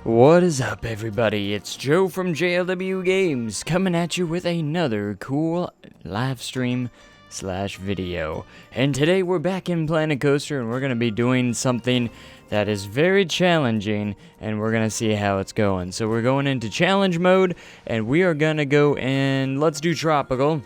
What is up, everybody? It's Joe from JLW Games coming at you with another cool live stream slash video. And today we're back in Planet Coaster and we're going to be doing something that is very challenging and we're going to see how it's going. So we're going into challenge mode and we are going to go and let's do tropical.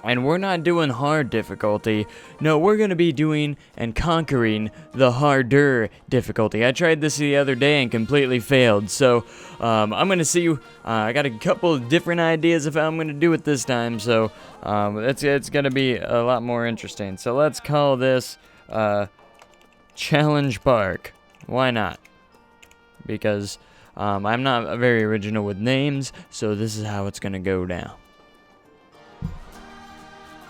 And we're not doing hard difficulty. No, we're going to be doing and conquering the harder difficulty. I tried this the other day and completely failed. So, I'm going to see. I got a couple of different ideas of how I'm going to do it this time. So, it's going to be a lot more interesting. So, let's call this Challenge Park. Why not? Because I'm not very original with names. So, this is how it's going to go down.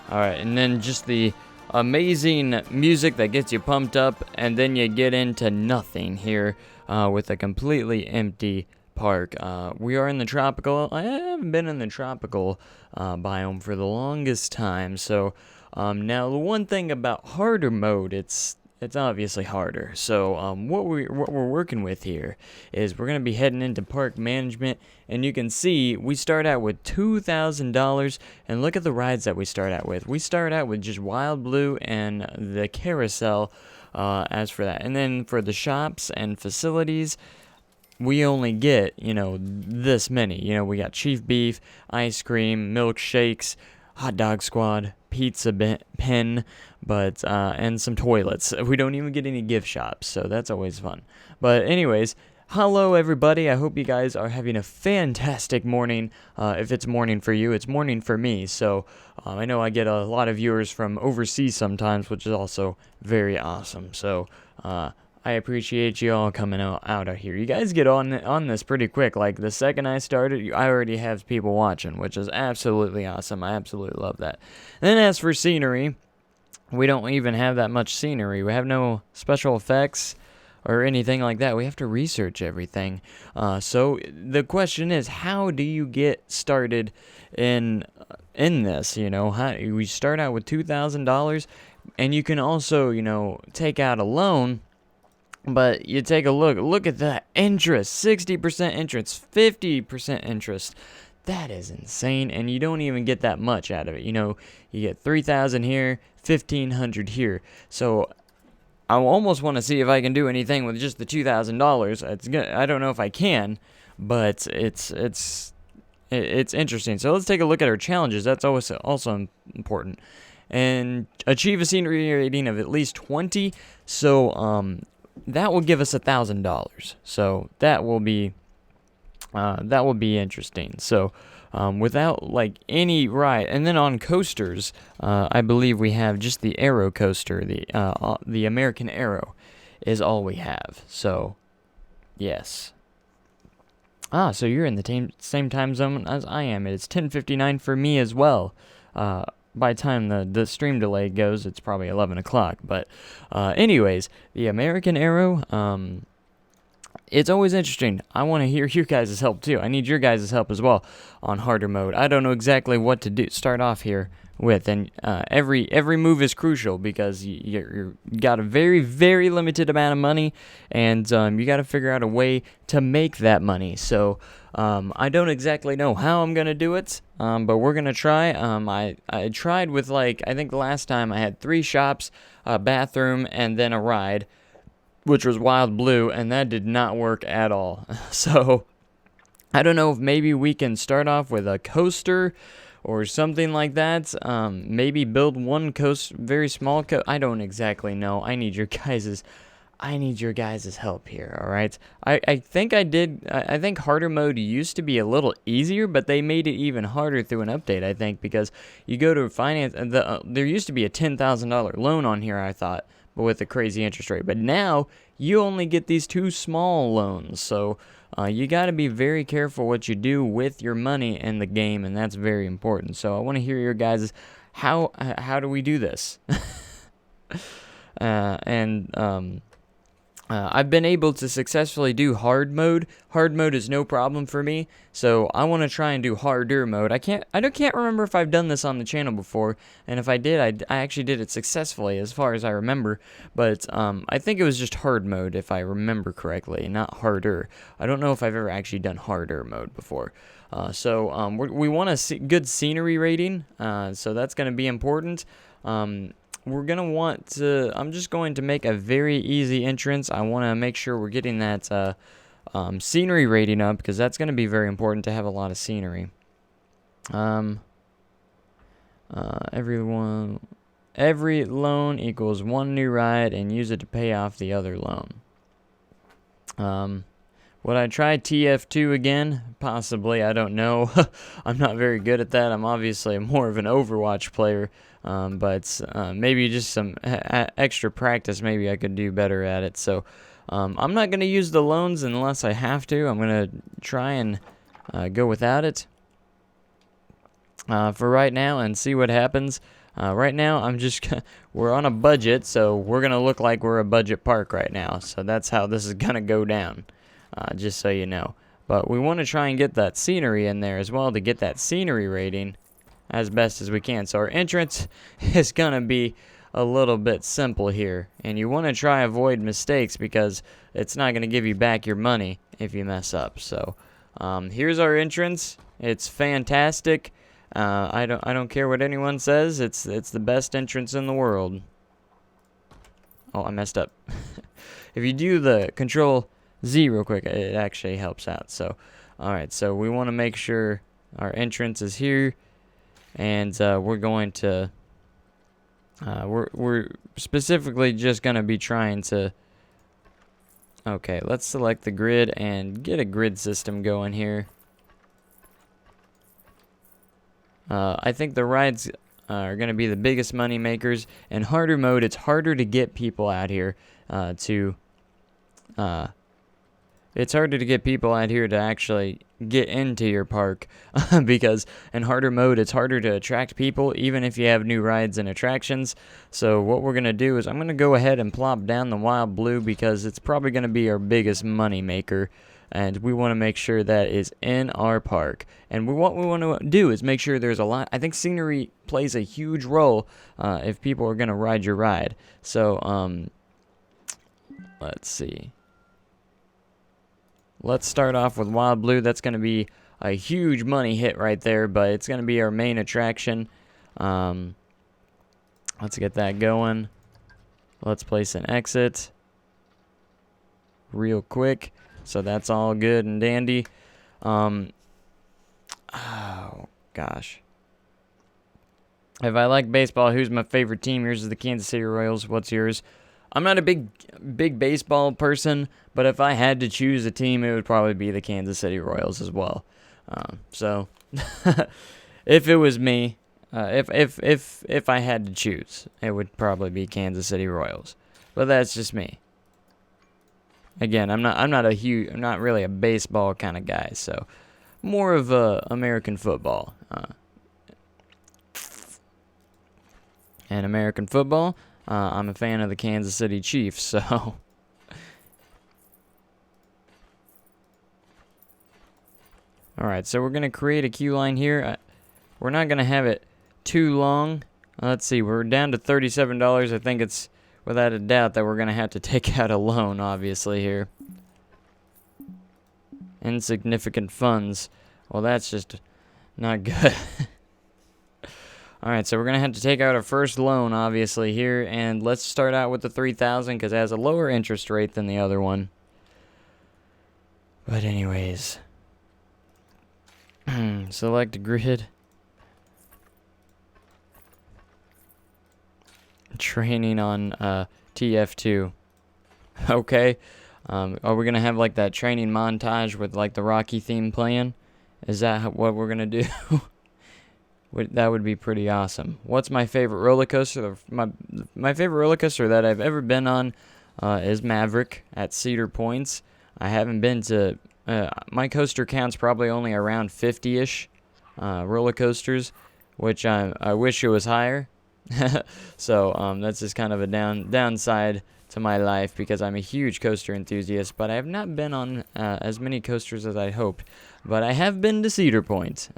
Alright, and then just the amazing music that gets you pumped up, and then you get into nothing here with a completely empty park. We are in the tropical. I haven't been in the tropical biome for the longest time, so now the one thing about harder mode, it's obviously harder. So what we're working with here is we're going to be heading into park management, and you can see we start out with $2,000, and look at the rides that we start out with. We start out with just Wild Blue and the carousel as for that. And then for the shops and facilities, we only get, this many. We got Chief Beef, ice cream, milkshakes, hot dog squad, pizza pen, but and some toilets. We don't even get any gift shops, so that's always fun. But anyways, hello everybody. I hope you guys are having a fantastic morning. If it's morning for you, it's morning for me. So I know I get a lot of viewers from overseas sometimes, which is also very awesome. So I appreciate you all coming out here. You guys get on this pretty quick. Like the second I started, I already have people watching, which is absolutely awesome. I absolutely love that. And then as for scenery, we don't even have that much scenery. We have no special effects or anything like that. We have to research everything. So the question is, how do you get started in this? We start out with $2,000, and you can also take out a loan. But you take a look at that interest, 60% interest, 50% interest. That is insane, and you don't even get that much out of it. You get $3,000 here, $1,500 here. So I almost want to see if I can do anything with just the $2,000. I don't know if I can, but it's interesting. So let's take a look at our challenges. That's always also important. And achieve a scenery rating of at least 20. So that will give us $1,000. So that will be interesting. So without like any ride, and then on coasters, I believe we have just the Aero coaster. The American Aero is all we have. So yes. So you're in the same time zone as I am. It's 10:59 for me as well. By the time the stream delay goes, it's probably 11 o'clock. But anyways, the American Aero, it's always interesting. I want to hear your guys' help too. I need your guys' help as well on harder mode. I don't know exactly what to start off here with, and every move is crucial because you got a very, very limited amount of money, and you got to figure out a way to make that money. So I don't exactly know how I'm gonna do it, but we're gonna try. I tried with I think the last time I had 3 shops, a bathroom, and then a ride, which was Wild Blue, and that did not work at all. So I don't know if maybe we can start off with a coaster or something like that. Maybe build one very small I don't exactly know. I need your guys' help here, all right? I think I think harder mode used to be a little easier, but they made it even harder through an update, I think, because you go to finance, there used to be a $10,000 loan on here, I thought, but with a crazy interest rate. But now you only get these 2 small loans, so you got to be very careful what you do with your money in the game, and that's very important. So I want to hear your guys' how do we do this? I've been able to successfully do hard mode. Hard mode is no problem for me, so I want to try and do harder mode. I can't remember if I've done this on the channel before, and if I did, I actually did it successfully as far as I remember. But I think it was just hard mode if I remember correctly, not harder. I don't know if I've ever actually done harder mode before. We want a good scenery rating, so that's going to be important. We're going to want to, I'm just going to make a very easy entrance. I want to make sure we're getting that scenery rating up, because that's going to be very important to have a lot of scenery. Every loan equals one new ride, and use it to pay off the other loan. Would I try TF2 again? Possibly, I don't know. I'm not very good at that. I'm obviously more of an Overwatch player, but maybe just some extra practice, maybe I could do better at it. So I'm not going to use the loans unless I have to. I'm going to try and go without it for right now and see what happens. Right now, we're on a budget, so we're going to look like we're a budget park right now. So that's how this is going to go down. Just so you know. But we want to try and get that scenery in there as well to get that scenery rating as best as we can. So our entrance is going to be a little bit simple here. And you want to try avoid mistakes, because it's not going to give you back your money if you mess up. So here's our entrance. It's fantastic. I don't care what anyone says. It's the best entrance in the world. Oh, I messed up. If you do the Control Z real quick, it actually helps out. So alright, so we want to make sure our entrance is here, and we're going to we're specifically just going to be trying to, okay, let's select the grid and get a grid system going here. I think the rides are going to be the biggest money makers. In harder mode, it's harder to get people out here it's harder to get people out here to actually get into your park, because in harder mode, it's harder to attract people, even if you have new rides and attractions. So what we're going to do is I'm going to go ahead and plop down the Wild Blue, because it's probably going to be our biggest money maker, and we want to make sure that is in our park. And what we want to do is make sure there's a lot. I think scenery plays a huge role if people are going to ride your ride. So let's see. Let's start off with Wild Blue. That's going to be a huge money hit right there, but it's going to be our main attraction. Let's get that going. Let's place an exit real quick. So that's all good and dandy. Oh, gosh. If I like baseball, who's my favorite team? Yours is the Kansas City Royals. What's yours? I'm not a big baseball person, but if I had to choose a team, it would probably be the Kansas City Royals as well. So, if it was me, if I had to choose, it would probably be Kansas City Royals. But that's just me. Again, I'm not really a baseball kind of guy, so more of American football. And American football, I'm a fan of the Kansas City Chiefs, so. Alright, so we're going to create a queue line here. We're not going to have it too long. Let's see, we're down to $37. I think it's without a doubt that we're going to have to take out a loan, obviously, here. Insignificant funds. Well, that's just not good. Alright, so we're going to have to take out our first loan, obviously, here. And let's start out with the 3,000, because it has a lower interest rate than the other one. But anyways. Select a grid. Training on TF2. Okay. Are we going to have like that training montage with like the Rocky theme playing? Is that what we're going to do? That would be pretty awesome. What's my favorite roller coaster? My favorite roller coaster that I've ever been on is Maverick at Cedar Points. I haven't been to... my coaster count's probably only around 50-ish roller coasters, which I wish it was higher. So that's just kind of a downside to my life because I'm a huge coaster enthusiast, but I have not been on as many coasters as I hoped. But I have been to Cedar Point.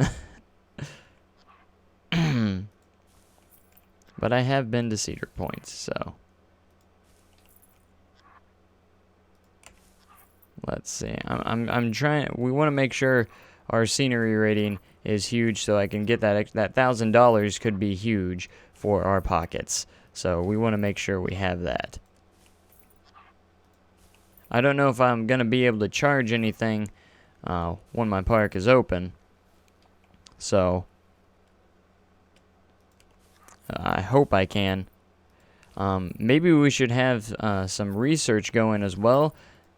But I have been to Cedar Point, so let's see. I'm trying. We want to make sure our scenery rating is huge, so I can get that $1,000 could be huge for our pockets. So we want to make sure we have that. I don't know if I'm gonna be able to charge anything when my park is open. So I hope I can. Maybe we should have some research going as well,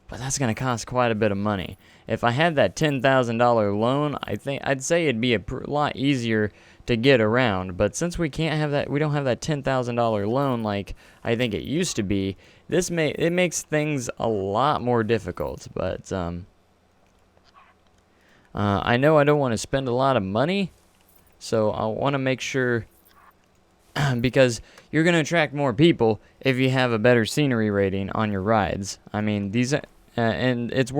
but that's going to cost quite a bit of money. If I had that $10,000 loan, I'd say it'd be a lot easier to get around. But since we can't have that, we don't have that $10,000 loan like I think it used to be. It makes things a lot more difficult. But I know I don't want to spend a lot of money, so I want to make sure. Because you're going to attract more people if you have a better scenery rating on your rides. I mean, and it's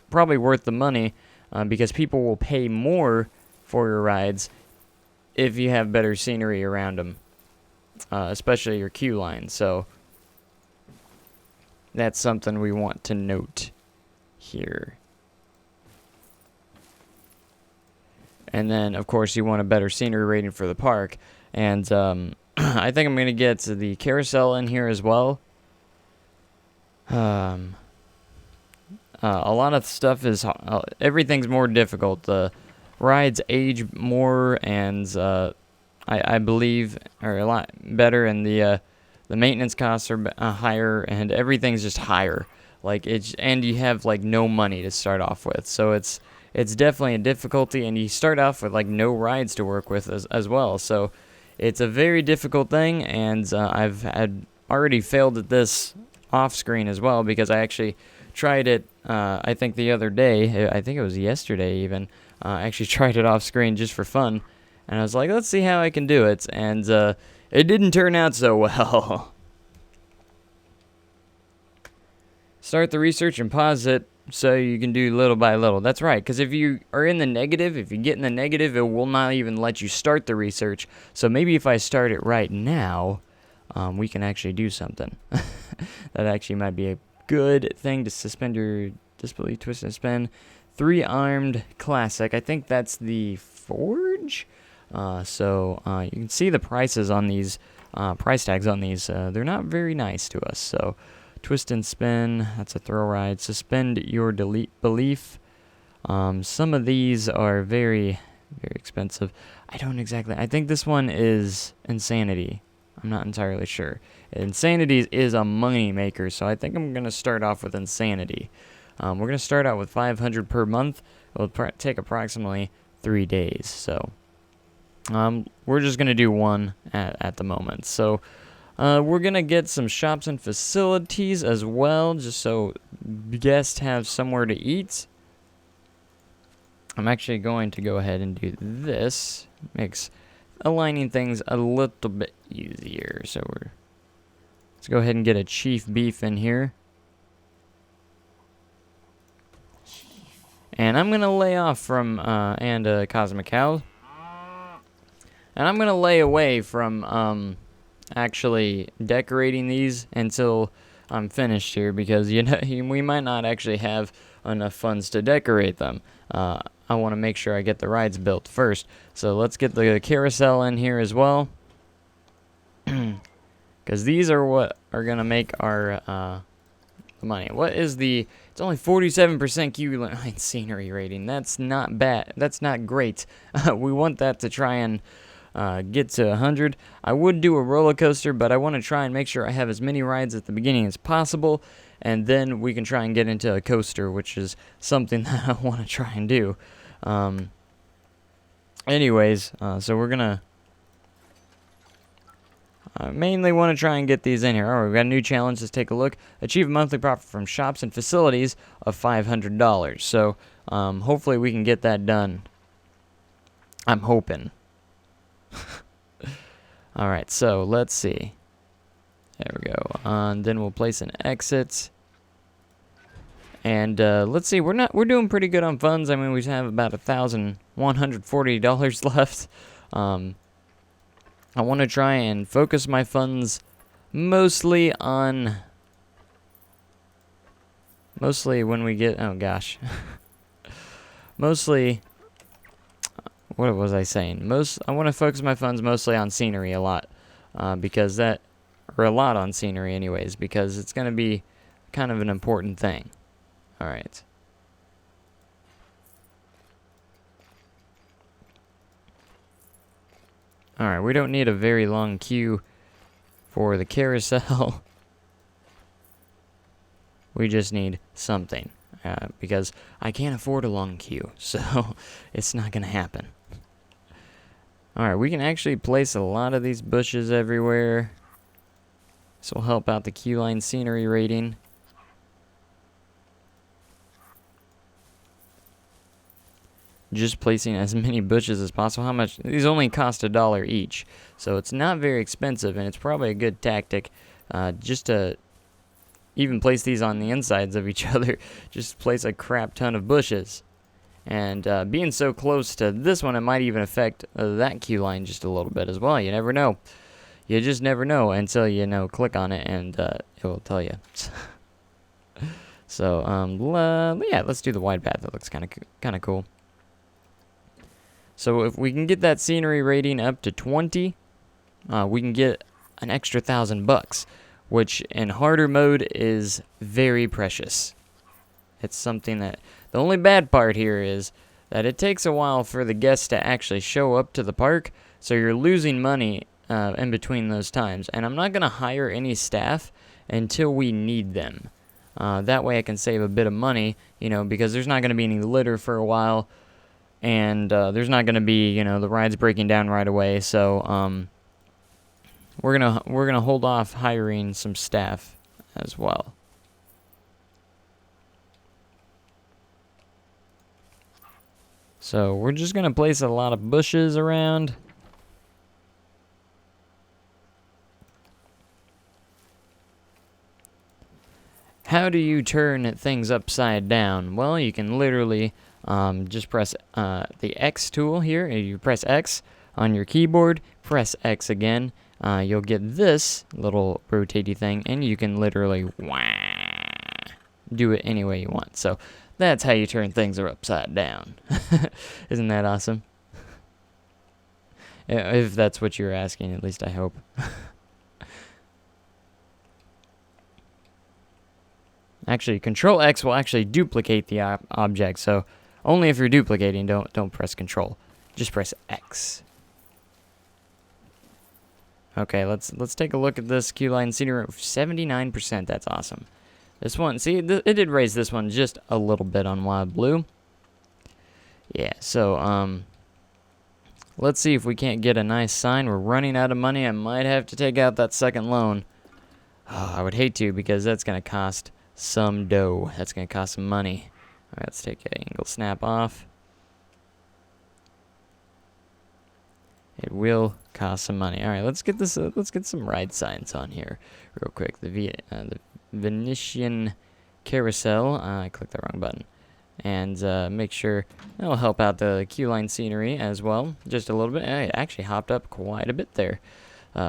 probably worth the money because people will pay more for your rides if you have better scenery around them, especially your queue line. So that's something we want to note here. And then, of course, you want a better scenery rating for the park. And I think I'm going to get the carousel in here as well. A lot of stuff is... everything's more difficult. The rides age more and I believe are a lot better. And the maintenance costs are higher. And everything's just higher. And you have no money to start off with. So it's definitely a difficulty. And you start off with no rides to work with as well. So... it's a very difficult thing, and I've already failed at this off-screen as well because I actually tried it, I think the other day. I think it was yesterday even. I actually tried it off-screen just for fun, and I was like, let's see how I can do it, and it didn't turn out so well. Start the research and pause it so you can do little by little. That's right, because if you are in the negative, if you get in the negative, it will not even let you start the research. So maybe if I start it right now, we can actually do something. That actually might be a good thing to suspend your disbelief, twist and spin. 3-armed classic. I think that's the Forge. So you can see the prices on these, price tags on these. They're not very nice to us, so... twist and spin, that's a thrill ride. Suspend your belief. Some of these are very, very expensive. I think this one is Insanity. I'm not entirely sure. Insanity is a money maker, so I think I'm going to start off with Insanity. We're going to start out with 500 per month. It'll take approximately 3 days, so we're just going to do one at the moment. So we're going to get some shops and facilities as well, just so guests have somewhere to eat. I'm actually going to go ahead and do this. Makes aligning things a little bit easier. So let's go ahead and get a chief beef in here. And I'm going to lay off from and Cosmic Cow. And I'm going to lay away from actually decorating these until I'm finished here, because we might not actually have enough funds to decorate them. I want to make sure I get the rides built first. So let's get the carousel in here as well, because these are what are going to make our money. What is the... It's only 47% queue line scenery rating. That's not bad. That's not great. We want that to try and get to 100. I would do a roller coaster, but I want to try and make sure I have as many rides at the beginning as possible, and then we can try and get into a coaster, which is something that I want to try and do. Anyways, so we're gonna mainly want to try and get these in here. All right, we've got a new challenge. Let's take a look. Achieve a monthly profit from shops and facilities of $500. So hopefully we can get that done. I'm hoping. All right, so let's see. There we go. And then we'll place an exit. And let's see, we're doing pretty good on funds. I mean, we have about $1,140 left. I want to try and focus my funds mostly when we get, oh gosh. Mostly, what was I saying? I want to focus my funds mostly on scenery a lot. Because or a lot on scenery anyways, because it's going to be kind of an important thing. Alright. Alright, we don't need a very long queue for the carousel. We just need something. Because I can't afford a long queue, so it's not going to happen. Alright, we can actually place a lot of these bushes everywhere. This will help out the queue line scenery rating. Just placing as many bushes as possible. How much? These only cost $1 each, so it's not very expensive, and it's probably a good tactic just to even place these on the insides of each other. Just place a crap ton of bushes. And being so close to this one, it might even affect that queue line just a little bit as well. You never know. You just never know until you click on it, and it will tell you. So yeah, let's do the wide path. That looks kind of cool. So if we can get that scenery rating up to 20, we can get an extra $1,000, which in harder mode is very precious. It's something that, the only bad part here is that it takes a while for the guests to actually show up to the park, so you're losing money in between those times. And I'm not going to hire any staff until we need them. That way I can save a bit of money, because there's not going to be any litter for a while. And there's not going to be, the rides breaking down right away. So we're gonna hold off hiring some staff as well. So we're just gonna place a lot of bushes around. How do you turn things upside down? Well, you can literally just press the X tool here. You press X on your keyboard, press X again. You'll get this little rotatey thing, and you can literally do it any way you want. So that's how you turn things upside down. Isn't that awesome? If that's what you're asking, at least I hope. Actually, Control X will actually duplicate the object, so only if you're duplicating, don't press Control. Just press X. Okay, let's take a look at this queue line scenery. 79%, that's awesome. This one, see, it did raise this one just a little bit on Wild Blue. Yeah, so, let's see if we can't get a nice sign. We're running out of money. I might have to take out that second loan. Oh, I would hate to, because that's going to cost some dough. That's going to cost some money. All right, let's take an angle snap off. It will cost some money. All right, let's get this. Let's get some ride signs on here real quick. The Venetian Carousel. I clicked the wrong button. And make sure that'll help out the queue line scenery as well, just a little bit. It actually hopped up quite a bit there,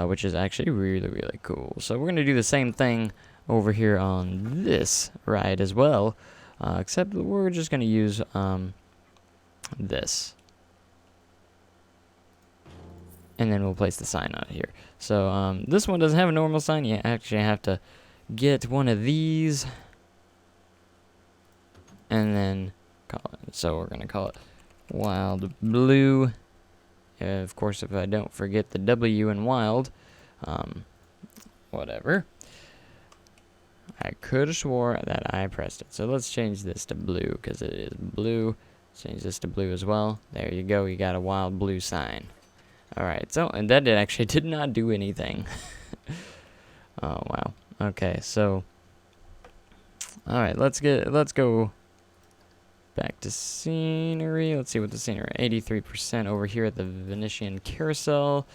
which is actually really, really cool. So we're gonna do the same thing over here on this ride as well, except we're just gonna use this. And then we'll place the sign out here. So this one doesn't have a normal sign. You actually have to get one of these. And then call it. So we're going to call it Wild Blue. Of course, if I don't forget the W in Wild. Whatever. I could have swore that I pressed it. So let's change this to blue because it is blue. Change this to blue as well. There you go. You got a Wild Blue sign. Alright, so, and that actually did not do anything. Oh, wow. Okay, so, alright, let's go back to scenery. Let's see what the scenery, 83% over here at the Venetian Carousel.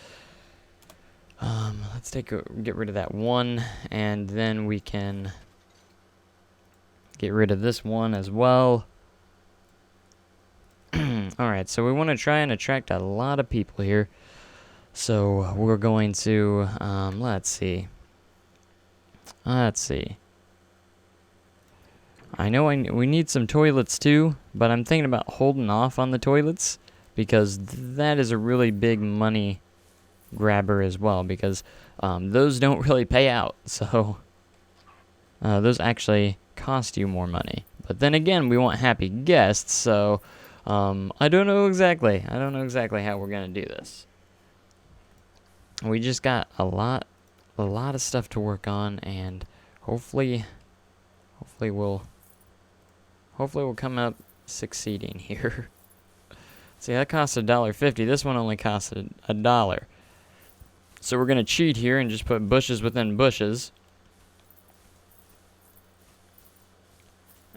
Let's get rid of that one, and then we can get rid of this one as well. Alright, so we want to try and attract a lot of people here. So we're going to, let's see. I know we need some toilets too, but I'm thinking about holding off on the toilets because that is a really big money grabber as well, because those don't really pay out. So those actually cost you more money. But then again, we want happy guests, so I don't know exactly how we're gonna do this. We just got a lot of stuff to work on, and hopefully we'll come up succeeding here. See, that costs $1.50. This one only costs $1. So we're gonna cheat here and just put bushes within bushes.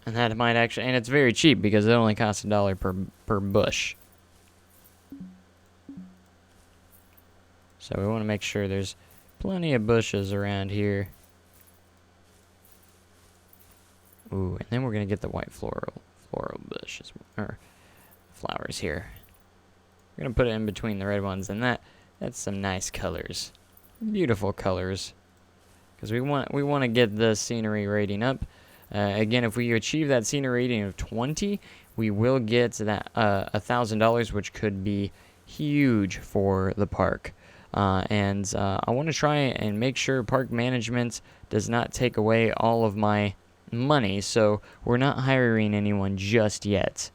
And that might actually, and it's very cheap because it only costs $1 per bush. So we want to make sure there's plenty of bushes around here. Ooh, and then we're gonna get the white floral bushes or flowers here. We're gonna put it in between the red ones, and that's some nice colors, beautiful colors, because we want to get the scenery rating up. Again, if we achieve that scenery rating of 20, we will get that $1,000, which could be huge for the park. And I want to try and make sure park management does not take away all of my money, so we're not hiring anyone just yet.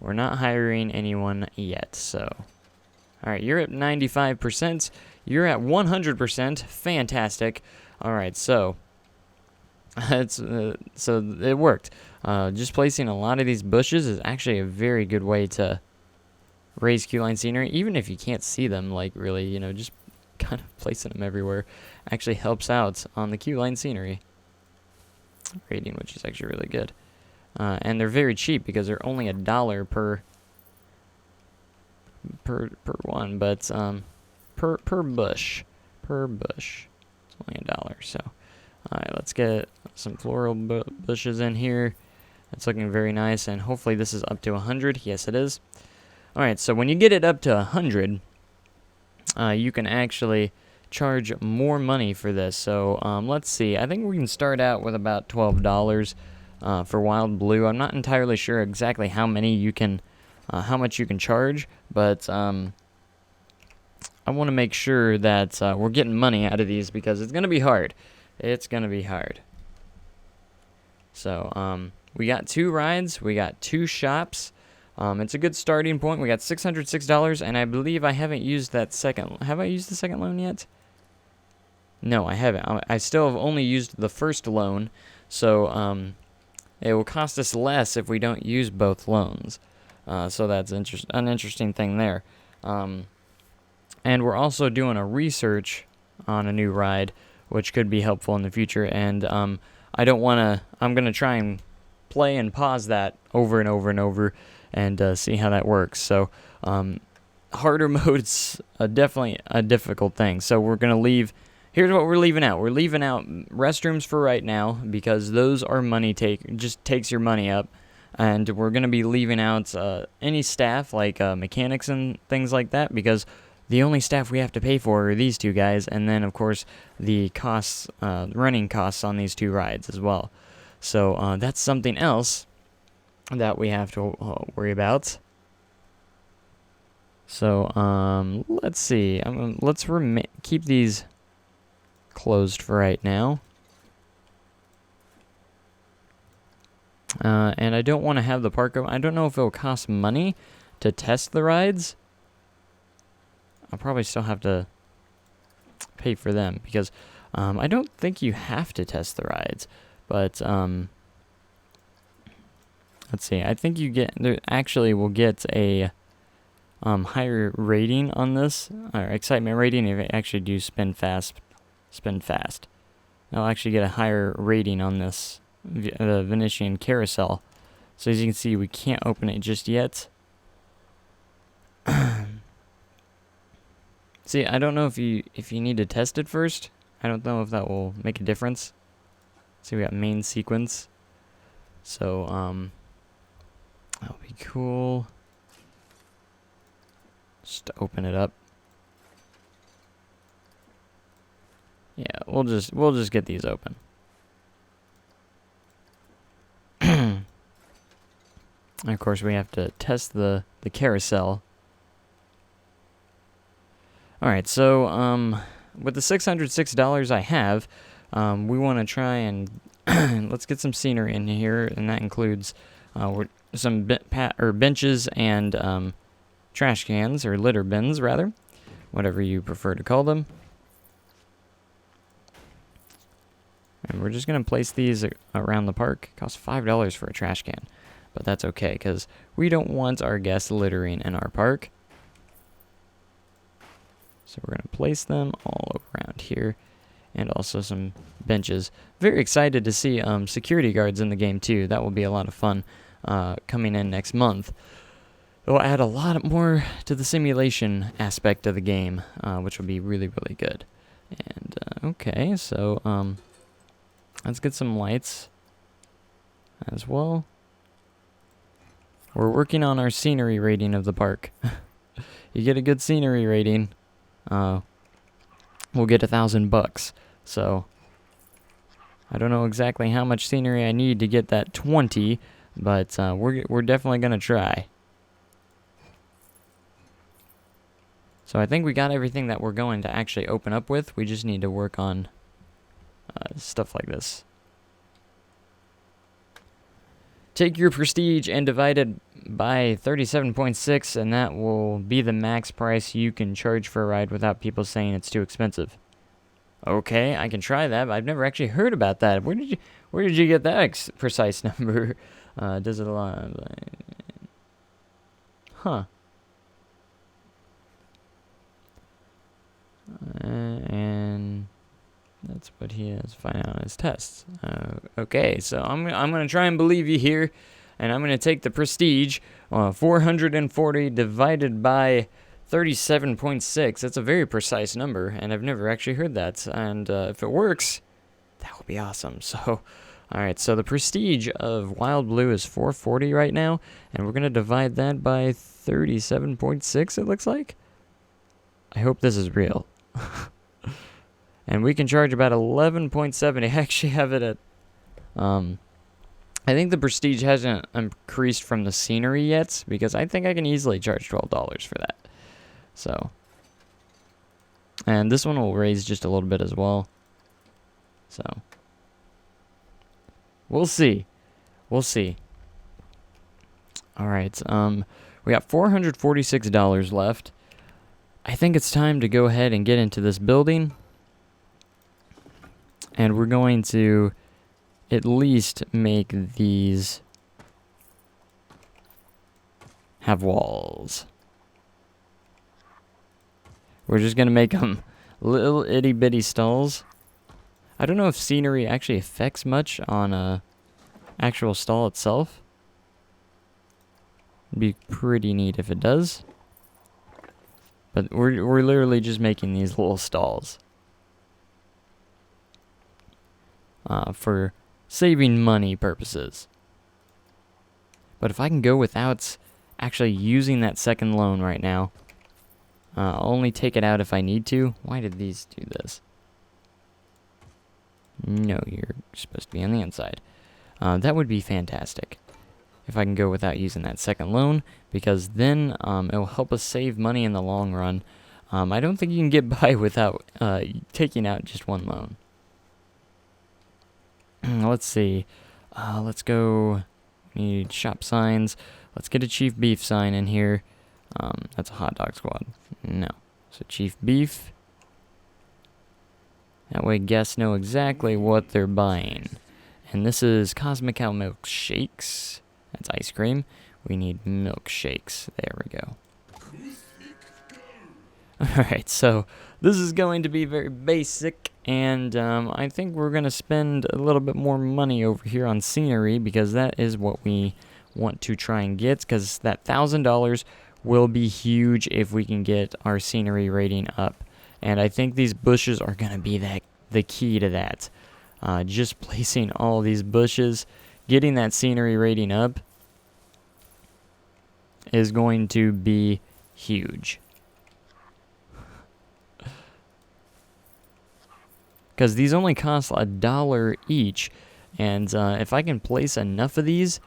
We're not hiring anyone yet, so. Alright, you're at 95%. You're at 100%. Fantastic. Alright, so. So it worked. Just placing a lot of these bushes is actually a very good way to raise queue line scenery, even if you can't see them, like, really, you know, just kind of placing them everywhere actually helps out on the queue line scenery rating, which is actually really good. And they're very cheap because they're only $1 per one, but per bush, it's only $1. So, all right, let's get some floral bushes in here. It's looking very nice, and hopefully this is up to 100. Yes, it is. All right, so when you get it up to 100, you can actually charge more money for this. So let's see. I think we can start out with about $12 for Wild Blue. I'm not entirely sure exactly how much you can charge, but I want to make sure that we're getting money out of these because it's gonna be hard. It's gonna be hard. So we got 2 rides, we got 2 shops. It's a good starting point. We got $606, and I believe I haven't used that second. Have I used the second loan yet? No, I haven't. I still have only used the first loan, so it will cost us less if we don't use both loans. So that's an interesting thing there. And we're also doing a research on a new ride, which could be helpful in the future. And I don't want to. I'm gonna try and play and pause that over and over and over, and see how that works. So harder mode's definitely a difficult thing. So we're gonna leave. Here's what we're leaving out. We're leaving out restrooms for right now because those are just takes your money up. And we're going to be leaving out any staff like mechanics and things like that because the only staff we have to pay for are these 2 guys. And then, of course, the costs, running costs on these 2 rides as well. So that's something else that we have to worry about. So let's see. Let's keep these closed for right now. And I don't want to have the park open. I don't know if it'll cost money to test the rides. I'll probably still have to pay for them because I don't think you have to test the rides. But let's see. I think will get a higher rating on this, or excitement rating if it actually do spin fast. I'll actually get a higher rating on this Venetian carousel. So as you can see, we can't open it just yet. See, I don't know if you need to test it first. I don't know if that will make a difference. See, we got main sequence. So, that'll be cool. Just to open it up. Yeah, we'll just get these open. And of course, we have to test the carousel. All right, so with the $606 I have, we want to try and let's get some scenery in here, and that includes some benches and trash cans, or litter bins, rather, whatever you prefer to call them. And we're just going to place these around the park. It costs $5 for a trash can, but that's okay, because we don't want our guests littering in our park. So we're going to place them all around here, and also some benches. Very excited to see security guards in the game too. That will be a lot of fun coming in next month. It'll add a lot more to the simulation aspect of the game, which will be really, really good. And okay, so let's get some lights as well. We're working on our scenery rating of the park. You get a good scenery rating, we'll get $1,000. So I don't know exactly how much scenery I need to get that 20, but we're definitely gonna try. So I think we got everything that we're going to actually open up with. We just need to work on stuff like this. Take your prestige and divide it by 37.6, and that will be the max price you can charge for a ride without people saying it's too expensive. Okay, I can try that, but I've never actually heard about that. Where did you get that precise number? Does it allow? Huh. And that's what he has to find out on his tests. Okay, so I'm gonna try and believe you here, and I'm gonna take the prestige, 440 divided by 37.6. That's a very precise number, and I've never actually heard that. And if it works, that will be awesome. So, all right. So the prestige of Wild Blue is 440 right now, and we're gonna divide that by 37.6. It looks like. I hope this is real. And we can charge about 11.70. I actually have it at, I think the prestige hasn't increased from the scenery yet, because I think I can easily charge $12 for that. So, and this one will raise just a little bit as well. So, we'll see. We'll see. All right. We got $446 left. I think it's time to go ahead and get into this building. And we're going to at least make these have walls. We're just going to make them little itty bitty stalls. I don't know if scenery actually affects much on a actual stall itself. It'd be pretty neat if it does. But we're literally just making these little stalls. For saving money purposes. But if I can go without actually using that second loan right now, I'll only take it out if I need to. Why did these do this? No, you're supposed to be on the inside. That would be fantastic if I can go without using that second loan, because then it will help us save money in the long run. I don't think you can get by without taking out just one loan. Let's see. Let's go. Need shop signs. Let's get a Chief Beef sign in here. That's a hot dog squad. No. So Chief Beef. That way guests know exactly what they're buying. And this is Cosmic Cow Milkshakes. That's ice cream. We need milkshakes. There we go. Alright, so this is going to be very basic, and I think we're going to spend a little bit more money over here on scenery, because that is what we want to try and get, because that $1,000 will be huge if we can get our scenery rating up. And I think these bushes are going to be the key to that. Just placing all these bushes, getting that scenery rating up is going to be huge. Because these only cost $1 each. And if I can place enough of these,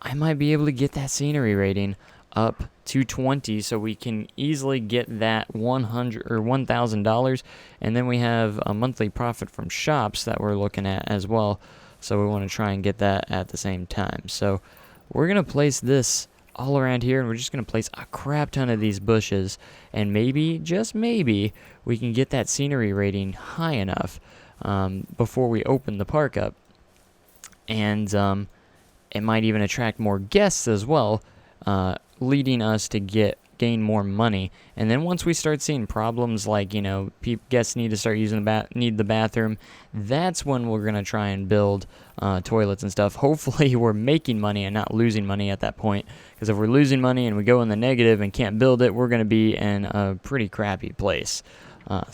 I might be able to get that scenery rating up to 20, so we can easily get that $100 or $1,000, and then we have a monthly profit from shops that we're looking at as well. So we want to try and get that at the same time. So we're gonna place this all around here, and we're just gonna place a crap ton of these bushes, and maybe, just maybe, we can get that scenery rating high enough before we open the park up. And it might even attract more guests as well, leading us to gain more money. And then once we start seeing problems like, you know, guests need to start using need the bathroom, that's when we're gonna try and build toilets and stuff. Hopefully we're making money and not losing money at that point, because if we're losing money and we go in the negative and can't build it, we're gonna be in a pretty crappy place. All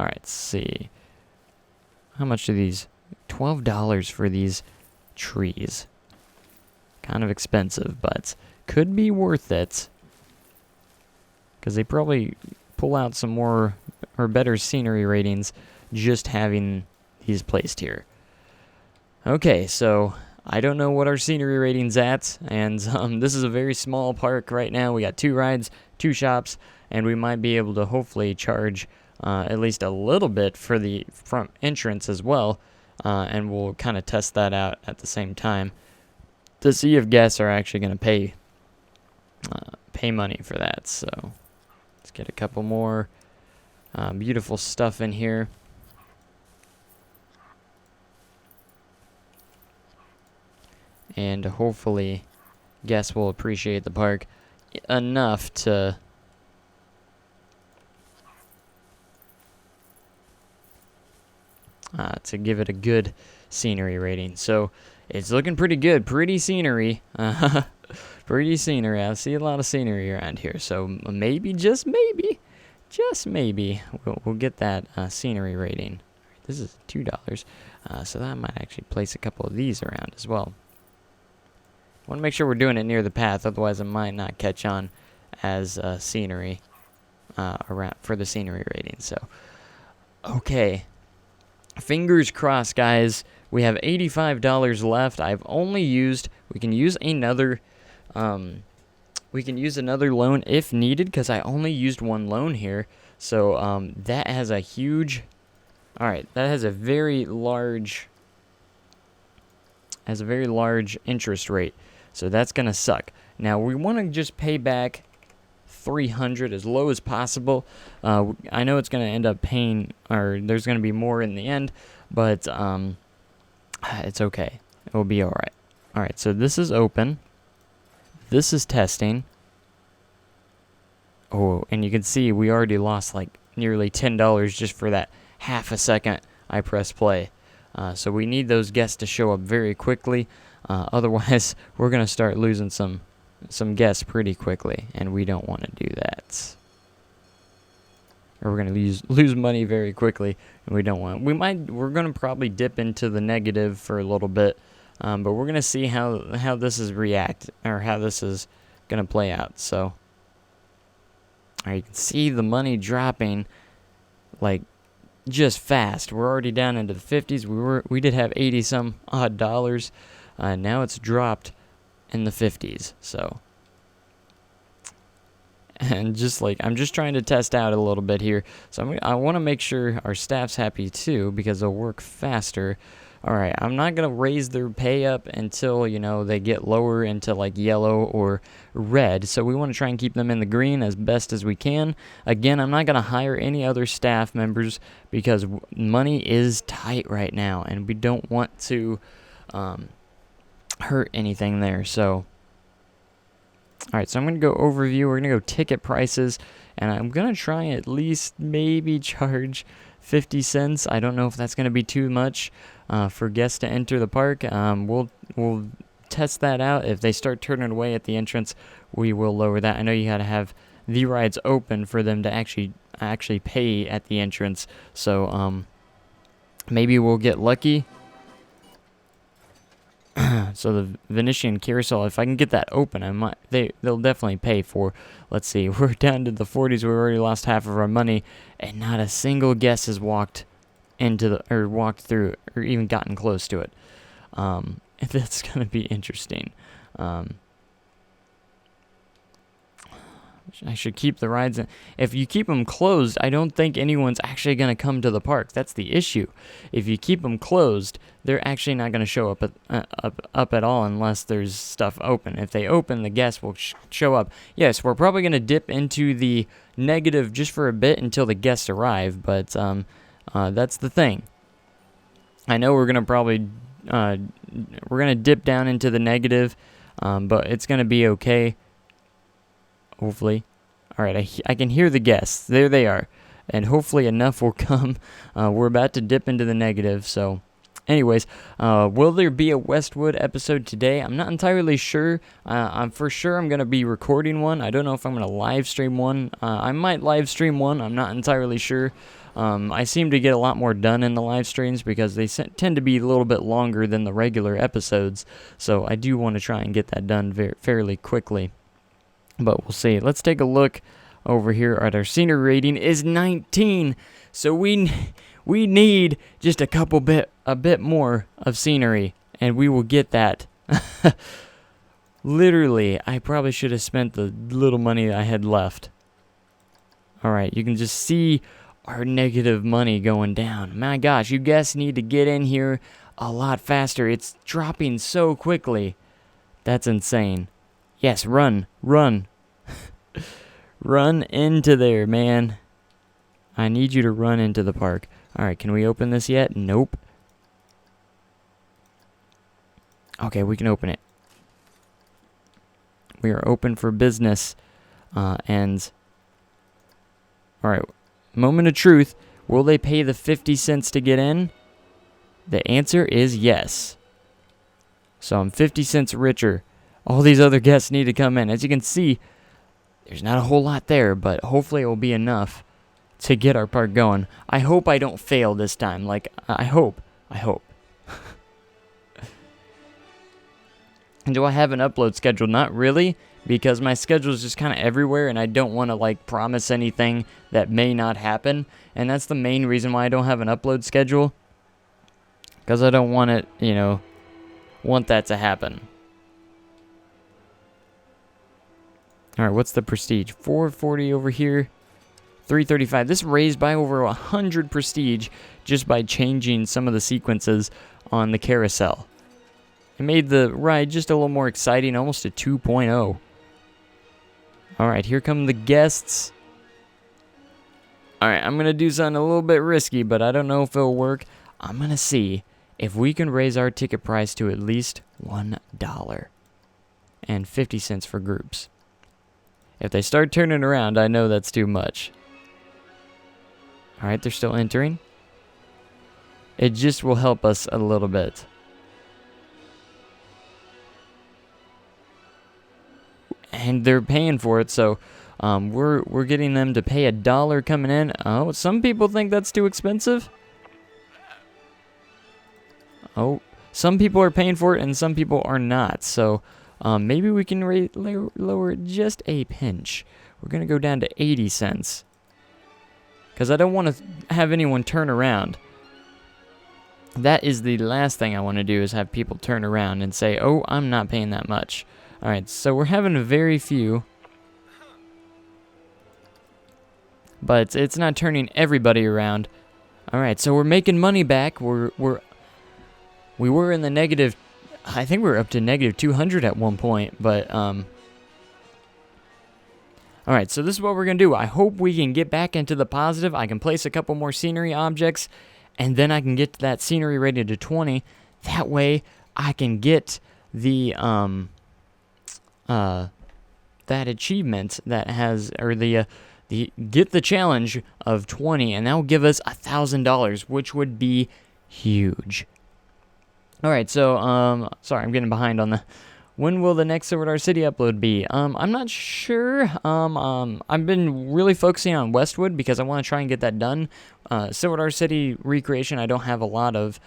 right, let's see. How much are these? $12 for these trees. Kind of expensive, but could be worth it. Because they probably pull out some more or better scenery ratings just having these placed here. Okay, so I don't know what our scenery rating's at, and this is a very small park right now. We got 2 rides, 2 shops, and we might be able to hopefully charge at least a little bit for the front entrance as well, and we'll kind of test that out at the same time to see if guests are actually going to pay money for that. So let's get a couple more beautiful stuff in here. And hopefully guests will appreciate the park enough to give it a good scenery rating. So it's looking pretty good. Pretty scenery. Pretty scenery. I see a lot of scenery around here. So maybe, just maybe, we'll get that scenery rating. This is $2. So that might actually place a couple of these around as well. Want to make sure we're doing it near the path, otherwise it might not catch on as scenery around for the scenery rating. So, okay. Fingers crossed, guys. We have $85 left. I've only used. We can use another loan if needed, because I only used one loan here. So that has a huge. All right, that has a very large. Interest rate. So that's gonna suck. Now we want to just pay back $300 as low as possible. I know it's going to end up paying, or there's going to be more in the end, but it's okay. It will be all right. All right, so this is open. This is testing. Oh, and you can see we already lost like nearly $10 just for that half a second I press play. So we need those guests to show up very quickly. Otherwise, we're going to start losing some guests pretty quickly, and we don't want to do that. Or we're going to lose money very quickly, and we don't want. We're going to probably dip into the negative for a little bit, but we're going to see how this is how this is going to play out. So, you can see the money dropping like just fast. We're already down into the 50s. We did have 80 some odd dollars. Now it's dropped in the 50s. So, and I'm just trying to test out a little bit here. So I want to make sure our staff's happy too, because they'll work faster. All right, I'm not going to raise their pay up until, they get lower into like yellow or red. So we want to try and keep them in the green as best as we can. Again, I'm not going to hire any other staff members because money is tight right now, and we don't want to hurt anything there. So, all right, so I'm going to go overview. We're going to go ticket prices, and I'm going to try at least maybe charge 50 cents. I don't know if that's going to be too much for guests to enter the park. We'll test that out. If they start turning away at the entrance, we will lower that. I know you got to have the rides open for them to actually pay at the entrance. So maybe we'll get lucky. So the Venetian Carousel, if I can get that open, they'll definitely pay for. Let's see, we're down to the 40s. We've already lost half of our money, and not a single guest has walked through, or even gotten close to it. That's gonna be interesting. I should keep the rides in. If you keep them closed, I don't think anyone's actually going to come to the park. That's the issue. If you keep them closed, they're actually not going to show up at all unless there's stuff open. If they open, the guests will show up. Yes, we're probably going to dip into the negative just for a bit until the guests arrive, but that's the thing. I know we're going to probably dip down into the negative, but it's going to be okay. Hopefully. All right, I can hear the guests. There they are. And hopefully enough will come. We're about to dip into the negative. So, anyways, will there be a Westwood episode today? I'm not entirely sure. I'm going to be recording one. I don't know if I'm going to live stream one. I might live stream one. I'm not entirely sure. I seem to get a lot more done in the live streams because they tend to be a little bit longer than the regular episodes. So, I do want to try and get that done fairly quickly. But we'll see. Let's take a look over here at our scenery rating is 19. So we need just a bit more of scenery, and we will get that. Literally, I probably should have spent the little money I had left. All right, you can just see our negative money going down. My gosh, you guys need to get in here a lot faster. It's dropping so quickly. That's insane. Yes, run. Run into there, man. I need you to run into the park. All right, can we open this yet? Nope. Okay, we can open it. We are open for business. And, all right, moment of truth. Will they pay the 50 cents to get in? The answer is yes. So I'm 50 cents richer. All these other guests need to come in. As you can see, there's not a whole lot there, but hopefully it will be enough to get our park going. I hope I don't fail this time. I hope. And do I have an upload schedule? Not really, because my schedule is just kind of everywhere, and I don't want to, promise anything that may not happen. And that's the main reason why I don't have an upload schedule, because I don't want it, want that to happen. All right, what's the prestige? 440 over here. 335. This raised by over 100 prestige just by changing some of the sequences on the carousel. It made the ride just a little more exciting, almost a 2.0. All right, here come the guests. All right, I'm going to do something a little bit risky, but I don't know if it'll work. I'm going to see if we can raise our ticket price to at least $1 and 50 cents for groups. If they start turning around, I know that's too much. All right, they're still entering. It just will help us a little bit. And they're paying for it, so we're getting them to pay $1 coming in. Oh, some people think that's too expensive. Oh, some people are paying for it, and some people are not. So maybe we can lower it just a pinch. We're going to go down to 80 cents. Because I don't want to have anyone turn around. That is the last thing I want to do, is have people turn around and say, oh, I'm not paying that much. All right, so we're having a very few. But it's not turning everybody around. All right, so we're making money back. We were in the negative. I think we were up to negative 200 at one point, but all right, so this is what we're going to do. I hope we can get back into the positive. I can place a couple more scenery objects, and then I can get that scenery rated to 20. That way, I can get the that achievement that has, or the get the challenge of 20, and that will give us $1,000, which would be huge. All right, so sorry, I'm getting behind on the. When will the next Silver City upload be? I'm not sure. I've been really focusing on Westwood because I want to try and get that done. Silver City recreation, I don't have a lot of.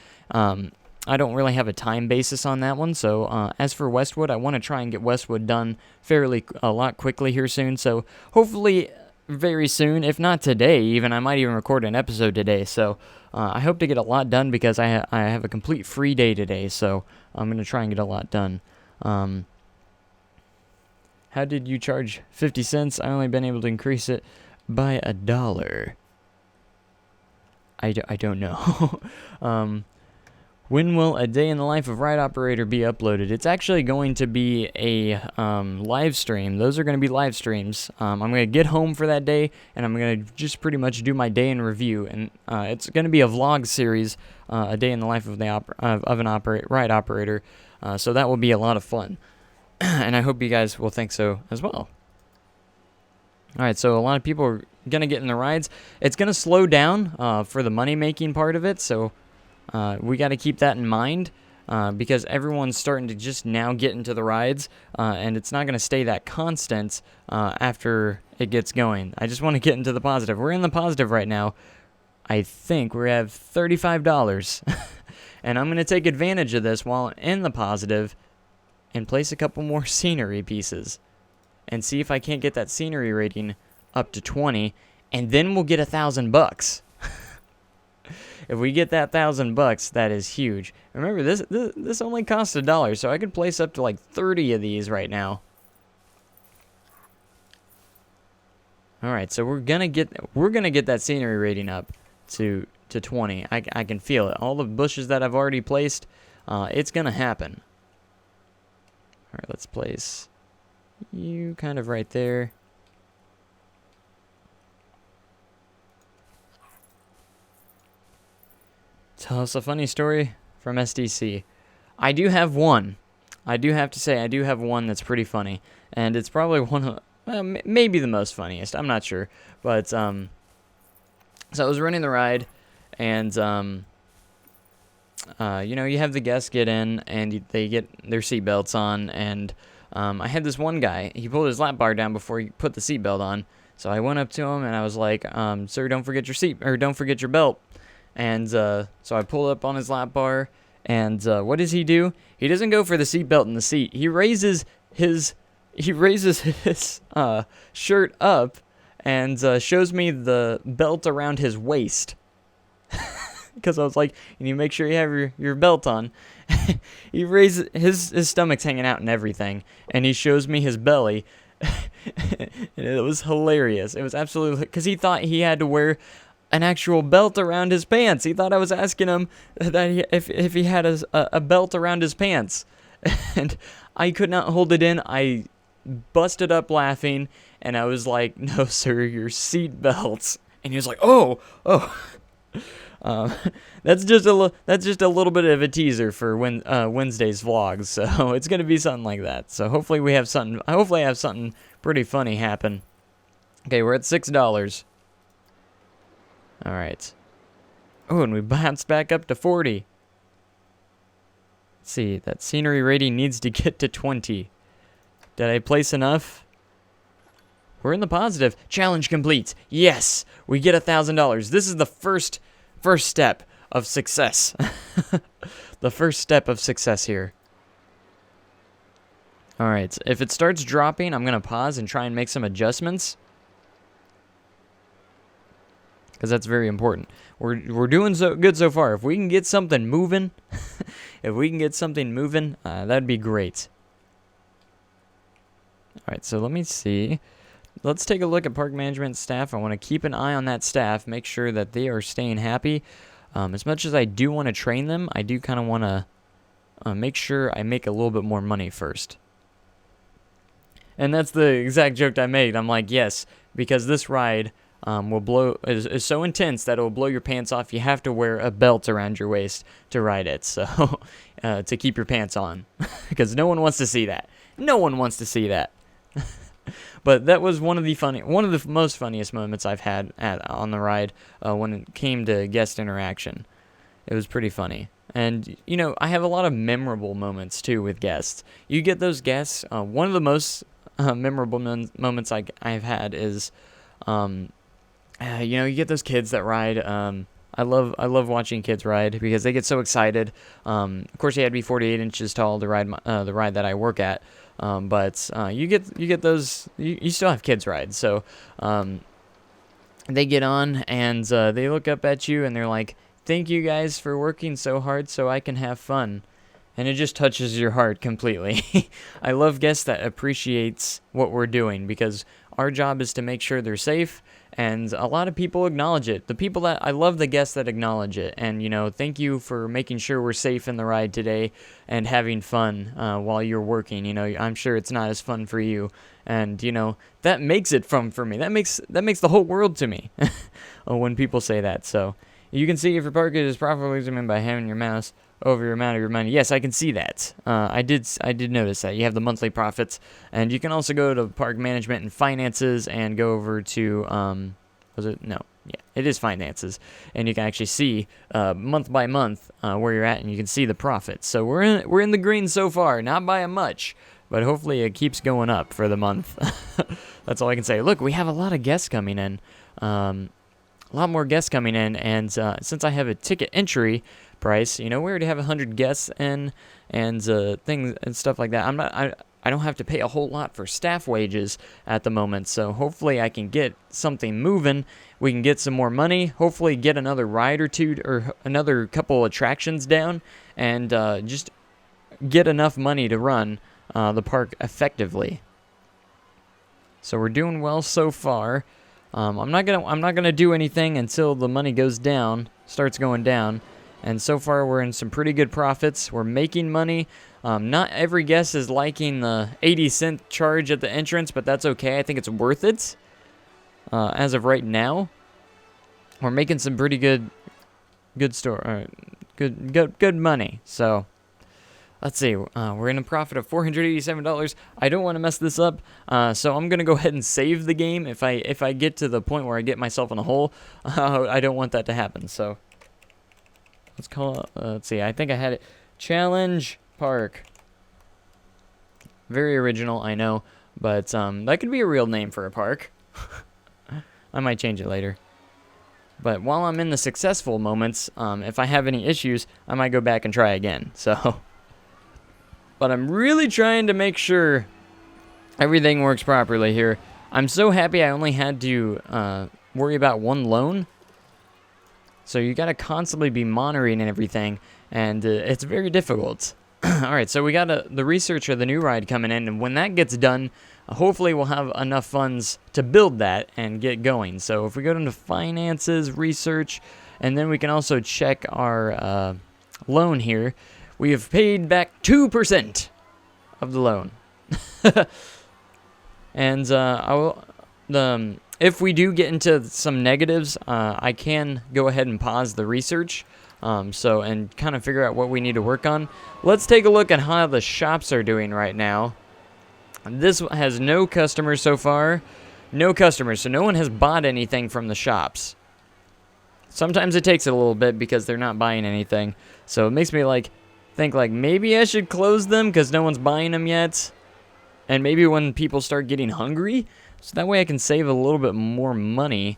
I don't really have a time basis on that one. So as for Westwood, I want to try and get Westwood done a lot quickly here soon. So hopefully very soon, if not today even, I might even record an episode today. So I hope to get a lot done because I have a complete free day today. So I'm going to try and get a lot done. How did you charge 50 cents? I only been able to increase it by $1. I don't know. When will A Day in the Life of Ride Operator be uploaded? It's actually going to be a live stream. Those are going to be live streams. I'm going to get home for that day, and I'm going to just pretty much do my day in review. And it's going to be a vlog series, A Day in the Life of an ride operator. So that will be a lot of fun. And I hope you guys will think so as well. Alright, so a lot of people are going to get in the rides. It's going to slow down for the money-making part of it, so we got to keep that in mind because everyone's starting to just now get into the rides, and it's not going to stay that constant after it gets going. I just want to get into the positive. We're in the positive right now. I think we have $35. And I'm going to take advantage of this while in the positive and place a couple more scenery pieces and see if I can't get that scenery rating up to 20, and then we'll get $1,000. If we get that $1,000, that is huge. Remember, this only costs $1, so I could place up to like 30 of these right now. All right, so we're gonna get that scenery rating up to 20. I can feel it. All the bushes that I've already placed, it's gonna happen. All right, let's place you kind of right there. Tell us a funny story from SDC. I do have one. I do have to say, I do have one that's pretty funny. And it's probably one of, well, maybe the most funniest. I'm not sure. But, so I was running the ride, and, you know, you have the guests get in, and they get their seatbelts on, and, I had this one guy, he pulled his lap bar down before he put the seatbelt on. So I went up to him, and I was like, sir, don't forget your belt. And so I pull up on his lap bar, and what does he do? He doesn't go for the seatbelt in the seat. He raises his shirt up and shows me the belt around his waist. Because I was like, you need to make sure you have your belt on. He raises his stomach's hanging out and everything, and he shows me his belly. And it was hilarious. It was absolutely, because he thought he had to wear an actual belt around his pants. He thought I was asking him that if he had a belt around his pants. And I could not hold it in. I busted up laughing, and I was like, no, sir, your seat belts. And he was like, oh. That's just a little bit of a teaser for Wednesday's vlogs. So it's gonna be something like that. So hopefully I have something pretty funny happen. Okay, we're at $6. All right. Oh, and we bounced back up to 40. Let's see, that scenery rating needs to get to 20. Did I place enough? We're in the positive. Challenge complete. Yes, we get $1,000. This is the first step of success. The first step of success here. All right, if it starts dropping, I'm gonna pause and try and make some adjustments, because that's very important. We're doing so good so far. If we can get something moving, that'd be great. All right, so let me see. Let's take a look at park management staff. I want to keep an eye on that staff, make sure that they are staying happy. As much as I do want to train them, I do kind of want to make sure I make a little bit more money first. And that's the exact joke I made. I'm like, yes, because this ride is so intense that it will blow your pants off. You have to wear a belt around your waist to ride it, so to keep your pants on, because no one wants to see that. No one wants to see that. But that was one of the most funniest moments I've had on the ride when it came to guest interaction. It was pretty funny. And, I have a lot of memorable moments, too, with guests. You get those guests. One of the most memorable moments I've had is, you get those kids that ride. I love watching kids ride because they get so excited. Of course, you had to be 48 inches tall to ride the ride that I work at. But you get those. You still have kids ride. So they get on and they look up at you and they're like, "Thank you guys for working so hard so I can have fun." And it just touches your heart completely. I love guests that appreciates what we're doing because our job is to make sure they're safe, and a lot of people acknowledge it. I love the guests that acknowledge it, and thank you for making sure we're safe in the ride today and having fun while you're working. I'm sure it's not as fun for you, and that makes it fun for me. That makes the whole world to me when people say that. So you can see if your park is properly zoomed by having your mouse over your amount of your money. Yes, I can see that. I did notice that. You have the monthly profits, and you can also go to park management and finances and go over to, was it? No. Yeah, it is finances. And you can actually see month by month where you're at, and you can see the profits. So we're in the green so far, not by a much, but hopefully it keeps going up for the month. That's all I can say. Look, we have a lot of guests coming in. A lot more guests coming in, and since I have a ticket entry price, we already have 100 guests in, and things and stuff like that. I don't have to pay a whole lot for staff wages at the moment, so hopefully I can get something moving. We can get some more money, hopefully get another ride or two, or another couple attractions down, and just get enough money to run the park effectively. So we're doing well so far. I'm not gonna do anything until the money starts going down. And so far, we're in some pretty good profits. We're making money. Not every guest is liking the 80-cent charge at the entrance, but that's okay. I think it's worth it. As of right now, we're making some pretty good money. So let's see. We're in a profit of $487. I don't want to mess this up, so I'm gonna go ahead and save the game. If I get to the point where I get myself in a hole, I don't want that to happen. So let's call it. Let's see. I think I had it. Challenge Park. Very original, I know, but that could be a real name for a park. I might change it later. But while I'm in the successful moments, if I have any issues, I might go back and try again. So. But I'm really trying to make sure everything works properly here. I'm so happy I only had to worry about one loan. So you got to constantly be monitoring and everything, and it's very difficult. All right, so we got the research of the new ride coming in, and when that gets done, hopefully we'll have enough funds to build that and get going. So if we go into finances, research, and then we can also check our loan here. We have paid back 2% of the loan. And if we do get into some negatives, I can go ahead and pause the research and kind of figure out what we need to work on. Let's take a look at how the shops are doing right now. This has no customers so far. No customers, so no one has bought anything from the shops. Sometimes it takes it a little bit because they're not buying anything. So it makes me think maybe I should close them because no one's buying them yet. And maybe when people start getting hungry, so that way I can save a little bit more money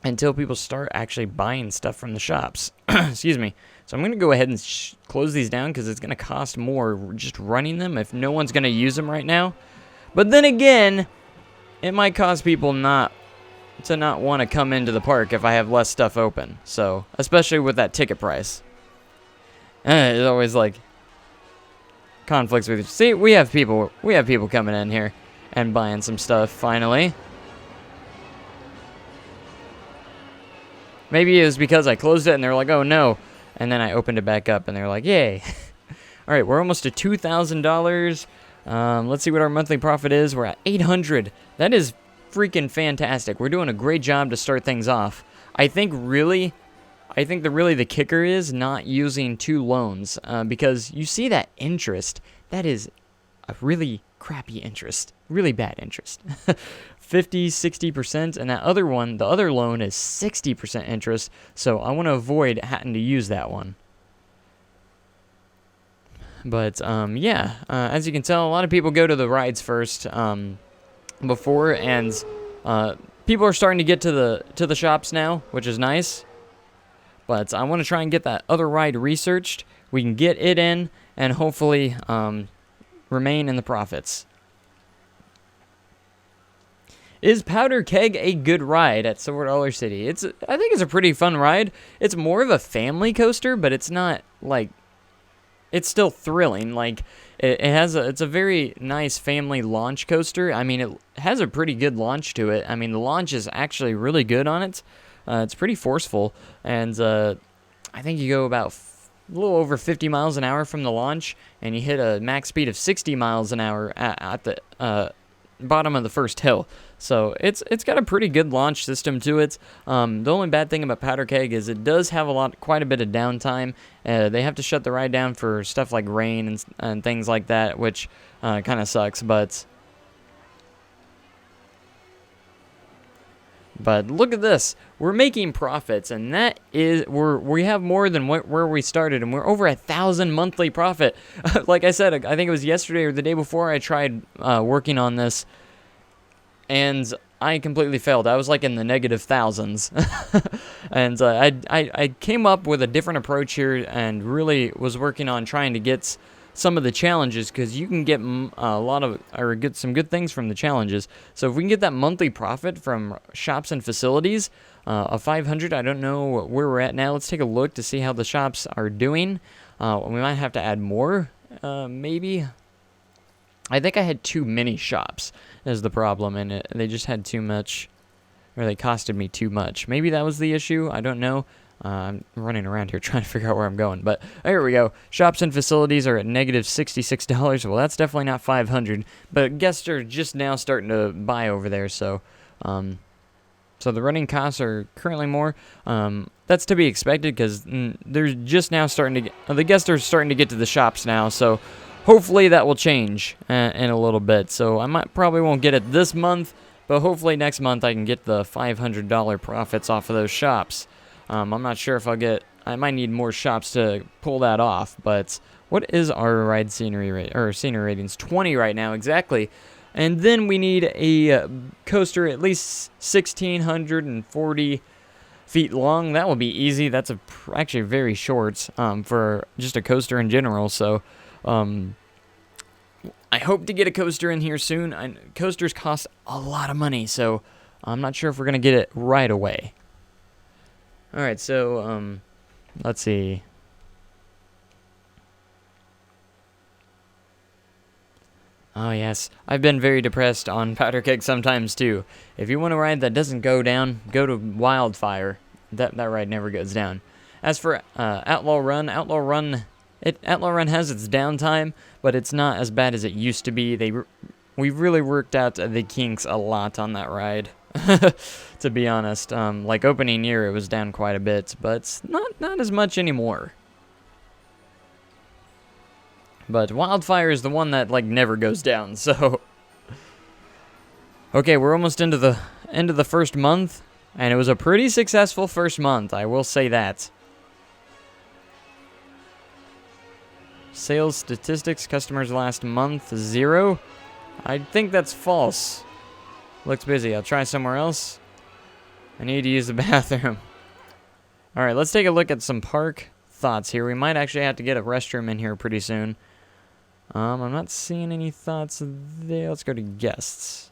until people start actually buying stuff from the shops. Excuse me. So I'm going to go ahead and close these down because it's going to cost more just running them if no one's going to use them right now. But then again, it might cause people not want to come into the park if I have less stuff open. So, especially with that ticket price. It's always conflicts with you. See, we have people coming in here and buying some stuff finally. Maybe it was because I closed it and they're like, "Oh no," and then I opened it back up and they're like, "Yay!" All right, we're almost to $2,000. Let's see what our monthly profit is. We're at $800. That is freaking fantastic. We're doing a great job to start things off. I think the kicker is not using two loans because you see that interest. That is a really crappy interest, really bad interest. 50, 60%, and that other one, the other loan is 60% interest, so I want to avoid having to use that one. But yeah, as you can tell, a lot of people go to the rides first before, and people are starting to get to the shops now, which is nice. But I want to try and get that other ride researched. We can get it in, and hopefully remain in the profits. Is Powder Keg a good ride at Silver Dollar City? I think it's a pretty fun ride. It's more of a family coaster, but it's not like, it's still thrilling. Like it's a very nice family launch coaster. I mean, it has a pretty good launch to it. I mean, the launch is actually really good on it. It's pretty forceful, and I think you go about a little over 50 miles an hour from the launch, and you hit a max speed of 60 miles an hour at the bottom of the first hill. So it's got a pretty good launch system to it. The only bad thing about Powder Keg is it does have quite a bit of downtime. They have to shut the ride down for stuff like rain and things like that, which kind of sucks. But look at this. We're making profits, and that is we have more than where we started, and we're over 1,000 monthly profit. Like I said, I think it was yesterday or the day before I tried working on this, and I completely failed. I was like in the negative thousands. And I came up with a different approach here and really was working on trying to get some of the challenges, because you can get get some good things from the challenges. So if we can get that monthly profit from shops and facilities of 500, I don't know where we're at now. Let's take a look to see how the shops are doing. We might have to add more, maybe. I think I had too many shops is the problem, and they just had too much, or they costed me too much. Maybe that was the issue. I don't know. I'm running around here trying to figure out where I'm going. But here we go. Shops and facilities are at negative $66. Well, that's definitely not 500. But guests are just now starting to buy over there. So the running costs are currently more. That's to be expected, because they're just now starting to the guests are starting to get to the shops now. So hopefully that will change in a little bit. So I probably won't get it this month, but hopefully next month I can get the $500 profits off of those shops. I'm not sure if I might need more shops to pull that off, but what is our ride scenery rate, or scenery ratings? 20 right now, exactly. And then we need a coaster at least 1,640 feet long. That will be easy. That's actually very short for just a coaster in general. So I hope to get a coaster in here soon. Coasters cost a lot of money, so I'm not sure if we're going to get it right away. Alright, so, let's see. Oh, yes. I've been very depressed on Powder Keg sometimes, too. If you want a ride that doesn't go down, go to Wildfire. That ride never goes down. As for Outlaw Run has its downtime, but it's not as bad as it used to be. We really worked out the kinks a lot on that ride. To be honest, like opening year, it was down quite a bit, but not as much anymore. But Wildfire is the one that like never goes down. So, okay, we're almost into the end of the first month, and it was a pretty successful first month. I will say that. Sales statistics: customers last month 0. I think that's false. Looks busy. I'll try somewhere else. I need to use the bathroom. Alright, let's take a look at some park thoughts here. We might actually have to get a restroom in here pretty soon. I'm not seeing any thoughts there. Let's go to guests.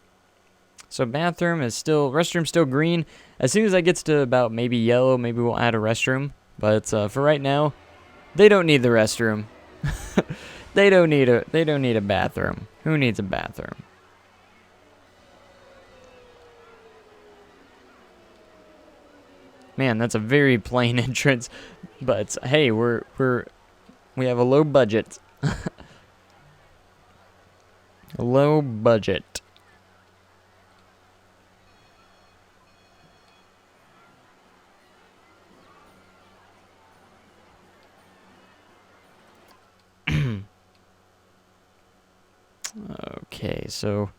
So restroom's still green. As soon as that gets to about maybe yellow, maybe we'll add a restroom. But for right now, they don't need the restroom. They don't need a bathroom. Who needs a bathroom? Man, that's a very plain entrance, but hey, we have a low budget. A low budget. Okay, so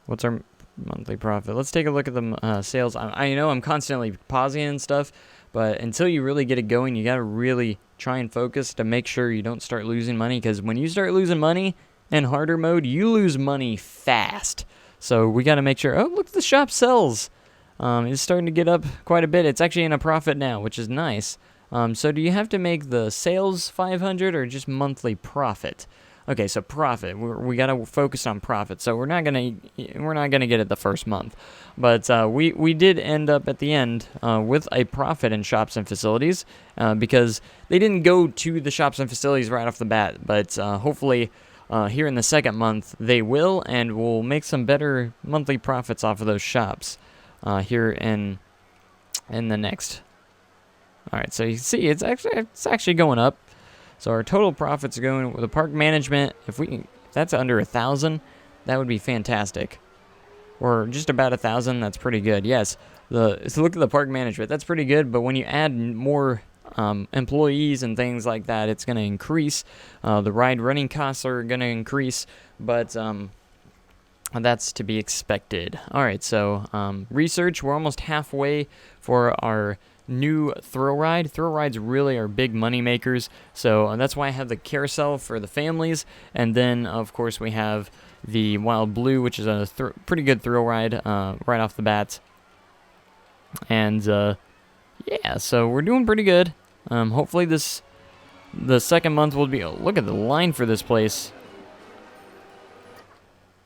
what's our monthly profit? Let's take a look at the sales. I know I'm constantly pausing and stuff, but until you really get it going, you got to really try and focus to make sure you don't start losing money, because when you start losing money in harder mode, you lose money fast. So we got to make sure. Oh, look, the shop sells. It's starting to get up quite a bit. It's actually in a profit now, which is nice. So do you have to make the sales 500 or just monthly profit? Okay, so profit. We gotta focus on profit. So we're not gonna get it the first month, but we did end up at the end with a profit in shops and facilities because they didn't go to the shops and facilities right off the bat. But hopefully here in the second month they will, and we'll make some better monthly profits off of those shops here in the next. All right, so you see it's actually going up. So our total profits are going with the park management. If that's under 1,000, that would be fantastic. Or just about 1,000, that's pretty good. Yes, so look at the park management. That's pretty good, but when you add more employees and things like that, it's going to increase. The ride running costs are going to increase, but that's to be expected. All right, so research. We're almost halfway for our new thrill ride. Thrill rides really are big money makers, so that's why I have the carousel for the families, and then of course we have the Wild Blue, which is a pretty good thrill ride right off the bat. And yeah, so we're doing pretty good. Hopefully the second month will be. Oh, look at the line for this place.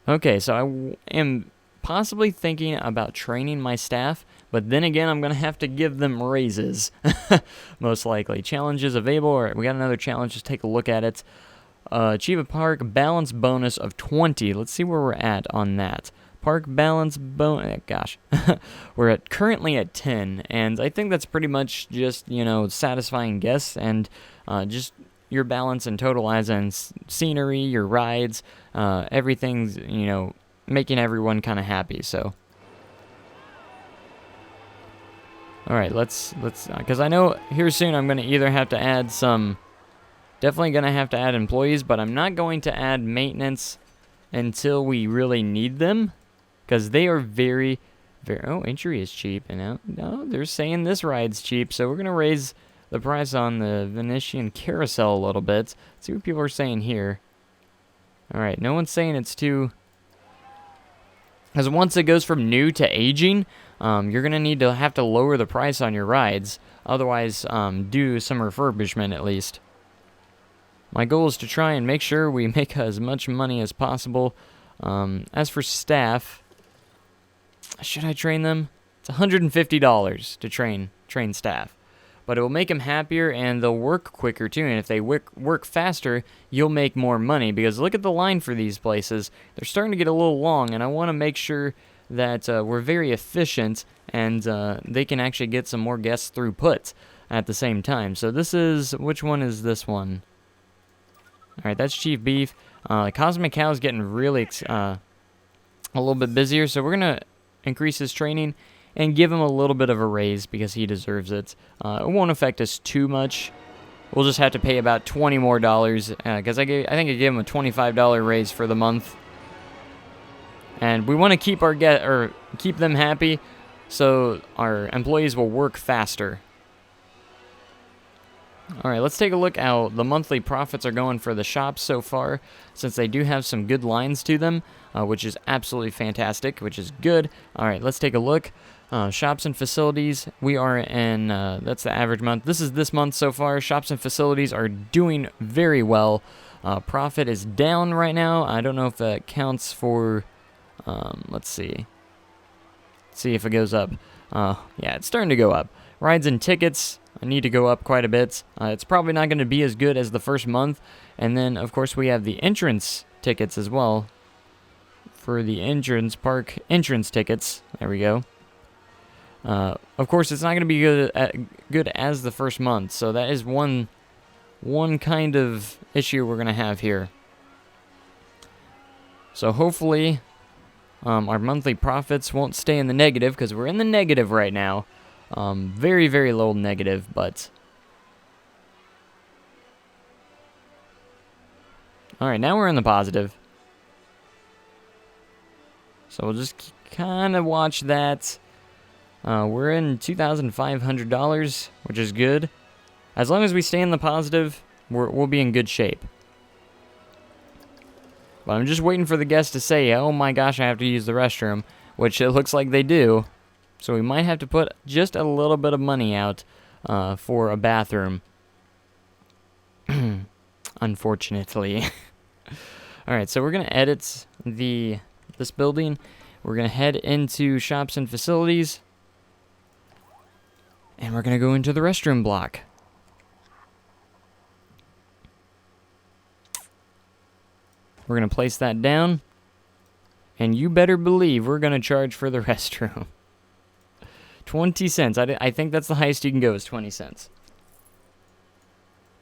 Okay, so I am possibly thinking about training my staff, but then again, I'm going to have to give them raises, most likely. Challenges available. All right, we got another challenge. Just take a look at it. Achieve a park balance bonus of 20. Let's see where we're at on that. Park balance bonus. Gosh, we're currently at 10, and I think that's pretty much just, satisfying guests and just your balance and total as in scenery, your rides, everything's, making everyone kind of happy. So all right, let's because I know here soon I'm going to either have to add definitely going to have to add employees, but I'm not going to add maintenance until we really need them, because they are very, very. Oh, entry is cheap, and no, they're saying this ride's cheap, so we're going to raise the price on the Venetian carousel a little bit. Let's see what people are saying here. All right, no one's saying it's too. Because once it goes from new to aging, you're going to need to have to lower the price on your rides. Otherwise, do some refurbishment at least. My goal is to try and make sure we make as much money as possible. As for staff, should I train them? It's $150 to train staff. But it will make them happier, and they'll work quicker too. And if they work faster, you'll make more money. Because look at the line for these places. They're starting to get a little long, and I want to make sure that we're very efficient, and they can actually get some more guest throughput at the same time. So this is, which one is this one? All right, that's Chief Beef. Cosmic Cow is getting really a little bit busier, so we're going to increase his training and give him a little bit of a raise because he deserves it. It won't affect us too much. We'll just have to pay about $20 more because I think I gave him a $25 raise for the month. And we want to keep keep them happy, so our employees will work faster. All right, let's take a look how the monthly profits are going for the shops so far, since they do have some good lines to them, which is absolutely fantastic, which is good. All right, let's take a look. Shops and facilities, we are in, that's the average month. This is this month so far. Shops and facilities are doing very well. Profit is down right now. I don't know if that counts for, let's see. Let's see if it goes up. Yeah, it's starting to go up. Rides and tickets need to go up quite a bit. It's probably not going to be as good as the first month. And then, of course, we have the entrance tickets as well. For the entrance park entrance tickets. There we go. Of course, it's not going to be good as the first month. So that is one kind of issue we're going to have here. So hopefully our monthly profits won't stay in the negative, because we're in the negative right now. Very, very low negative, but... Alright, now we're in the positive. So we'll just kind of watch that. We're in $2,500, which is good. As long as we stay in the positive, we'll be in good shape. But I'm just waiting for the guests to say, oh my gosh, I have to use the restroom, which it looks like they do. So we might have to put just a little bit of money out for a bathroom. Unfortunately. Alright, so we're going to edit this building. We're going to head into shops and facilities. And we're going to go into the restroom block. We're going to place that down. And you better believe we're going to charge for the restroom. 20 cents. I think that's the highest you can go is 20 cents.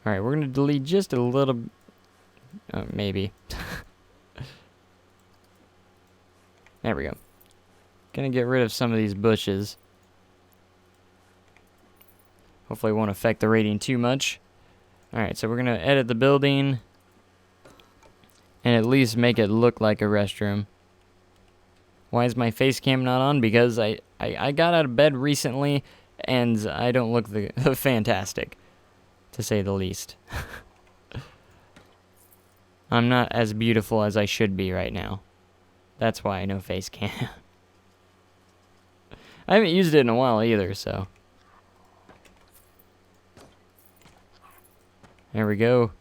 Alright, we're going to delete just a little... maybe. There we go. Gonna get rid of some of these bushes. Hopefully it won't affect the rating too much. Alright, so we're gonna edit the building and at least make it look like a restroom. Why is my face cam not on? Because I got out of bed recently and I don't look fantastic, to say the least. I'm not as beautiful as I should be right now. That's why I know face cam. I haven't used it in a while either, so. There we go.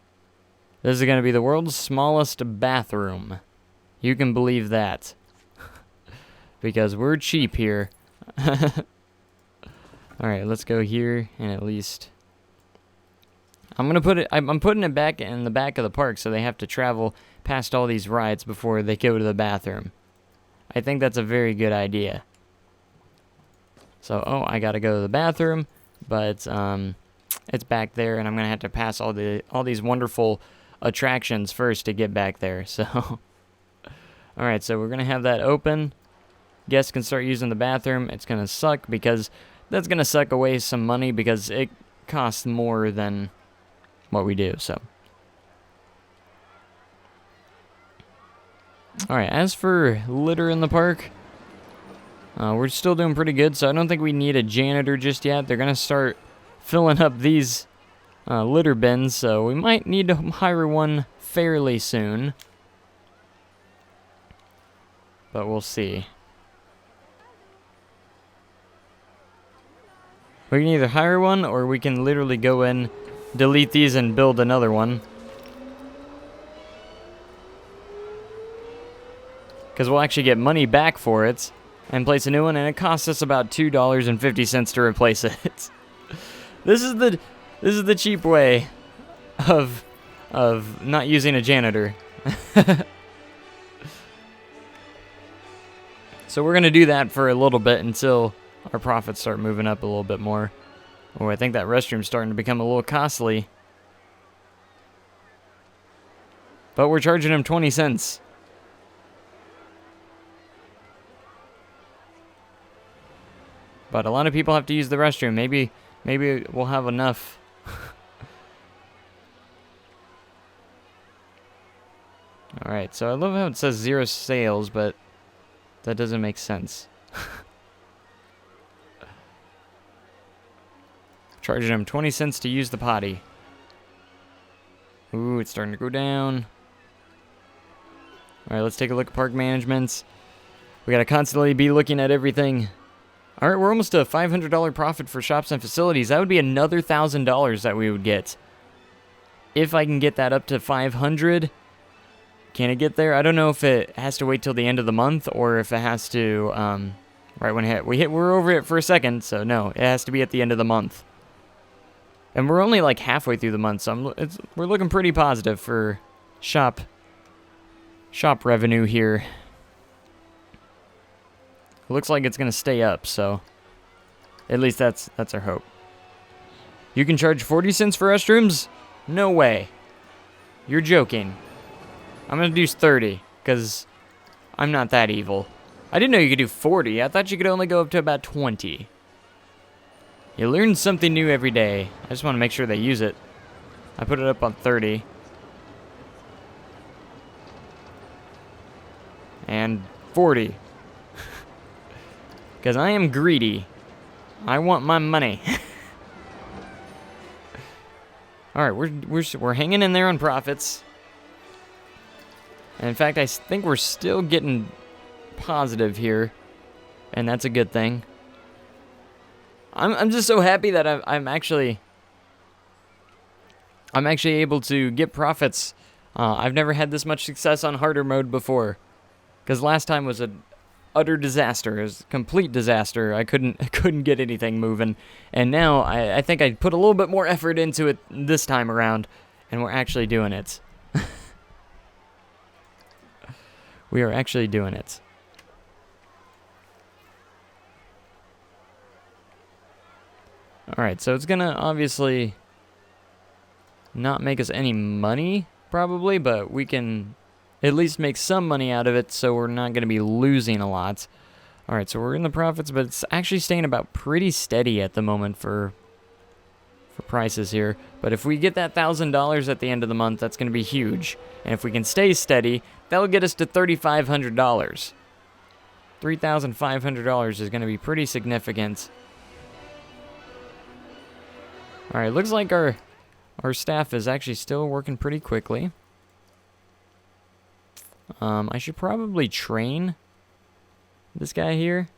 This is going to be the world's smallest bathroom. You can believe that. Because we're cheap here. Alright, let's go here and at least... I'm putting it back in the back of the park so they have to travel past all these rides before they go to the bathroom. I think that's a very good idea. So, I gotta go to the bathroom, but it's back there, and I'm gonna have to pass all these wonderful attractions first to get back there. So, all right, so we're gonna have that open. Guests can start using the bathroom. It's gonna suck because that's gonna suck away some money because it costs more than what we do. So. Alright, as for litter in the park, we're still doing pretty good, so I don't think we need a janitor just yet. They're going to start filling up these litter bins, so we might need to hire one fairly soon. But we'll see. We can either hire one, or we can literally go in, delete these, and build another one. Because we'll actually get money back for it and place a new one, and it costs us about $2.50 to replace it. This is the cheap way of not using a janitor. So we're gonna do that for a little bit until our profits start moving up a little bit more. Oh, I think that restroom's starting to become a little costly. But we're charging them 20 cents. But a lot of people have to use the restroom. Maybe we'll have enough. Alright, so I love how it says 0 sales, but that doesn't make sense. Charging them 20 cents to use the potty. Ooh, it's starting to go down. Alright, let's take a look at park management. We gotta constantly be looking at everything. Alright, we're almost to a $500 profit for shops and facilities. That would be another $1,000 that we would get. If I can get that up to 500, can it get there? I don't know if it has to wait till the end of the month or if it has to, right when we're over it for a second, so no, it has to be at the end of the month. And we're only like halfway through the month, so we're looking pretty positive for shop revenue here. It looks like it's going to stay up, so at least that's our hope. You can charge 40 cents for restrooms? No way. You're joking. I'm going to do 30, because I'm not that evil. I didn't know you could do 40. I thought you could only go up to about 20. You learn something new every day. I just want to make sure they use it. I put it up on 30. And 40. Because I am greedy. I want my money. All right, we're hanging in there on profits. And in fact, I think we're still getting positive here, and that's a good thing. I'm just so happy that I'm actually able to get profits. I've never had this much success on harder mode before, because last time was an utter disaster. It was a complete disaster. I couldn't get anything moving, and now I think I put a little bit more effort into it this time around, and we're actually doing it. We are actually doing it. Alright, so it's gonna obviously not make us any money, probably, but we can at least make some money out of it, so we're not gonna be losing a lot. Alright, so we're in the profits, but it's actually staying about pretty steady at the moment for prices here. But if we get that $1,000 at the end of the month, that's gonna be huge. And if we can stay steady, that'll get us to $3,500. $3,500 is gonna be pretty significant. Alright, looks like our staff is actually still working pretty quickly. I should probably train this guy here.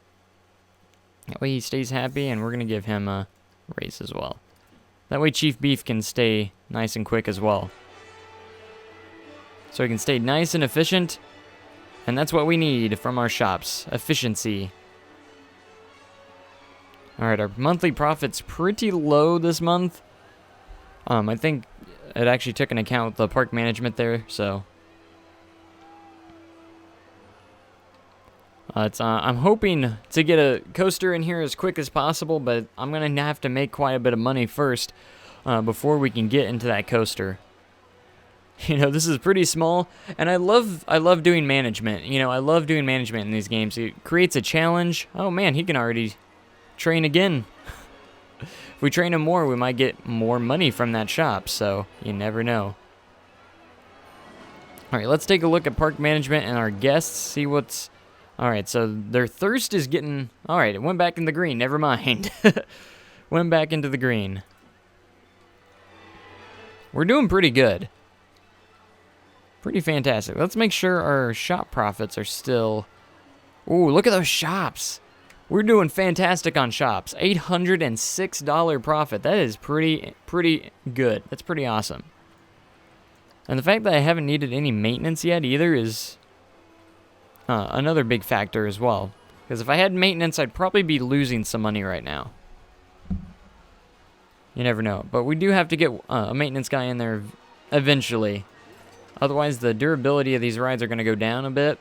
That way he stays happy, and we're going to give him a raise as well. That way Chief Beef can stay nice and quick as well. So he can stay nice and efficient, and that's what we need from our shops. Efficiency. Alright, our monthly profit's pretty low this month. I think it actually took into account the park management there, so. I'm hoping to get a coaster in here as quick as possible, but I'm going to have to make quite a bit of money first before we can get into that coaster. You know, this is pretty small, and I love doing management. You know, I love doing management in these games. It creates a challenge. Oh man, he can already train again. If we train him more, we might get more money from that shop, so you never know. Alright, let's take a look at park management and our guests, see what's... Alright, so their thirst is getting... Alright, it went back in the green, never mind. Went back into the green. We're doing pretty good. Pretty fantastic. Let's make sure our shop profits are still... Ooh, look at those shops! We're doing fantastic on shops. $806 profit. That is pretty good. That's pretty awesome. And the fact that I haven't needed any maintenance yet either is another big factor as well. Because if I had maintenance, I'd probably be losing some money right now. You never know. But we do have to get a maintenance guy in there eventually. Otherwise, the durability of these rides are going to go down a bit.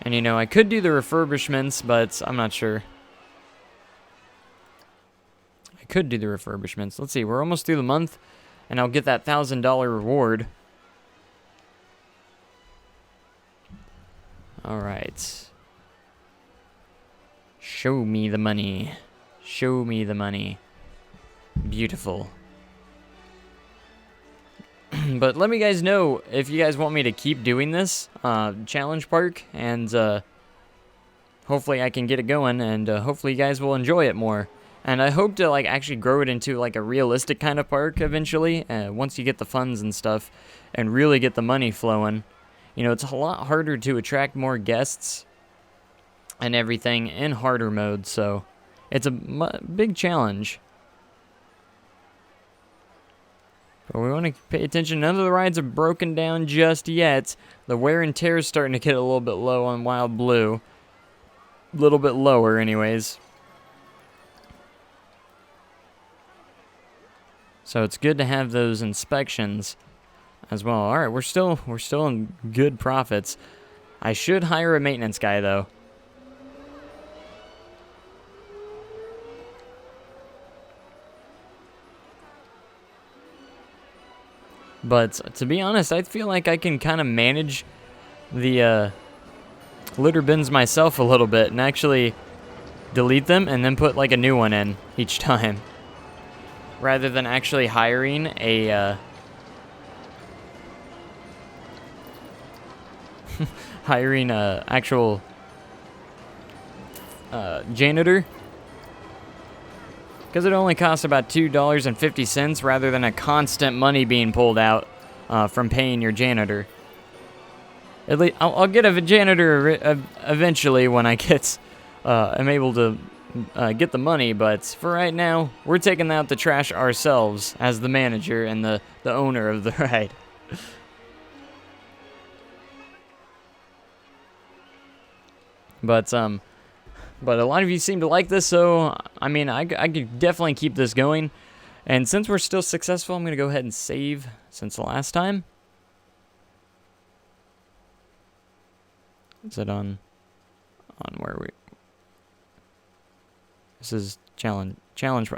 And, you know, I could do the refurbishments, but I'm not sure. I could do the refurbishments. Let's see, we're almost through the month, and I'll get that $1,000 reward. Alright. Show me the money. Show me the money. Beautiful. But let me guys know if you guys want me to keep doing this challenge park, and hopefully I can get it going, and hopefully you guys will enjoy it more. And I hope to like actually grow it into like a realistic kind of park eventually, once you get the funds and stuff and really get the money flowing. You know, it's a lot harder to attract more guests and everything in harder mode, so it's a big challenge. But we want to pay attention. None of the rides are broken down just yet. The wear and tear is starting to get a little bit low on Wild Blue. A little bit lower anyways. So it's good to have those inspections as well. Alright, we're still in good profits. I should hire a maintenance guy though. But to be honest, I feel like I can kind of manage the litter bins myself a little bit and actually delete them and then put like a new one in each time. Rather than actually hiring a hiring a actual janitor, because it only costs about $2.50 rather than a constant money being pulled out from paying your janitor. At least I'll get a janitor eventually when I I'm able to get the money, but for right now, we're taking out the trash ourselves as the manager and the owner of the ride. But a lot of you seem to like this, so I mean, I could definitely keep this going. And since we're still successful, I'm gonna go ahead and save since the last time. Is it on where we? This is challenge.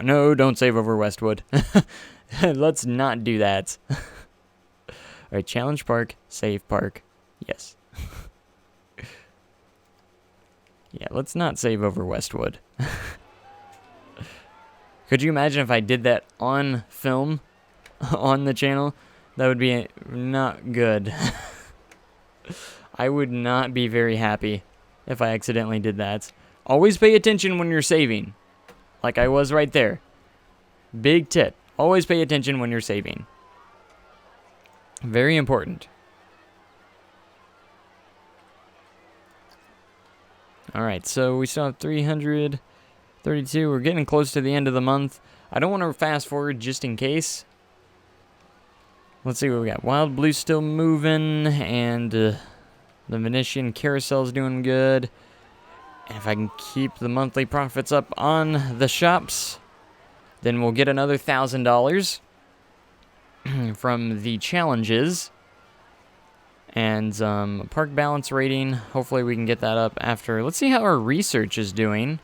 No, don't save over Westwood. Let's not do that. All right, challenge park, save park. Yes. Yeah, let's not save over Westwood. Could you imagine if I did that on film on the channel? That would be not good. I would not be very happy if I accidentally did that. Always pay attention when you're saving. Like I was right there. Big tip. Always pay attention when you're saving. Very important. Alright, so we still have 332. We're getting close to the end of the month. I don't want to fast forward just in case. Let's see what we got. Wild Blue still moving, and the Venetian Carousel's doing good. And if I can keep the monthly profits up on the shops, then we'll get another $1,000 from the challenges. And park balance rating, hopefully we can get that up after. Let's see how our research is doing.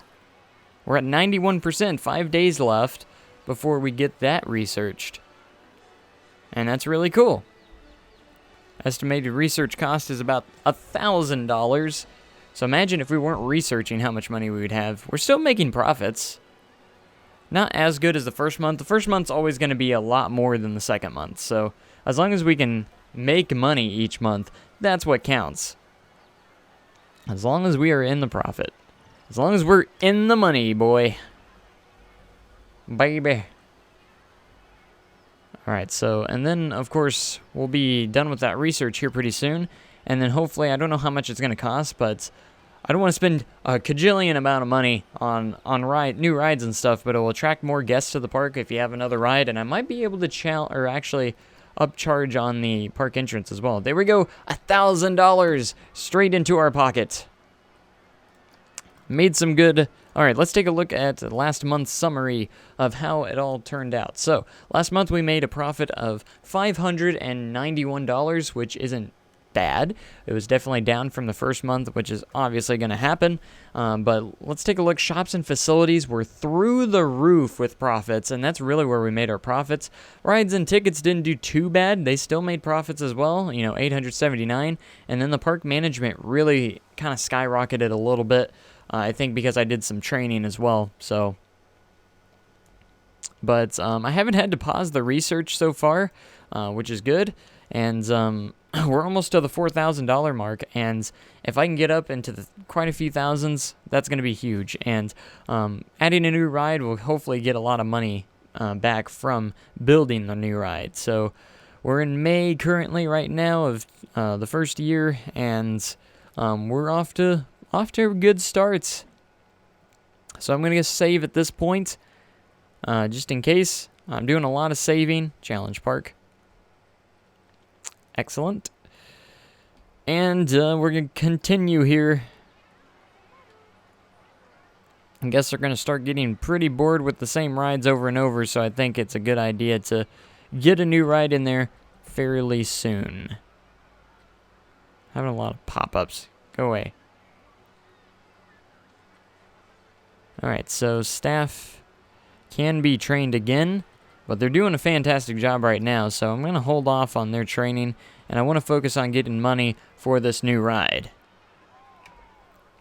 We're at 91%, 5 days left before we get that researched. And that's really cool. Estimated research cost is about $1,000. So imagine if we weren't researching how much money we would have. We're still making profits. Not as good as the first month. The first month's always going to be a lot more than the second month. So as long as we can make money each month, that's what counts. As long as we are in the profit. As long as we're in the money, boy. Baby. Alright, so, and then, of course, we'll be done with that research here pretty soon. And then hopefully, I don't know how much it's going to cost, but I don't want to spend a cajillion amount of money on new rides and stuff, but it will attract more guests to the park if you have another ride, and I might be able to actually upcharge on the park entrance as well. There we go, $1,000 straight into our pocket. Made some good. All right, let's take a look at last month's summary of how it all turned out. So last month we made a profit of $591, which isn't bad. It was definitely down from the first month, which is obviously going to happen. But let's take a look. Shops and facilities were through the roof with profits, and that's really where we made our profits. Rides and tickets didn't do too bad. They still made profits as well, you know, $879. And then the park management really kind of skyrocketed a little bit. I think because I did some training as well. So, but I haven't had to pause the research so far, which is good. And we're almost to the $4,000 mark, and if I can get up into quite a few thousands, that's going to be huge. And adding a new ride will hopefully get a lot of money back from building the new ride. So we're in May currently right now of the first year, and we're off to good starts. So I'm going to save at this point, just in case. I'm doing a lot of saving. Challenge Park. Excellent. And we're going to continue here. I guess they're going to start getting pretty bored with the same rides over and over, so I think it's a good idea to get a new ride in there fairly soon. Having a lot of pop-ups. Go away. Alright, so staff can be trained again, but they're doing a fantastic job right now, so I'm going to hold off on their training, and I want to focus on getting money for this new ride.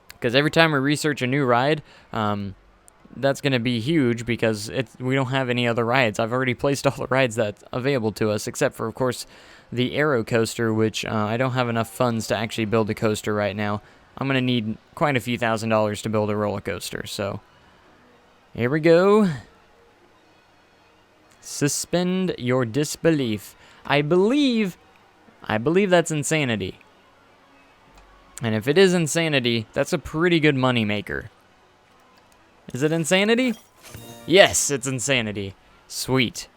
Because every time we research a new ride, that's going to be huge because we don't have any other rides. I've already placed all the rides that's available to us, except for, of course, the Aero Coaster, which I don't have enough funds to actually build a coaster right now. I'm going to need quite a few $1,000s to build a roller coaster, so here we go. Suspend your disbelief. I believe that's insanity. And if it is insanity, that's a pretty good money maker. Is it insanity? Yes, it's insanity. Sweet.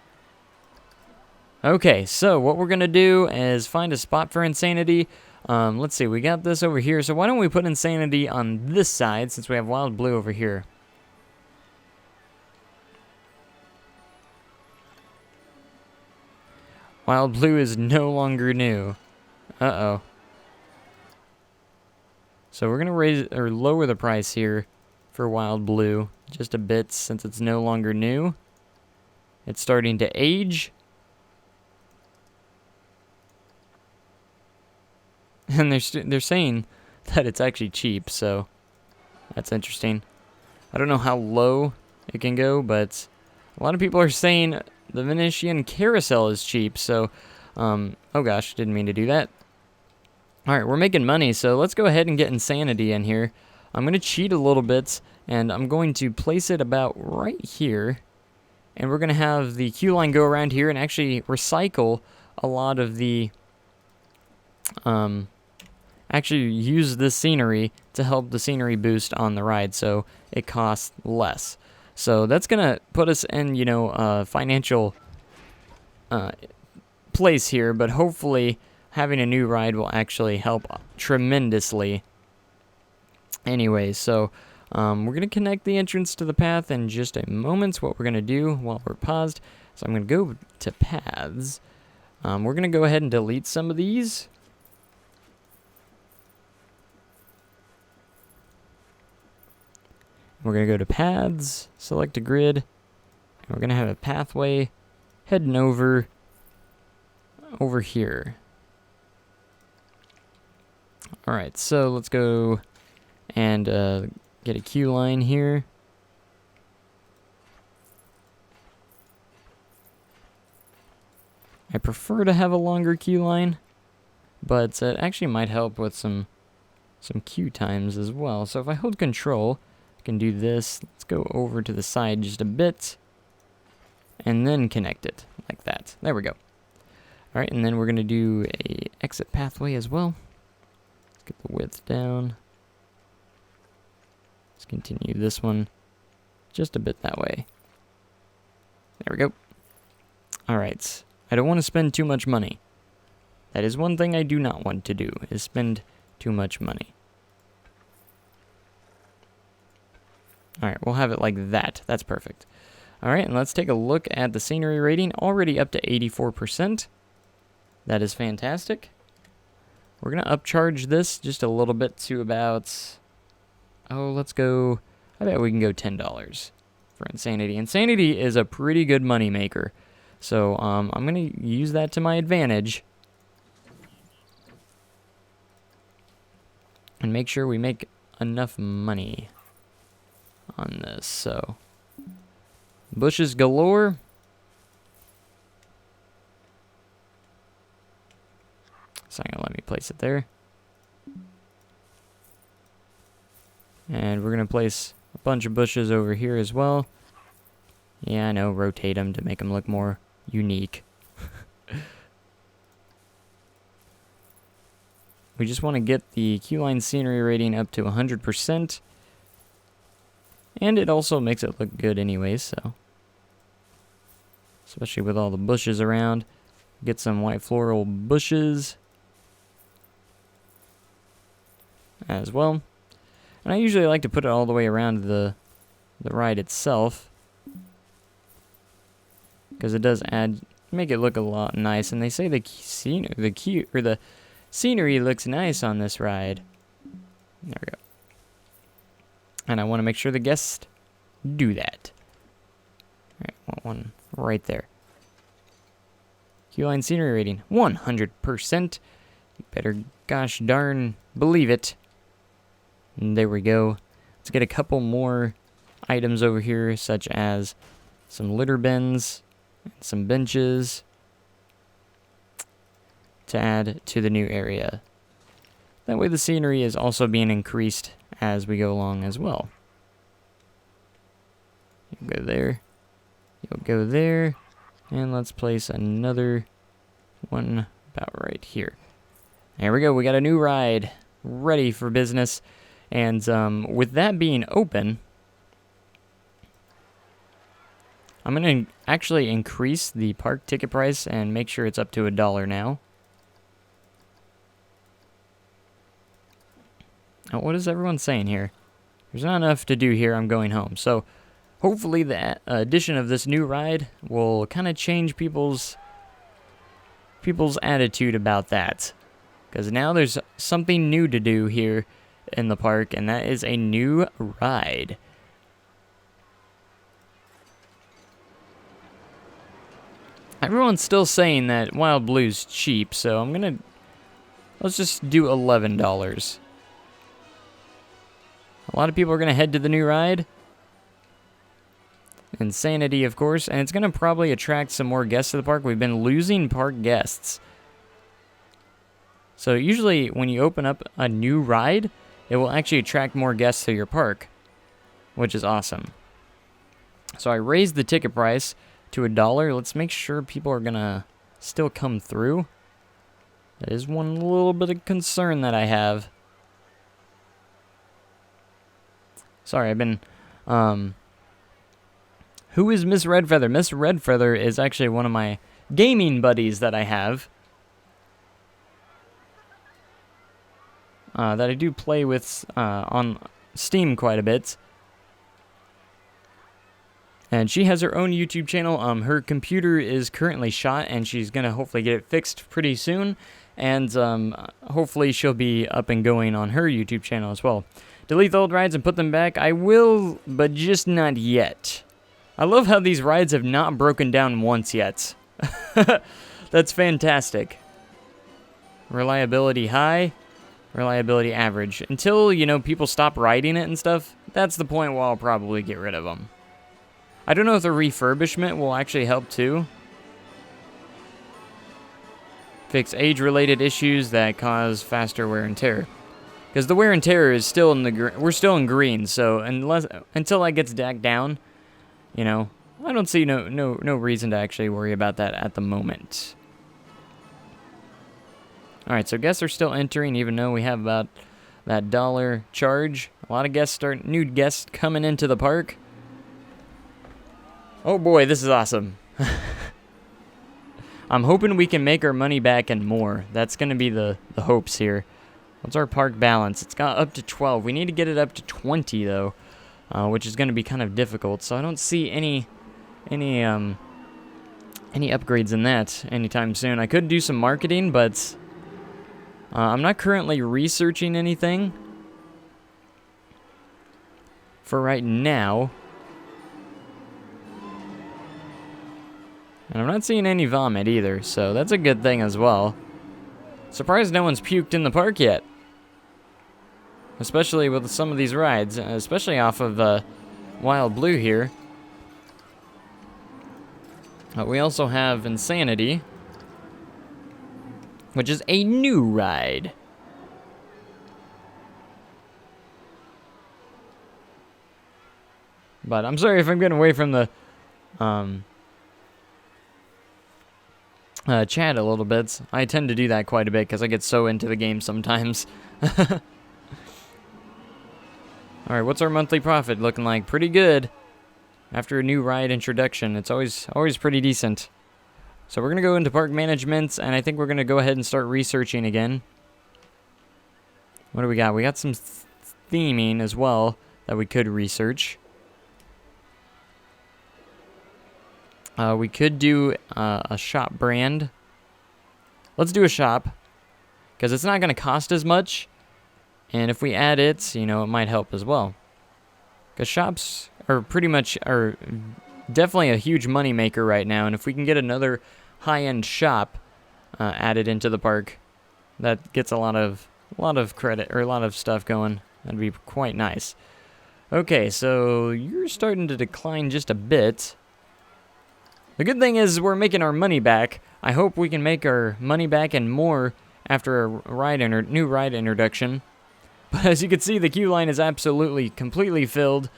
Okay, so what we're going to do is find a spot for insanity. Let's see, we got this over here. So why don't we put insanity on this side since we have wild blue over here? Wild blue is no longer new. Uh-oh. So we're going to raise or lower the price here for wild blue just a bit since it's no longer new. It's starting to age. And they're saying that it's actually cheap, so that's interesting. I don't know how low it can go, but a lot of people are saying the Venetian Carousel is cheap, so, oh gosh, didn't mean to do that. Alright, we're making money, so let's go ahead and get Insanity in here. I'm going to cheat a little bit, and I'm going to place it about right here. And we're going to have the queue line go around here and actually recycle a lot of the, actually use this scenery to help the scenery boost on the ride, so it costs less. So that's going to put us in, you know, financial place here, but hopefully having a new ride will actually help tremendously. Anyway, so we're going to connect the entrance to the path in just a moment. What we're going to do while we're paused, so I'm going to go to paths. We're going to go ahead and delete some of these. We're going to go to paths, select a grid, and we're going to have a pathway heading over here. Alright, so let's go and get a queue line here. I prefer to have a longer queue line, but it actually might help with some queue times as well. So if I hold control, I can do this. Let's go over to the side just a bit, and then connect it like that. There we go. Alright, and then we're going to do a exit pathway as well. Let's get the width down. Let's continue this one just a bit that way. There we go. Alright, I don't want to spend too much money. That is one thing I do not want to do, is spend too much money. Alright, we'll have it like that. That's perfect. Alright, and let's take a look at the scenery rating. Already up to 84%. That is fantastic. We're going to upcharge this just a little bit to about... Oh, let's go... I bet we can go $10 for Insanity. Insanity is a pretty good money maker. So, I'm going to use that to my advantage. And make sure we make enough money on this. So, bushes galore. So I'm going to let me place it there. And we're going to place a bunch of bushes over here as well. Yeah, I know, rotate them to make them look more unique. We just want to get the queue line scenery rating up to 100%. And it also makes it look good anyways, so. Especially with all the bushes around. Get some white floral bushes as well. And I usually like to put it all the way around the ride itself, because it does make it look a lot nice. And they say the scenery looks nice on this ride. There we go. And I want to make sure the guests do that. Alright, want one right there. Queue line scenery rating, 100%. You better gosh darn believe it. And there we go. Let's get a couple more items over here, such as some litter bins, and some benches. to add to the new area. That way the scenery is also being increased as we go along as well. You'll go there. You'll go there. And let's place another one about right here. There we go. We got a new ride ready for business. And with that being open, I'm going to actually increase the park ticket price and make sure it's up to $1 now. Oh, what is everyone saying here? There's not enough to do here. I'm going home. So hopefully the addition of this new ride will kind of change people's attitude about that. Because now there's something new to do here in the park, and that is a new ride. Everyone's still saying that Wild Blue's cheap, so let's just do $11. A lot of people are gonna head to the new ride. Insanity, of course, and it's gonna probably attract some more guests to the park. We've been losing park guests. So usually when you open up a new ride, it will actually attract more guests to your park, which is awesome. So I raised the ticket price to $1. Let's make sure people are gonna still come through. That is one little bit of concern that I have. Sorry, I've been, who is Miss Redfeather? Miss Redfeather is actually one of my gaming buddies that I have. That I do play with on Steam quite a bit. And she has her own YouTube channel. Her computer is currently shot, and she's going to hopefully get it fixed pretty soon. And hopefully she'll be up and going on her YouTube channel as well. Delete the old rides and put them back. I will, but just not yet. I love how these rides have not broken down once yet. That's fantastic. Reliability high. Reliability average. Until, you know, people stop riding it and stuff, that's the point where I'll probably get rid of them. I don't know if the refurbishment will actually help too. Fix age-related issues that cause faster wear and tear. Because the wear and tear is still in the we're still in green, so until that gets back down, you know, I don't see no reason to actually worry about that at the moment. All right, so guests are still entering, even though we have about that $1 charge. A lot of new guests coming into the park. Oh boy, this is awesome. I'm hoping we can make our money back and more. That's going to be the hopes here. What's our park balance? It's got up to 12. We need to get it up to 20 though, which is going to be kind of difficult. So I don't see any upgrades in that anytime soon. I could do some marketing, but I'm not currently researching anything for right now. And I'm not seeing any vomit either, so that's a good thing as well. Surprised no one's puked in the park yet. Especially with some of these rides, especially off of Wild Blue here. We also have Insanity, which is a new ride. But I'm sorry if I'm getting away from the chat a little bit. I tend to do that quite a bit because I get so into the game sometimes. Alright, what's our monthly profit looking like? Pretty good. After a new ride introduction, it's always pretty decent. So we're going to go into park management, and I think we're going to go ahead and start researching again. What do we got? We got some theming as well that we could research. We could do a shop brand. Let's do a shop, because it's not going to cost as much, and if we add it, you know, it might help as well. Because shops are definitely a huge money maker right now, and if we can get another high-end shop added into the park, that gets a lot of credit or a lot of stuff going. That'd be quite nice. Okay, so you're starting to decline just a bit. The good thing is we're making our money back. I hope we can make our money back and more after a new ride introduction. But as you can see, the queue line is absolutely completely filled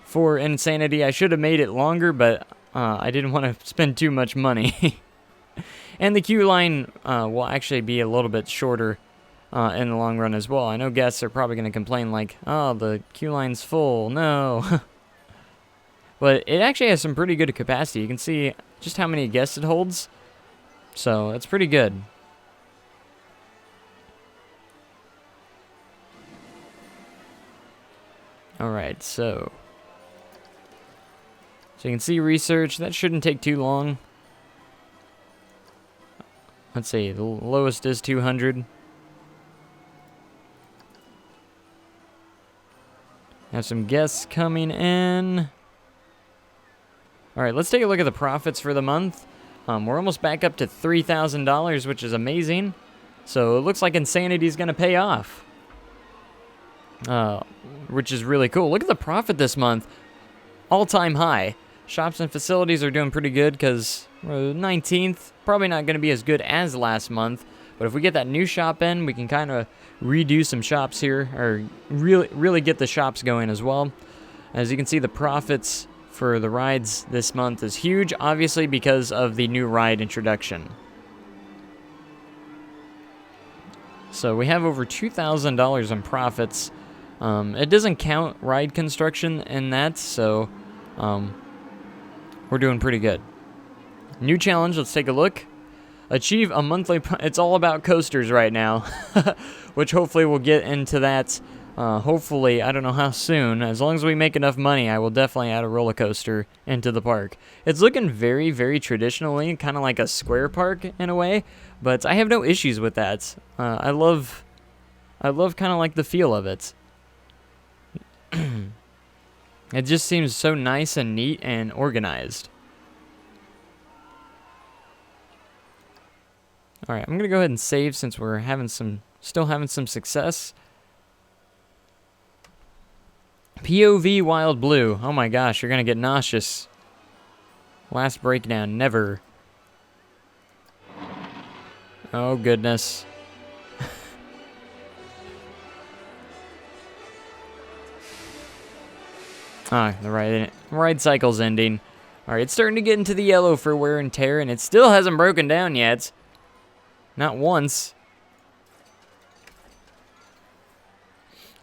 for Insanity. I should have made it longer, but I didn't want to spend too much money. And the queue line will actually be a little bit shorter in the long run as well. I know guests are probably going to complain like, oh, the queue line's full. No. But it actually has some pretty good capacity. You can see just how many guests it holds. So it's pretty good. Alright, so you can see research. That shouldn't take too long. Let's see, the lowest is 200. Have some guests coming in. Alright, let's take a look at the profits for the month. We're almost back up to $3,000, which is amazing. So it looks like Insanity is going to pay off. Which is really cool. Look at the profit this month. All-time high. Shops and facilities are doing pretty good because we're 19th. Probably not going to be as good as last month. But if we get that new shop in, we can kind of redo some shops here. Or really get the shops going as well. As you can see, the profits for the rides this month is huge. Obviously because of the new ride introduction. So we have over $2,000 in profits. It doesn't count ride construction in that, so we're doing pretty good. New challenge, let's take a look. Achieve a monthly... It's all about coasters right now, which hopefully we'll get into that. Hopefully, I don't know how soon. As long as we make enough money, I will definitely add a roller coaster into the park. It's looking very, very traditionally, kind of like a square park in a way, but I have no issues with that. I love kind of like the feel of it. It just seems so nice and neat and organized. Alright, I'm going to go ahead and save since we're still having some success. POV Wild Blue. Oh my gosh, you're going to get nauseous. Last breakdown, never. Oh goodness. The ride cycle's ending. Alright, it's starting to get into the yellow for wear and tear, and it still hasn't broken down yet. Not once.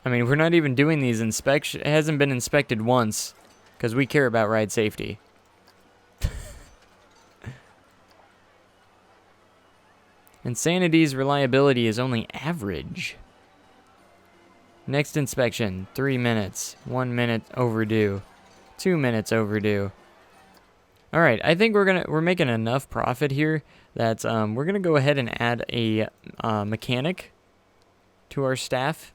I mean, we're not even doing these inspections. It hasn't been inspected once, because we care about ride safety. Insanity's reliability is only average. Next inspection, 3 minutes. 1 minute overdue. 2 minutes overdue. Alright, I think we're making enough profit here that we're gonna go ahead and add a mechanic to our staff.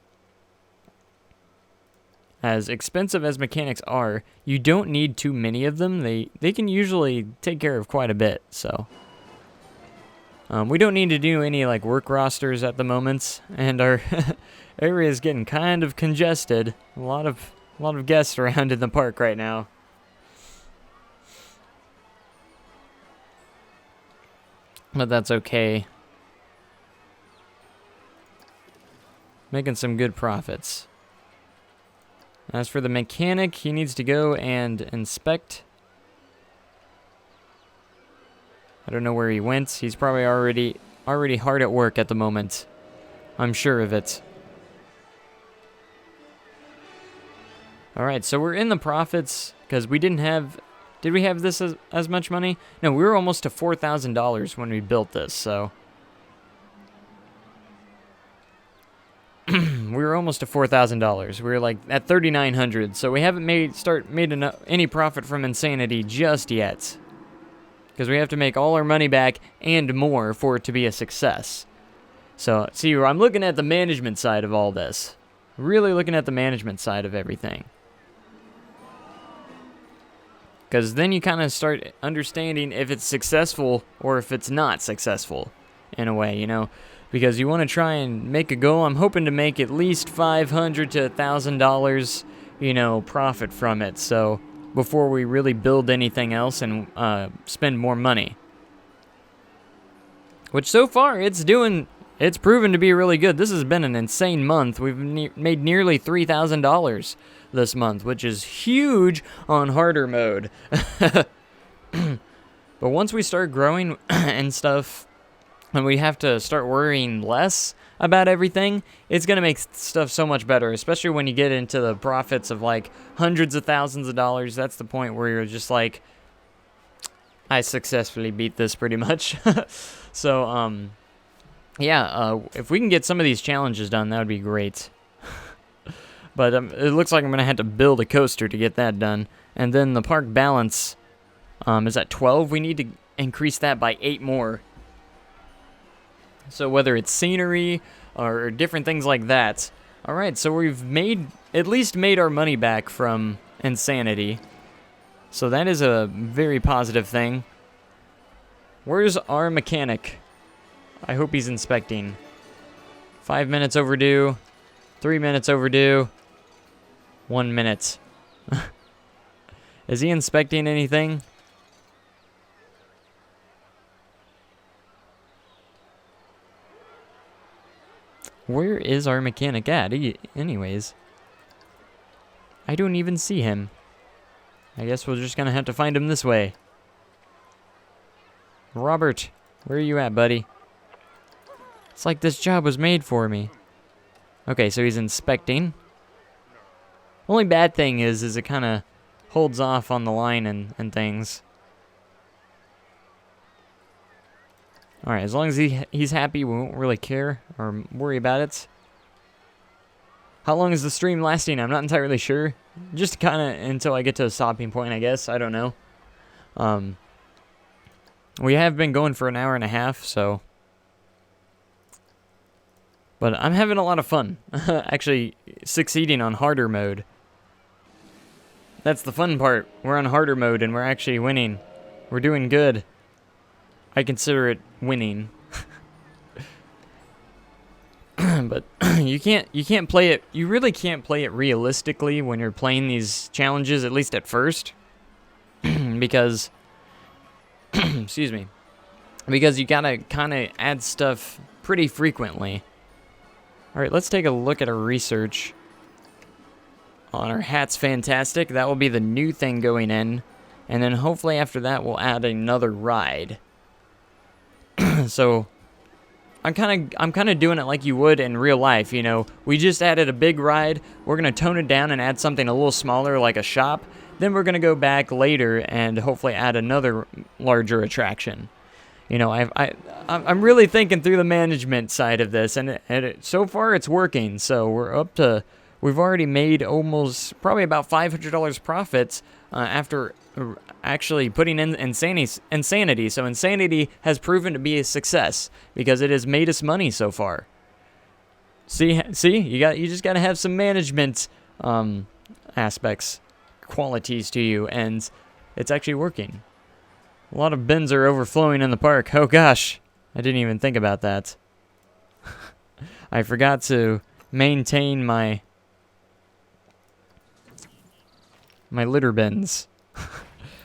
As expensive as mechanics are, you don't need too many of them. They can usually take care of quite a bit, so we don't need to do any like work rosters at the moment, and our area is getting kind of congested. A lot of guests around in the park right now. But that's okay. Making some good profits. As for the mechanic, he needs to go and inspect. I don't know where he went. He's probably already hard at work at the moment. I'm sure of it. Alright, so we're in the profits because we didn't have... Did we have this as much money? No, we were almost to $4,000 when we built this, so... we were almost to $4,000. We were like at $3,900, so we haven't made any profit from Insanity just yet. Because we have to make all our money back and more for it to be a success. So, see, I'm looking at the management side of all this. Really looking at the management side of everything. Because then you kind of start understanding if it's successful or if it's not successful, in a way, you know. Because you want to try and make a goal. I'm hoping to make at least $500 to $1,000, you know, profit from it. So, before we really build anything else and spend more money. which so far it's proven to be really good. This has been an insane month. We've made nearly $3,000 this month, which is huge on harder mode. But once we start growing and stuff, and we have to start worrying less about everything, it's going to make stuff so much better, especially when you get into the profits of like hundreds of thousands of dollars. That's the point where you're just like, I successfully beat this pretty much. So, yeah, if we can get some of these challenges done, that would be great. But it looks like I'm going to have to build a coaster to get that done. And then the park balance is at 12. We need to increase that by 8 more. So whether it's scenery or different things like that. All right, so we've at least made our money back from insanity. So that is a very positive thing. Where's our mechanic? I hope he's inspecting. 5 minutes overdue. 3 minutes overdue. 1 minute. Is he inspecting anything? Where is our mechanic at? Anyways. I don't even see him. I guess we're just gonna have to find him this way. Robert, where are you at, buddy? It's like this job was made for me. Okay, so he's inspecting. Only bad thing is it kind of holds off on the line and things. Alright, as long as he's happy, we won't really care or worry about it. How long is the stream lasting? I'm not entirely sure. Just kind of until I get to a stopping point, I guess. I don't know. We have been going for an hour and a half, so... But I'm having a lot of fun. Actually, succeeding on harder mode. That's the fun part. We're on harder mode and we're actually winning. We're doing good. I consider it winning. But you can't play it. You really can't play it realistically when you're playing these challenges, at least at first. Because excuse me. Because you gotta kind of add stuff pretty frequently. Alright, let's take a look at our research on our hat's fantastic. That will be the new thing going in. And then hopefully after that we'll add another ride. So I'm kind of doing it like you would in real life, you know. We just added a big ride. We're going to tone it down and add something a little smaller like a shop. Then we're going to go back later and hopefully add another larger attraction. You know, I'm really thinking through the management side of this, and so far it's working. So we've already made probably about $500 profits after actually putting in insanity. So insanity has proven to be a success because it has made us money so far. See, you just got to have some management aspects, qualities to you, and it's actually working. A lot of bins are overflowing in the park. Oh gosh, I didn't even think about that. I forgot to maintain my litter bins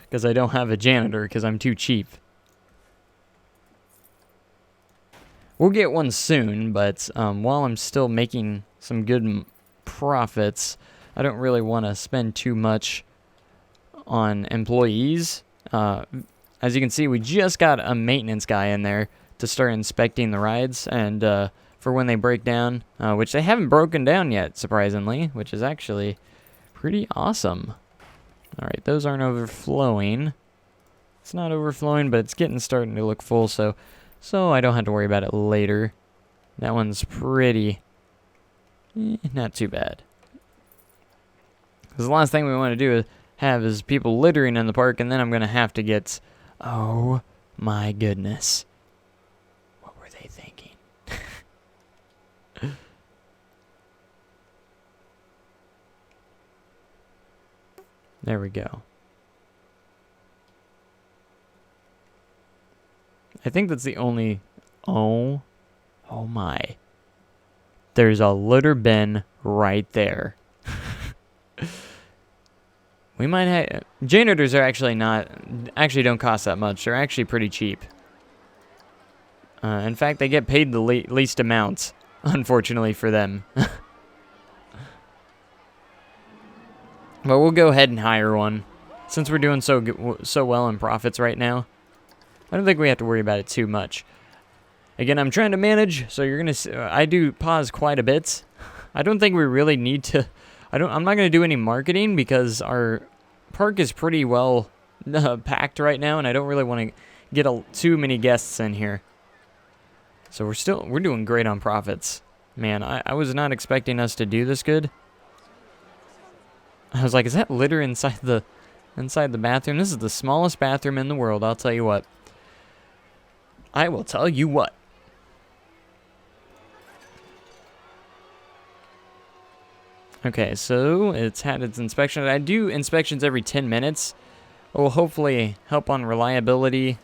because I don't have a janitor because I'm too cheap. We'll get one soon, but while I'm still making some good profits, I don't really want to spend too much on employees. As you can see, we just got a maintenance guy in there to start inspecting the rides and for when they break down, which they haven't broken down yet, surprisingly, which is actually pretty awesome. All right, those aren't overflowing. It's not overflowing, but it's starting to look full, so I don't have to worry about it later. That one's pretty, not too bad. Because the last thing we want to do is people littering in the park, and then I'm going to have to get... Oh my goodness. What were they thinking? There we go. I think that's the only... Oh my. There's a litter bin right there. We might have... Janitors are actually don't cost that much. They're actually pretty cheap. In fact, they get paid the least amounts, unfortunately for them. But we'll go ahead and hire one, since we're doing so well in profits right now. I don't think we have to worry about it too much. Again, I'm trying to manage, so you're gonna see, I do pause quite a bit. I don't think we really need to. I'm not gonna do any marketing because our park is pretty well packed right now, and I don't really want to get too many guests in here. So we're doing great on profits. Man, I was not expecting us to do this good. I was like, is that litter inside the bathroom? This is the smallest bathroom in the world, I'll tell you what. I will tell you what. Okay, so it's had its inspection. I do inspections every 10 minutes. It will hopefully help on reliability.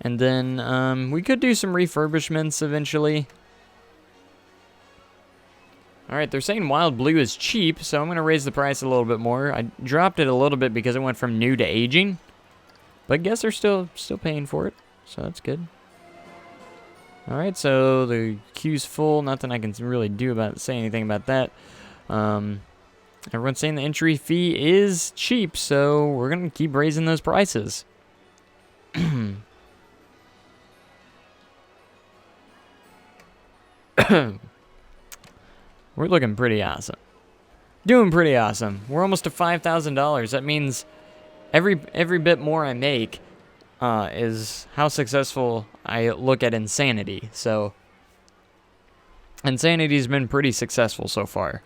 And then we could do some refurbishments eventually. Alright, they're saying wild blue is cheap, so I'm going to raise the price a little bit more. I dropped it a little bit because it went from new to aging. But I guess they're still paying for it, so that's good. Alright, so the queue's full. Nothing I can really say anything about that. Everyone's saying the entry fee is cheap, so we're going to keep raising those prices. We're looking pretty awesome. Doing pretty awesome. We're almost to $5,000. That means every bit more I make is how successful I look at Insanity. So Insanity's been pretty successful so far.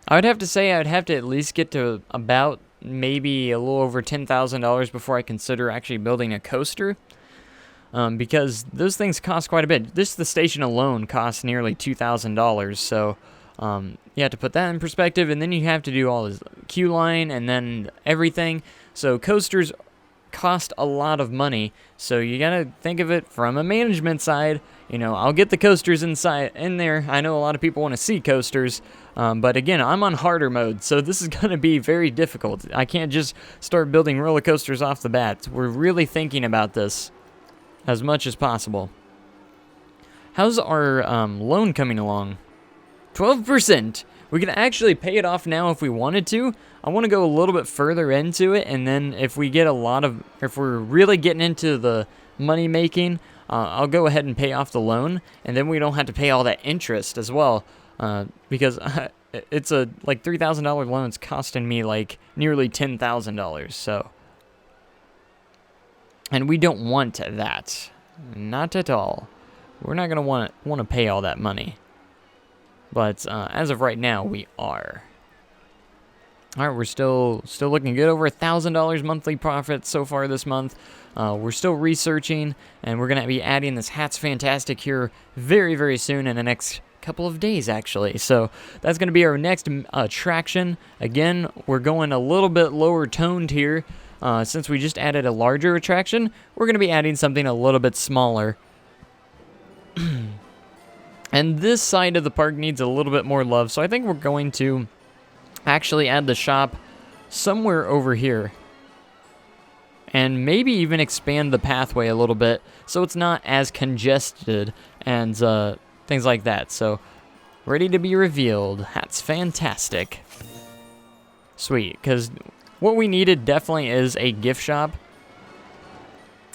I would have to say I'd have to at least get to about maybe a little over $10,000 before I consider actually building a coaster. Because those things cost quite a bit. The station alone costs nearly $2,000, so you have to put that in perspective, and then you have to do all this queue line and then everything. So coasters cost a lot of money, so you gotta think of it from a management side. You know, I'll get the coasters in there. I know a lot of people want to see coasters, but again, I'm on harder mode, so this is gonna be very difficult. I can't just start building roller coasters off the bat. We're really thinking about this as much as possible. How's our loan coming along? 12%. We can actually pay it off now if we wanted to. I want to go a little bit further into it, and then if we get if we're really getting into the money making, I'll go ahead and pay off the loan, and then we don't have to pay all that interest as well, because it's a like $3,000 loan. It's costing me like nearly $10,000. So. And we don't want that. Not at all. We're not going to want to pay all that money. But as of right now, we are. Alright, we're still looking good. Over $1,000 monthly profit so far this month. We're still researching, and we're going to be adding this Hat's Fantastic here very, very soon in the next couple of days, actually. So that's going to be our next attraction. Again, we're going a little bit lower toned here. Since we just added a larger attraction, we're going to be adding something a little bit smaller. And this side of the park needs a little bit more love, so I think we're going to actually add the shop somewhere over here. And maybe even expand the pathway a little bit so it's not as congested and things like that. So, ready to be revealed. That's fantastic. Sweet, because what we needed definitely is a gift shop.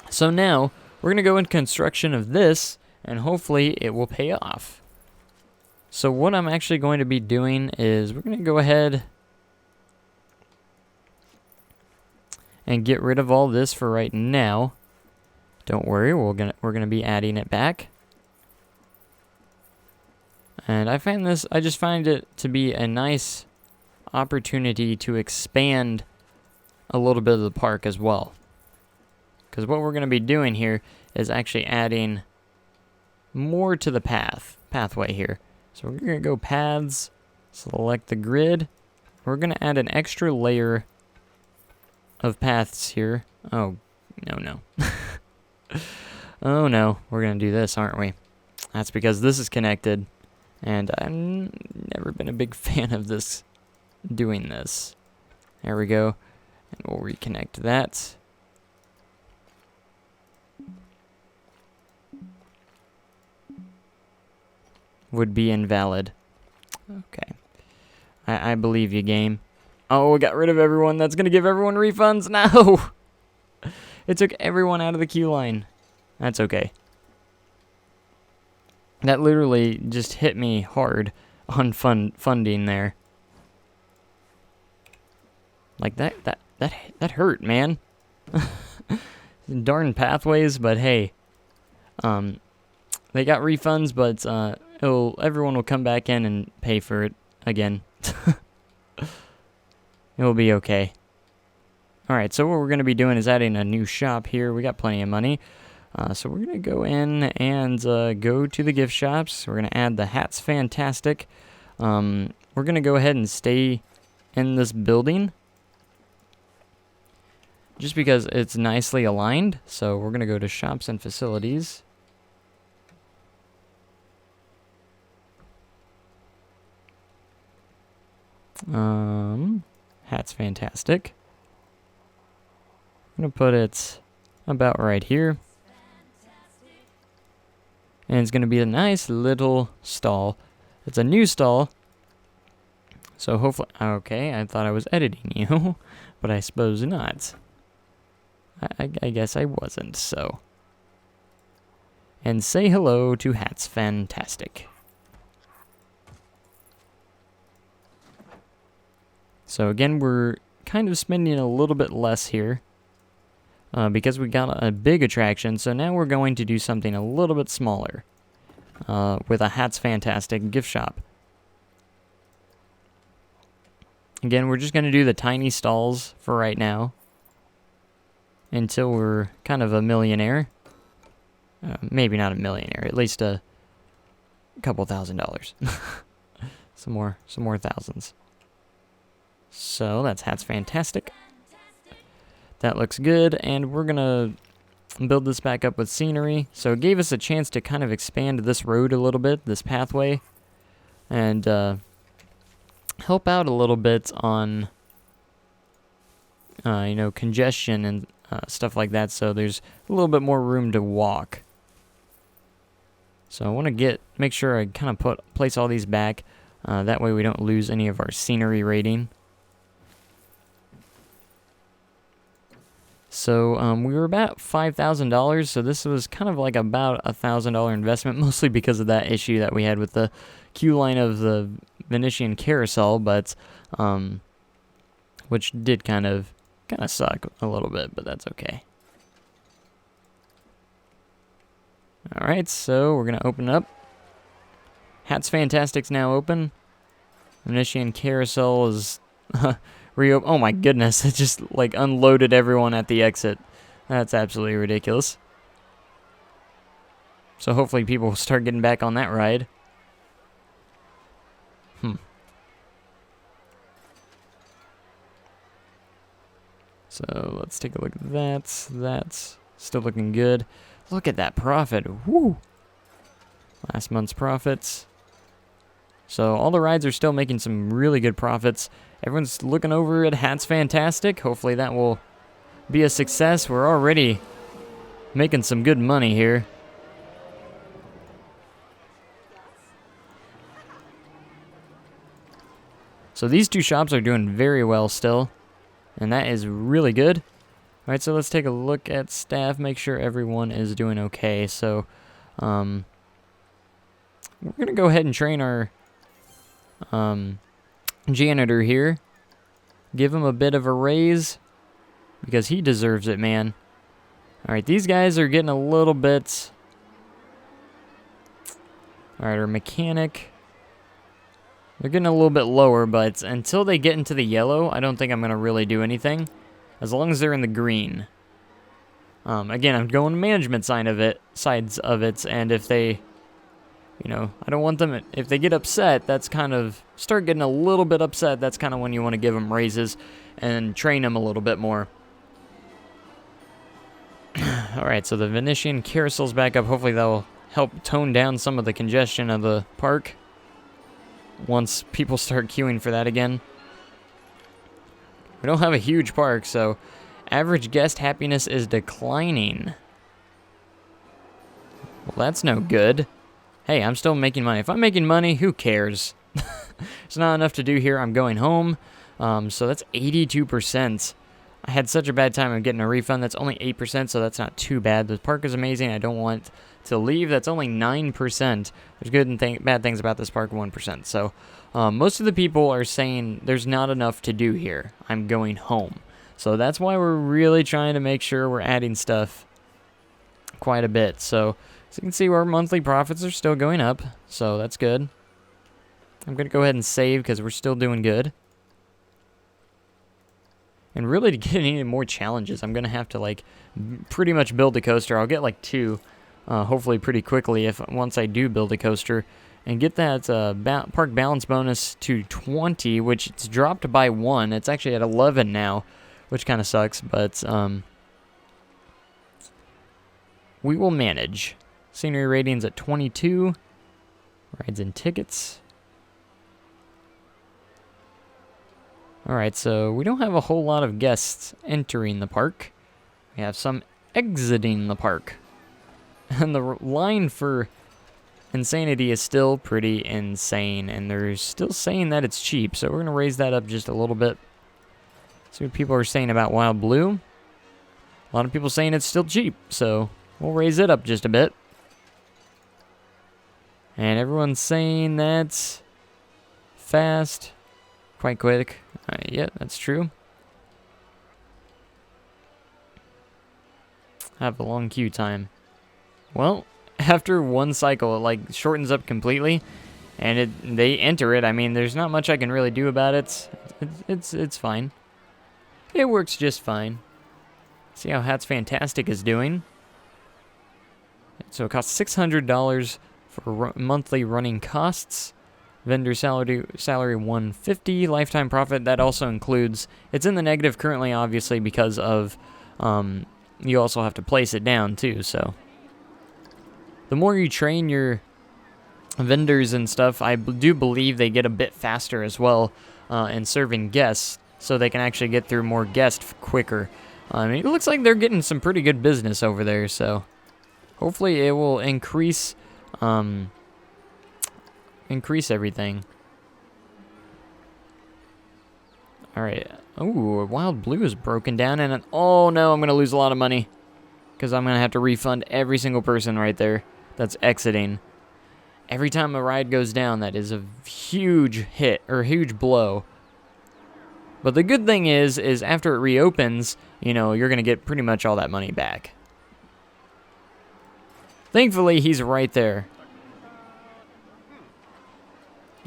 So now, we're going to go into construction of this, and hopefully it will pay off. So what I'm actually going to be doing is we're going to go ahead and get rid of all this for right now. Don't worry, we're going to be adding it back. And I just find it to be a nice opportunity to expand a little bit of the park as well. Because what we're going to be doing here is actually adding more to the pathway here. So we're going to go paths, select the grid. We're going to add an extra layer of paths here. Oh, no. Oh no, we're going to do this, aren't we? That's because this is connected, and I've never been a big fan of this doing this. There we go. And we'll reconnect that. would be invalid. Okay. I believe you, game. Oh, we got rid of everyone. That's going to give everyone refunds. No! It took everyone out of the queue line. That's okay. That literally just hit me hard on funding there. Like that hurt, man. Darn pathways, but hey. They got refunds, but everyone will come back in and pay for it again. It'll be okay. Alright, so what we're going to be doing is adding a new shop here. We got plenty of money. So we're going to go in and go to the gift shops. We're going to add the Hats Fantastic. We're going to go ahead and stay in this building, just because it's nicely aligned. So we're going to go to Shops and Facilities. Hats Fantastic. I'm going to put it about right here. And it's going to be a nice little stall. It's a new stall. So hopefully... Okay, I thought I was editing you. But I suppose not. I guess I wasn't, so... And say hello to Hats Fantastic. So again, we're kind of spending a little bit less here. Because we got a big attraction, so now we're going to do something a little bit smaller with a Hats Fantastic gift shop. Again, we're just going to do the tiny stalls for right now until we're kind of a millionaire. Maybe not a millionaire, at least a couple $1,000s. some more thousands. So that's Hats Fantastic. That looks good, and we're going to build this back up with scenery. So it gave us a chance to kind of expand this road a little bit, this pathway, and help out a little bit on, congestion and stuff like that, so there's a little bit more room to walk. So I want to make sure I kind of place all these back, that way we don't lose any of our scenery rating. So we were about $5,000, so this was kind of like about a $1,000 investment, mostly because of that issue that we had with the queue line of the Venetian Carousel, but which did kind of suck a little bit, but that's okay. Alright, so we're going to open up. Hats Fantastic's now open. Venetian Carousel is... Oh my goodness, it just like unloaded everyone at the exit. That's absolutely ridiculous. So hopefully people will start getting back on that ride. So let's take a look at that. That's still looking good. Look at that profit. Woo! Last month's profits. So all the rides are still making some really good profits. Everyone's looking over at Hats Fantastic. Hopefully that will be a success. We're already making some good money here. So these two shops are doing very well still, and that is really good. Alright, so let's take a look at staff, make sure everyone is doing okay. So we're going to go ahead and train our janitor here. Give him a bit of a raise because he deserves it, man. Alright, these guys are getting a little bit... Alright, our mechanic... They're getting a little bit lower, but until they get into the yellow, I don't think I'm going to really do anything. As long as they're in the green. Again, I'm going management sides of it, and if they... I don't want them, if they get upset, that's kind of, start getting a little bit upset, that's kind of when you want to give them raises and train them a little bit more. Alright, so the Venetian Carousel's back up. Hopefully that will help tone down some of the congestion of the park once people start queuing for that again. We don't have a huge park, so average guest happiness is declining. Well, that's no good. hey, I'm still making money. If I'm making money, who cares? It's not enough to do here. I'm going home. So that's 82%. I had such a bad time of getting a refund. That's only 8%, so that's not too bad. The park is amazing. I don't want to leave. That's only 9%. There's good and bad things about this park, 1%. So most of the people are saying there's not enough to do here. I'm going home. So that's why we're really trying to make sure we're adding stuff quite a bit. So as you can see, our monthly profits are still going up. So that's good. I'm going to go ahead and save because we're still doing good. And really, to get any more challenges, I'm going to have to, like, pretty much build a coaster. I'll get, like, 2, hopefully pretty quickly once I do build a coaster. And get that park balance bonus to 20, which it's dropped by 1. It's actually at 11 now, which kind of sucks. But we will manage. Scenery ratings at 22. Rides and tickets. Alright, so we don't have a whole lot of guests entering the park. We have some exiting the park. And the line for Insanity is still pretty insane, and they're still saying that it's cheap, so we're going to raise that up just a little bit. See what people are saying about Wild Blue. A lot of people saying it's still cheap, so we'll raise it up just a bit. And everyone's saying that's fast, quite quick. Yeah, that's true. I have a long queue time. Well, after one cycle, it like shortens up completely, and they enter it. I mean, there's not much I can really do about it. It's fine. It works just fine. See how Hat's Fantastic is doing. So it costs $600 for monthly running costs. Vendor salary $150. Lifetime profit, that also includes, it's in the negative currently, obviously, because of you also have to place it down too. So the more you train your vendors and stuff, I do believe they get a bit faster as well in serving guests, so they can actually get through more guests quicker. I mean, it looks like they're getting some pretty good business over there, so hopefully it will increase everything. Alright. Ooh, Wild Blue is broken down, and oh no, I'm going to lose a lot of money, because I'm going to have to refund every single person right there that's exiting. Every time a ride goes down, that is a huge hit, or huge blow. But the good thing is after it reopens, you know, you're going to get pretty much all that money back. Thankfully, he's right there.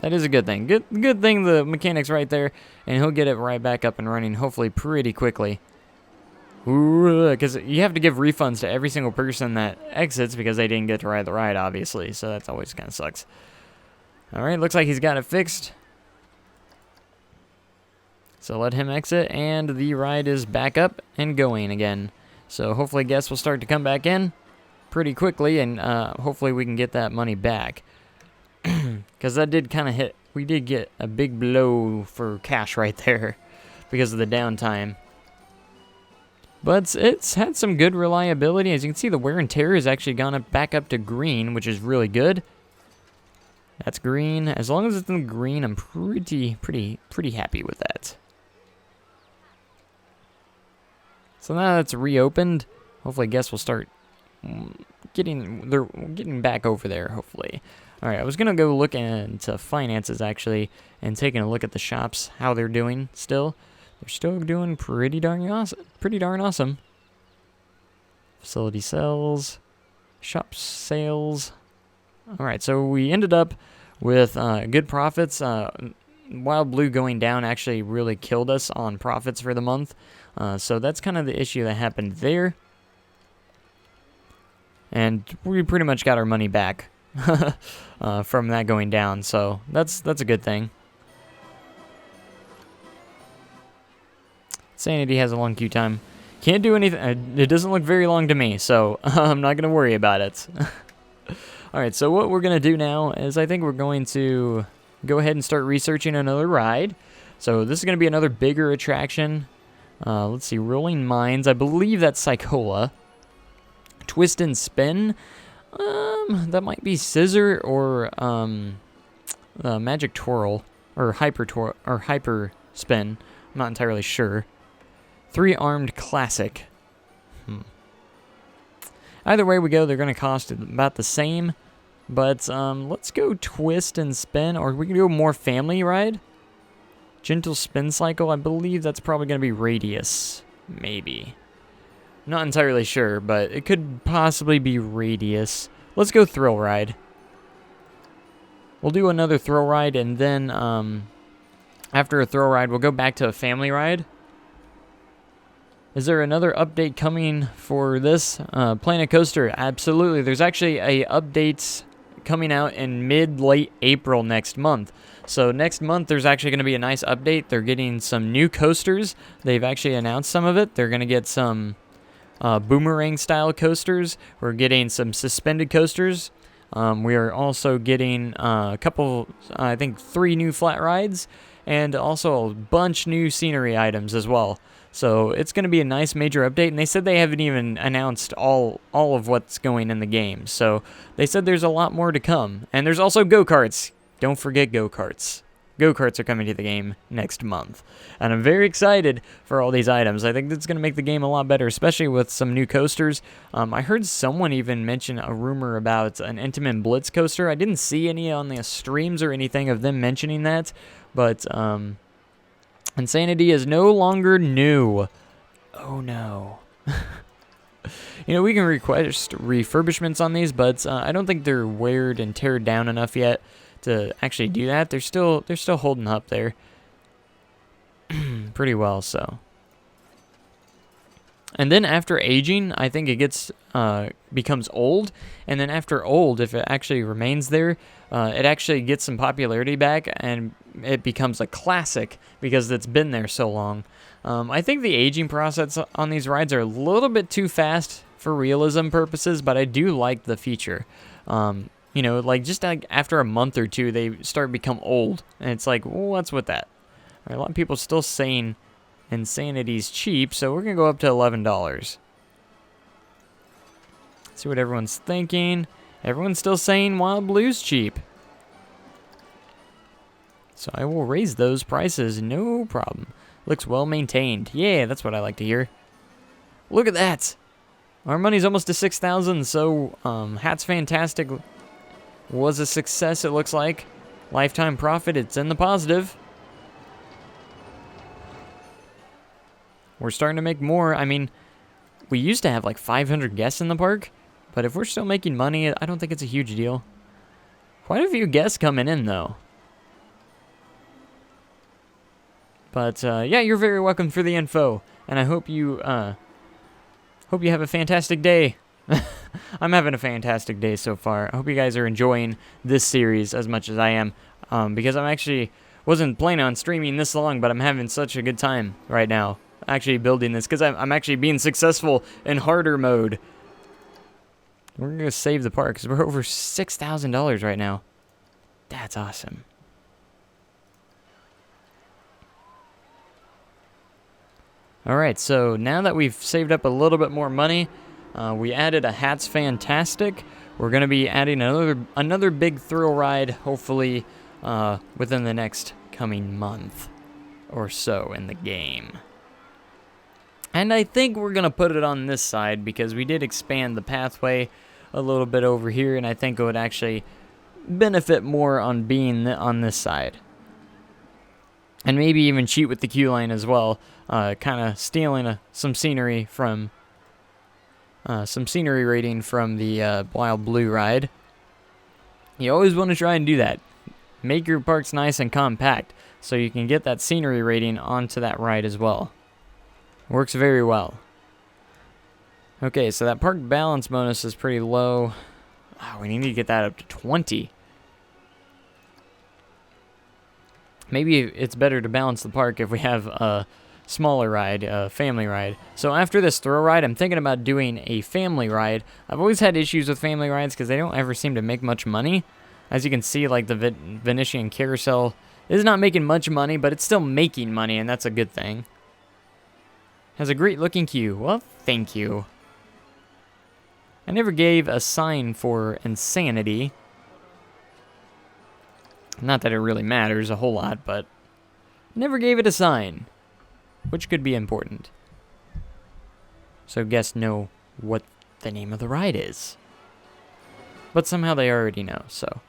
That is a good thing. Good thing the mechanic's right there, and he'll get it right back up and running, hopefully pretty quickly. Because you have to give refunds to every single person that exits because they didn't get to ride the ride, obviously. So that's always kind of sucks. Alright, looks like he's got it fixed. So let him exit, and the ride is back up and going again. So hopefully guests will start to come back in pretty quickly, and hopefully we can get that money back. Because that did kind of hit, we did get a big blow for cash right there because of the downtime. But it's had some good reliability. As you can see, the wear and tear has actually gone back up to green, which is really good. That's green. As long as it's in green, I'm pretty happy with that. So now that's reopened. Hopefully guests will start getting back over there, hopefully. Alright, I was going to go look into finances, actually, and taking a look at the shops, how they're doing still. They're still doing pretty darn awesome. Facility sales, shop sales. Alright, so we ended up with good profits. Wild Blue going down actually really killed us on profits for the month. So that's kind of the issue that happened there. And we pretty much got our money back from that going down, so that's a good thing. Sanity has a long queue time. Can't do anything. It doesn't look very long to me, so I'm not going to worry about it. Alright, so what we're going to do now is I think we're going to go ahead and start researching another ride. So this is going to be another bigger attraction. Let's see, Rolling Mines. I believe that's Psychola. Twist and Spin. That might be Scissor or Magic Twirl or Hyper Spin. I'm not entirely sure. 3-armed classic. Either way we go, they're going to cost about the same. But let's go twist and spin, or we can go more family ride. Gentle spin cycle. I believe that's probably going to be radius. Maybe. Not entirely sure, but it could possibly be radius. Let's go thrill ride. We'll do another thrill ride, and then after a thrill ride, we'll go back to a family ride. Is there another update coming for this? Planet Coaster, absolutely. There's actually a update coming out in mid-late April next month. So next month, there's actually going to be a nice update. They're getting some new coasters. They've actually announced some of it. They're going to get some boomerang-style coasters. We're getting some suspended coasters. We are also getting a couple, I think 3 new flat rides, and also a bunch new scenery items as well. So it's going to be a nice major update, and they said they haven't even announced all of what's going in the game. So they said there's a lot more to come. And there's also go-karts. Don't forget go-karts. Go-karts are coming to the game next month. And I'm very excited for all these items. I think that's going to make the game a lot better, especially with some new coasters. I heard someone even mention a rumor about an Intamin Blitz coaster. I didn't see any on the streams or anything of them mentioning that, but Insanity is no longer new. Oh no. You know, we can request refurbishments on these, but I don't think they're weared and teared down enough yet to actually do that. They're still holding up there pretty well, so. And then after aging, I think it gets becomes old, and then after old, if it actually remains there, it actually gets some popularity back, and it becomes a classic because it's been there so long. I think the aging process on these rides are a little bit too fast for realism purposes, but I do like the feature. You know, like just like after a month or two, they start to become old, and it's like, well, what's with that? A lot of people still saying Insanity's cheap, so we're gonna go up to $11. See what everyone's thinking. Everyone's still saying Wild Blue's cheap. So I will raise those prices, no problem. Looks well maintained. Yeah, that's what I like to hear. Look at that! Our money's almost to 6,000, so Hat's Fantastic was a success, it looks like. Lifetime profit, it's in the positive. We're starting to make more. I mean, we used to have like 500 guests in the park, but if we're still making money, I don't think it's a huge deal. Quite a few guests coming in, though. But, yeah, you're very welcome for the info, and I hope you have a fantastic day. I'm having a fantastic day so far. I hope you guys are enjoying this series as much as I am, because I'm actually wasn't planning on streaming this long, but I'm having such a good time right now actually building this, because I'm actually being successful in harder mode. We're going to save the park, because we're over $6,000 right now. That's awesome. Alright, so now that we've saved up a little bit more money, we added a Hat's Fantastic. We're going to be adding another big thrill ride, hopefully within the next coming month or so in the game. And I think we're going to put it on this side, because we did expand the pathway a little bit over here, and I think it would actually benefit more on being on this side. And maybe even cheat with the queue line as well, kind of stealing some scenery from some scenery rating from the Wild Blue ride. You always want to try and do that. Make your parks nice and compact so you can get that scenery rating onto that ride as well. Works very well. Okay, so that park balance bonus is pretty low. Oh, we need to get that up to 20. Maybe it's better to balance the park if we have a smaller ride, a family ride. So after this thrill ride, I'm thinking about doing a family ride. I've always had issues with family rides because they don't ever seem to make much money. As you can see, like the Venetian Carousel is not making much money, but it's still making money, and that's a good thing. Has a great looking queue. Well, thank you. I never gave a sign for insanity. Not that it really matters a whole lot, but never gave it a sign, which could be important. So guests know what the name of the ride is. But somehow they already know, so.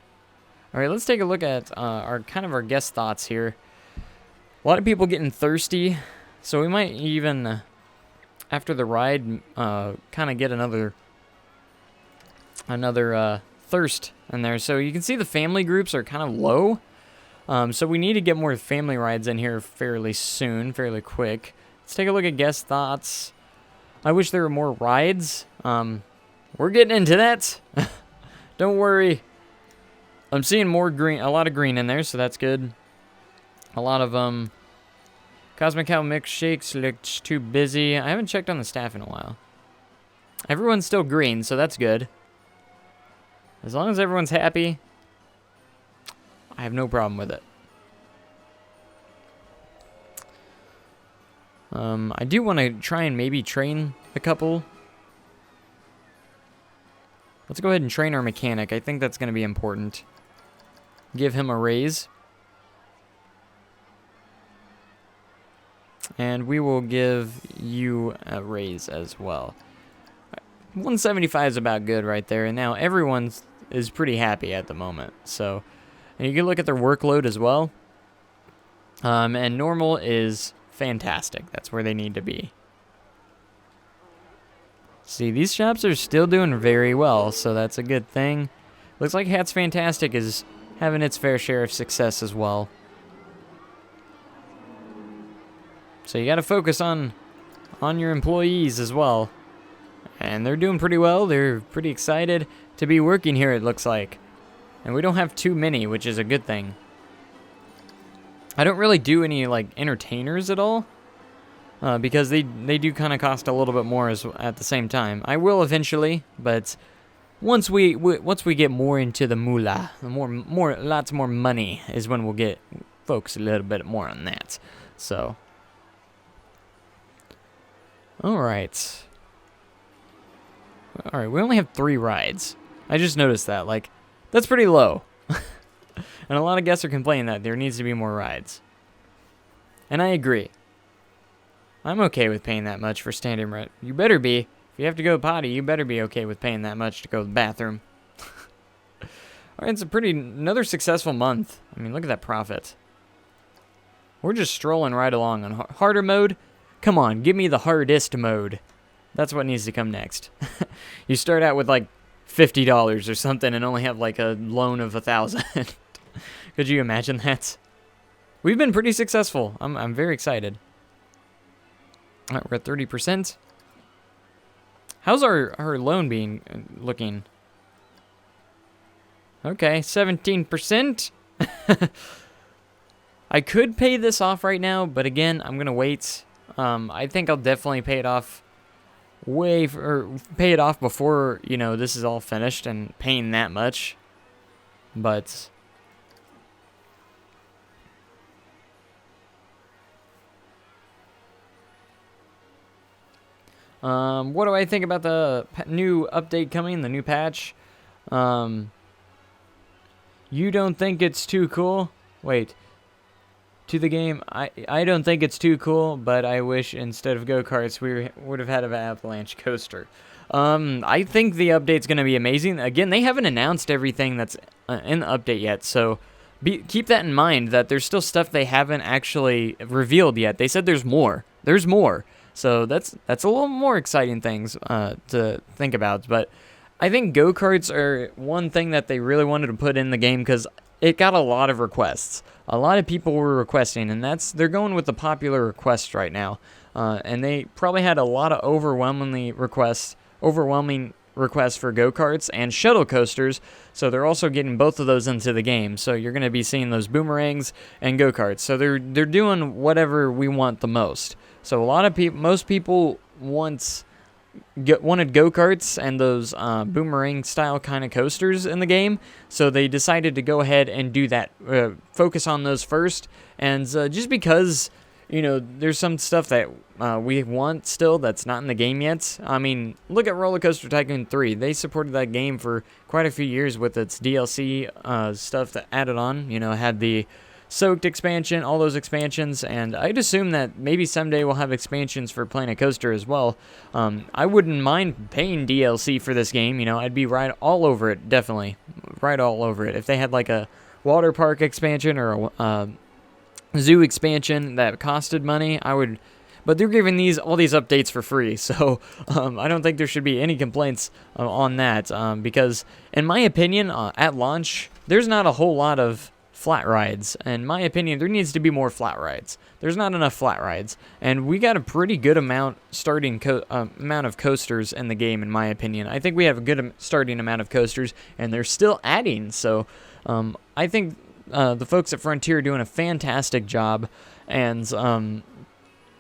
Alright, let's take a look at our guest thoughts here. A lot of people getting thirsty, so we might even, after the ride, kind of get another thirst in there. So you can see the family groups are kind of low. So we need to get more family rides in here fairly soon, fairly quick. Let's take a look at guest thoughts. I wish there were more rides. We're getting into that. Don't worry. I'm seeing more green, a lot of green in there, so that's good. A lot of Cosmic Cow milkshakes looked too busy. I haven't checked on the staff in a while. Everyone's still green, so that's good. As long as everyone's happy, I have no problem with it. I do want to try and maybe train a couple. Let's go ahead and train our mechanic. I think that's going to be important. Give him a raise. And we will give you a raise as well. 175 is about good right there. And now everyone is pretty happy at the moment. So, and you can look at their workload as well. And normal is fantastic. That's where they need to be. See, these shops are still doing very well, so that's a good thing. Looks like Hat's Fantastic is having its fair share of success as well. So you got to focus on your employees as well. And they're doing pretty well. They're pretty excited to be working here, it looks like. And we don't have too many, which is a good thing. I don't really do any, like, entertainers at all. Because they do kind of cost a little bit more at the same time. I will eventually, but once we get more into the moolah, lots more money is when we'll get focus a little bit more on that. So, all right, we only have 3 rides. I just noticed that, like, that's pretty low, and a lot of guests are complaining that there needs to be more rides, and I agree. I'm okay with paying that much for standing rent. You better be. If you have to go potty, you better be okay with paying that much to go to the bathroom. Alright, it's another successful month. I mean, look at that profit. We're just strolling right along on harder mode. Come on, give me the hardest mode. That's what needs to come next. You start out with like $50 or something and only have like a loan of $1,000. Could you imagine that? We've been pretty successful. I'm very excited. All right, we're at 30%. How's our loan looking? Okay, 17%. I could pay this off right now, but again, I'm gonna wait. I think I'll definitely pay it off pay it off before, you know, this is all finished and paying that much. But what do I think about the new update coming, the new patch? You don't think it's too cool? Wait. To the game, I don't think it's too cool, but I wish instead of go-karts, we would have had an avalanche coaster. I think the update's going to be amazing. Again, they haven't announced everything that's in the update yet, so keep that in mind, that there's still stuff they haven't actually revealed yet. They said there's more. There's more. So that's a little more exciting things to think about. But I think go-karts are one thing that they really wanted to put in the game because it got a lot of requests. A lot of people were requesting, and they're going with the popular requests right now. And they probably had a lot of overwhelming requests for go-karts and shuttle coasters, so they're also getting both of those into the game. So you're going to be seeing those boomerangs and go-karts. So they're doing whatever we want the most. So most people wanted go-karts and those boomerang style kind of coasters in the game, so they decided to go ahead and do that, focus on those first, and just because you know, there's some stuff that we want still that's not in the game yet. I mean, look at Roller Coaster Tycoon 3. They supported that game for quite a few years with its DLC stuff that added on. You know, had the Soaked expansion, all those expansions, and I'd assume that maybe someday we'll have expansions for Planet Coaster as well. I wouldn't mind paying DLC for this game. You know, I'd be right all over it, definitely. Right all over it. If they had like a water park expansion or a zoo expansion that costed money, I would. But they're giving all these updates for free, so I don't think there should be any complaints on that. Because in my opinion, at launch, there's not a whole lot of flat rides. In my opinion, there needs to be more flat rides. There's not enough flat rides, and we got a pretty good amount amount of coasters in the game. In my opinion, I think we have a good starting amount of coasters, and they're still adding. So I think the folks at Frontier are doing a fantastic job, and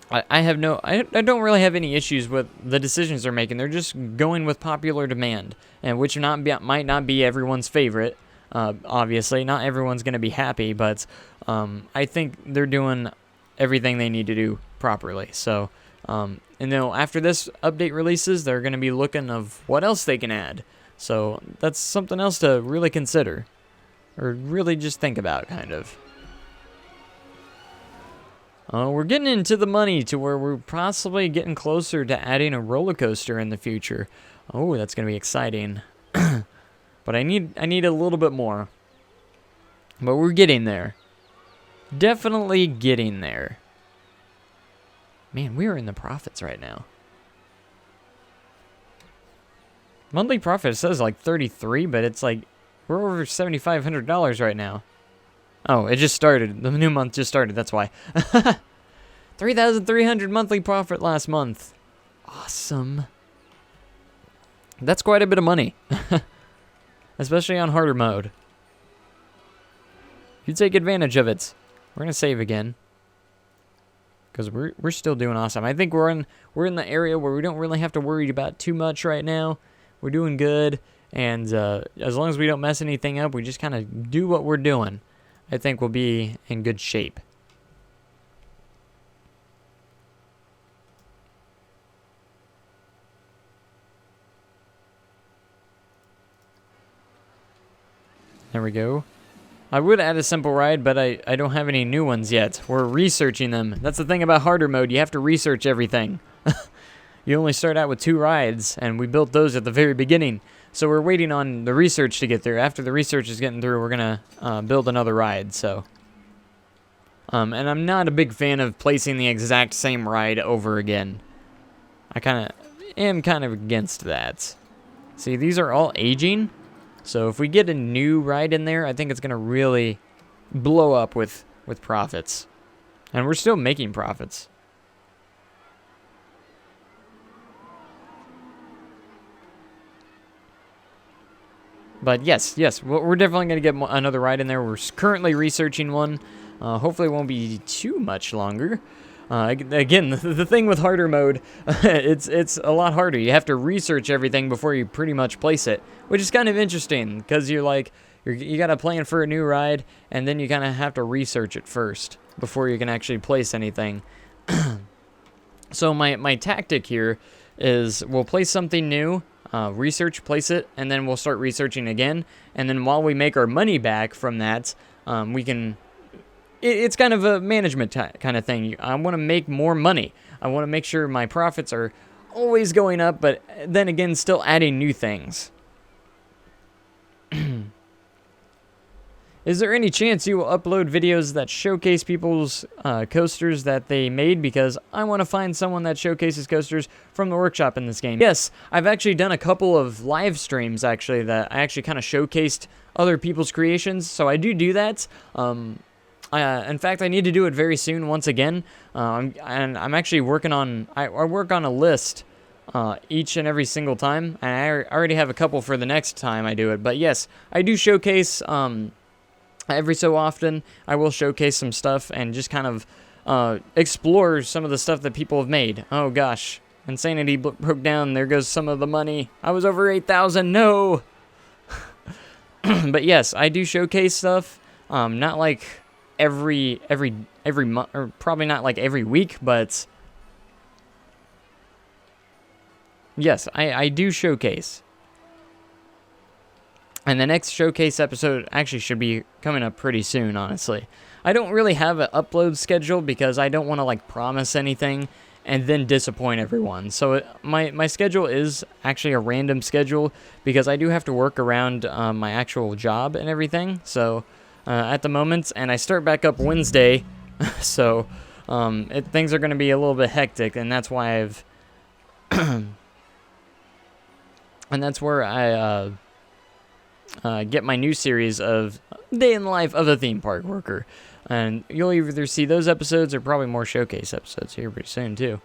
I don't really have any issues with the decisions they're making. They're just going with popular demand, and which might not be everyone's favorite. Obviously, not everyone's going to be happy, but I think they're doing everything they need to do properly. So, and then after this update releases, they're going to be looking of what else they can add. So that's something else to really consider, or really just think about, kind of. We're getting into the money to where we're possibly getting closer to adding a roller coaster in the future. Oh, that's going to be exciting. But I need a little bit more. But we're getting there. Definitely getting there. Man, we are in the profits right now. Monthly profit says like 33, but it's like we're over $7,500 right now. Oh, it just started. The new month just started, that's why. 3,300 monthly profit last month. Awesome. That's quite a bit of money. Especially on harder mode. You take advantage of it. We're gonna save again. Because we're still doing awesome. I think we're in the area where we don't really have to worry about too much right now. We're doing good, and as long as we don't mess anything up, we just kind of do what we're doing. I think we'll be in good shape. There we go. I would add a simple ride, but I don't have any new ones yet. We're researching them. That's the thing about harder mode. You have to research everything. You only start out with 2 rides, and we built those at the very beginning. So we're waiting on the research to get through. After the research is getting through, we're going to build another ride. So, and I'm not a big fan of placing the exact same ride over again. I am kind of against that. See, these are all aging. So if we get a new ride in there, I think it's going to really blow up with profits. And we're still making profits. But yes, we're definitely going to get another ride in there. We're currently researching one. Hopefully it won't be too much longer. Again, the thing with harder mode, it's a lot harder. You have to research everything before you pretty much place it, which is kind of interesting because you got to plan for a new ride, and then you kind of have to research it first before you can actually place anything. So my tactic here is we'll place something new, place it, and then we'll start researching again, and then while we make our money back from that, we can... It's kind of a management kind of thing. I want to make more money. I want to make sure my profits are always going up, but then again, still adding new things. Is there any chance you will upload videos that showcase people's coasters that they made? Because I want to find someone that showcases coasters from the workshop in this game. Yes, I've actually done a couple of live streams, actually, that I actually kind of showcased other people's creations, so I do that. In fact, I need to do it very soon once again, and I'm actually working on... I work on a list each and every single time, and I already have a couple for the next time I do it. But yes, I do showcase... every so often, I will showcase some stuff and just kind of explore some of the stuff that people have made. Oh gosh, Insanity broke down. There goes some of the money. I was over 8,000. No! But yes, I do showcase stuff. Not like every month, or probably not like every week, but yes, I do showcase. And the next showcase episode actually should be coming up pretty soon, honestly. I don't really have an upload schedule because I don't want to like promise anything and then disappoint everyone. So my schedule is actually a random schedule because I do have to work around my actual job and everything. So at the moment, and I start back up Wednesday, so things are going to be a little bit hectic, and that's why I've and that's where I get my new series of Day in the Life of a Theme Park Worker. And you'll either see those episodes or probably more showcase episodes here pretty soon, too.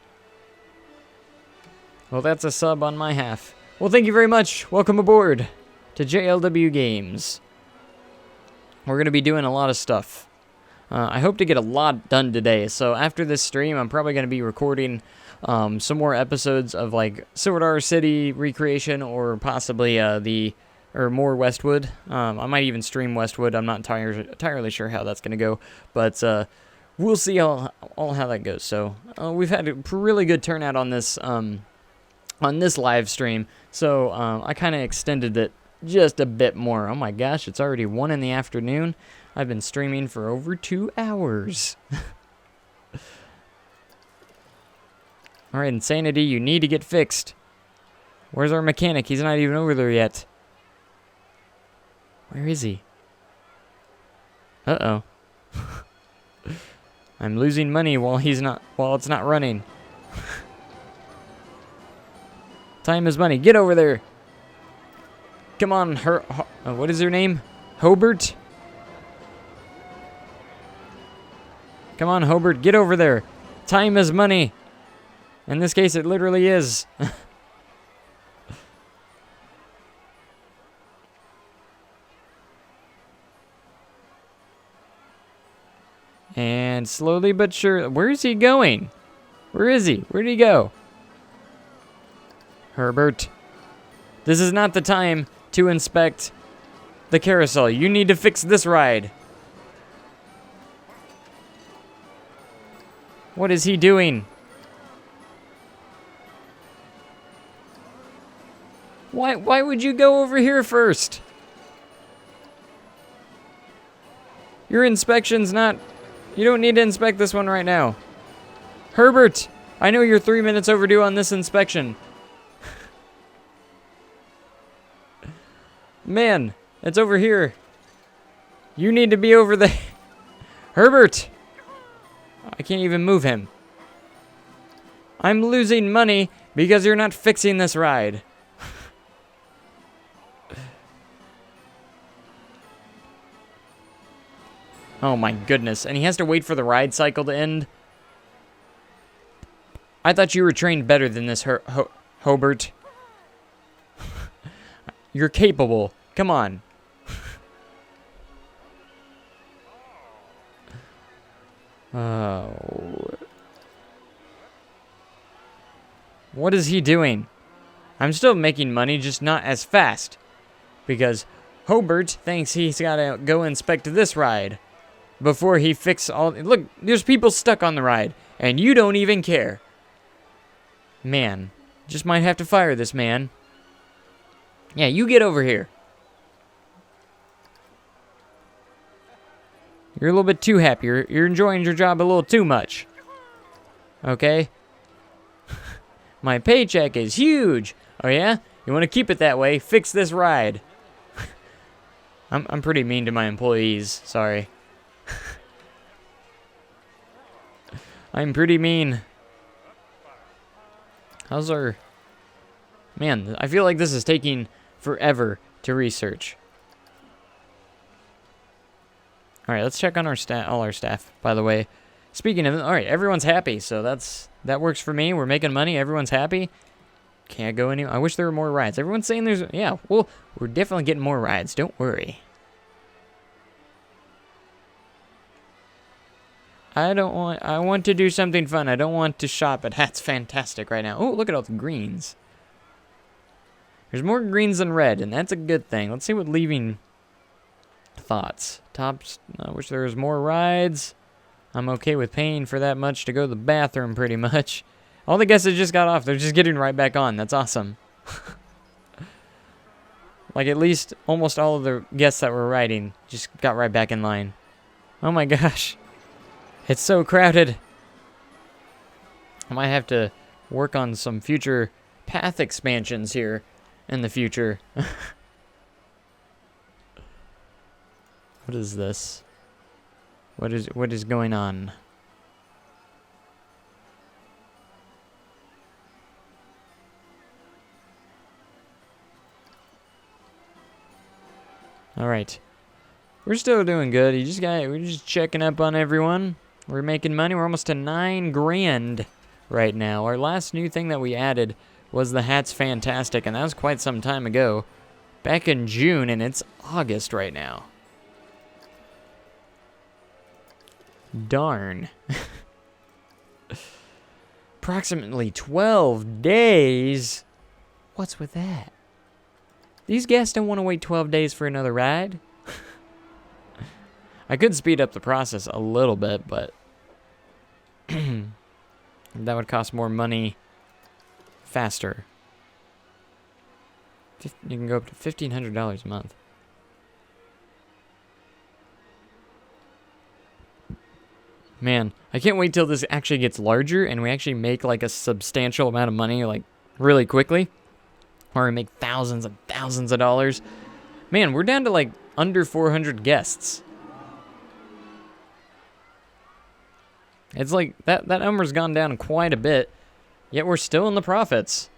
Well, that's a sub on my half. Well, thank you very much. Welcome aboard to JLW Games. We're going to be doing a lot of stuff. I hope to get a lot done today. So after this stream, I'm probably going to be recording some more episodes of, like, Silver City Recreation or possibly or more Westwood. I might even stream Westwood. I'm not entirely sure how that's going to go, but we'll see all how that goes. So we've had a really good turnout on this live stream, so I kind of extended it just a bit more. Oh my gosh, it's already 1 in the afternoon. I've been streaming for over 2 hours. All right, Insanity, you need to get fixed. Where's our mechanic? He's not even over there yet. Where is he? Uh-oh. I'm losing money while it's not running. Time is money. Get over there. Come on, what is her name? Hobart? Come on, Hobart, get over there. Time is money. In this case, it literally is. And slowly but surely, where is he going? Where is he? Where did he go? Herbert, this is not the time to inspect the carousel. You need to fix this ride. What is he doing? Why would you go over here first? Your inspection's not... You don't need to inspect this one right now. Herbert, I know you're 3 minutes overdue on this inspection. Man, it's over here. You need to be over there. Herbert! I can't even move him. I'm losing money because you're not fixing this ride. Oh my goodness. And he has to wait for the ride cycle to end? I thought you were trained better than this, Hobart. You're capable. Come on. Oh. What is he doing? I'm still making money, just not as fast. Because Hobart thinks he's got to go inspect this ride before he fixes all... Look, there's people stuck on the ride, and you don't even care. Man, just might have to fire this man. Yeah, you get over here. You're a little bit too happy. You're enjoying your job a little too much. Okay? My paycheck is huge. Oh yeah? You want to keep it that way? Fix this ride. I'm pretty mean to my employees. Sorry. I'm pretty mean. How's our... Man, I feel like this is taking forever to research. Alright, let's check on our all our staff, by the way. Speaking of... Alright, everyone's happy, so that works for me. We're making money. Everyone's happy. Can't go any... I wish there were more rides. Everyone's saying there's... Yeah, well, we're definitely getting more rides. Don't worry. I want to do something fun. I don't want to shop at Hats Fantastic right now. Oh, look at all the greens. There's more greens than red, and that's a good thing. Let's see what leaving Thoughts? Tops, I wish there was more rides. I'm okay with paying for that much to go to the bathroom, pretty much. All the guests that just got off, they're just getting right back on. That's awesome. Like, at least almost all of the guests that were riding just got right back in line. Oh my gosh. It's so crowded. I might have to work on some future path expansions here in the future. What is this? What is going on? All right. We're still doing good. We're just checking up on everyone. We're making money. We're almost to 9 grand right now. Our last new thing that we added was the hat's fantastic, and that was quite some time ago. Back in June, and it's August right now. Darn. Approximately 12 days? What's with that? These guests don't want to wait 12 days for another ride. I could speed up the process a little bit, but that would cost more money faster. You can go up to $1,500 a month. Man, I can't wait till this actually gets larger and we actually make like a substantial amount of money like really quickly. Or we make thousands and thousands of dollars. Man, we're down to like under 400 guests. It's like that number's gone down quite a bit, yet we're still in the profits.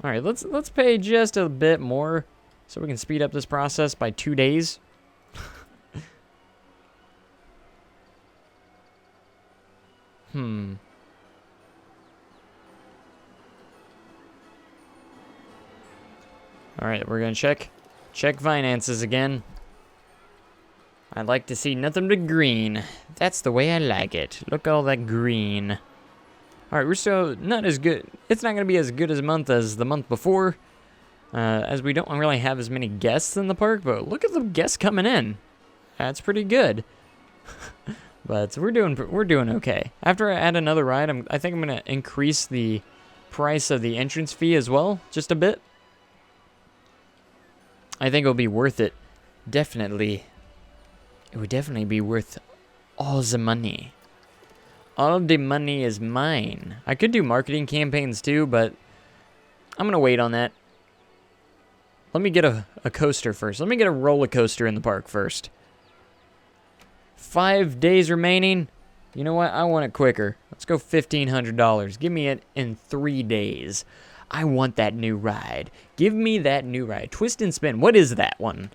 All right, let's pay just a bit more so we can speed up this process by 2 days. All right, we're gonna check finances again. I'd like to see nothing but green. That's the way I like it. Look at all that green. All right, we're still not as good. It's not gonna be as good as the month before, as we don't really have as many guests in the park. But look at the guests coming in. That's pretty good. But we're doing okay. After I add another ride, I think I'm gonna increase the price of the entrance fee as well, just a bit. I think it'll be worth it. Definitely. It would definitely be worth all the money. All the money is mine. I could do marketing campaigns too, but I'm gonna wait on that. Let me get a coaster first. Let me get a roller coaster in the park first. 5 days remaining. You know what? I want it quicker. Let's go $1,500. Give me it in 3 days. I want that new ride. Give me that new ride. Twist and spin. What is that one?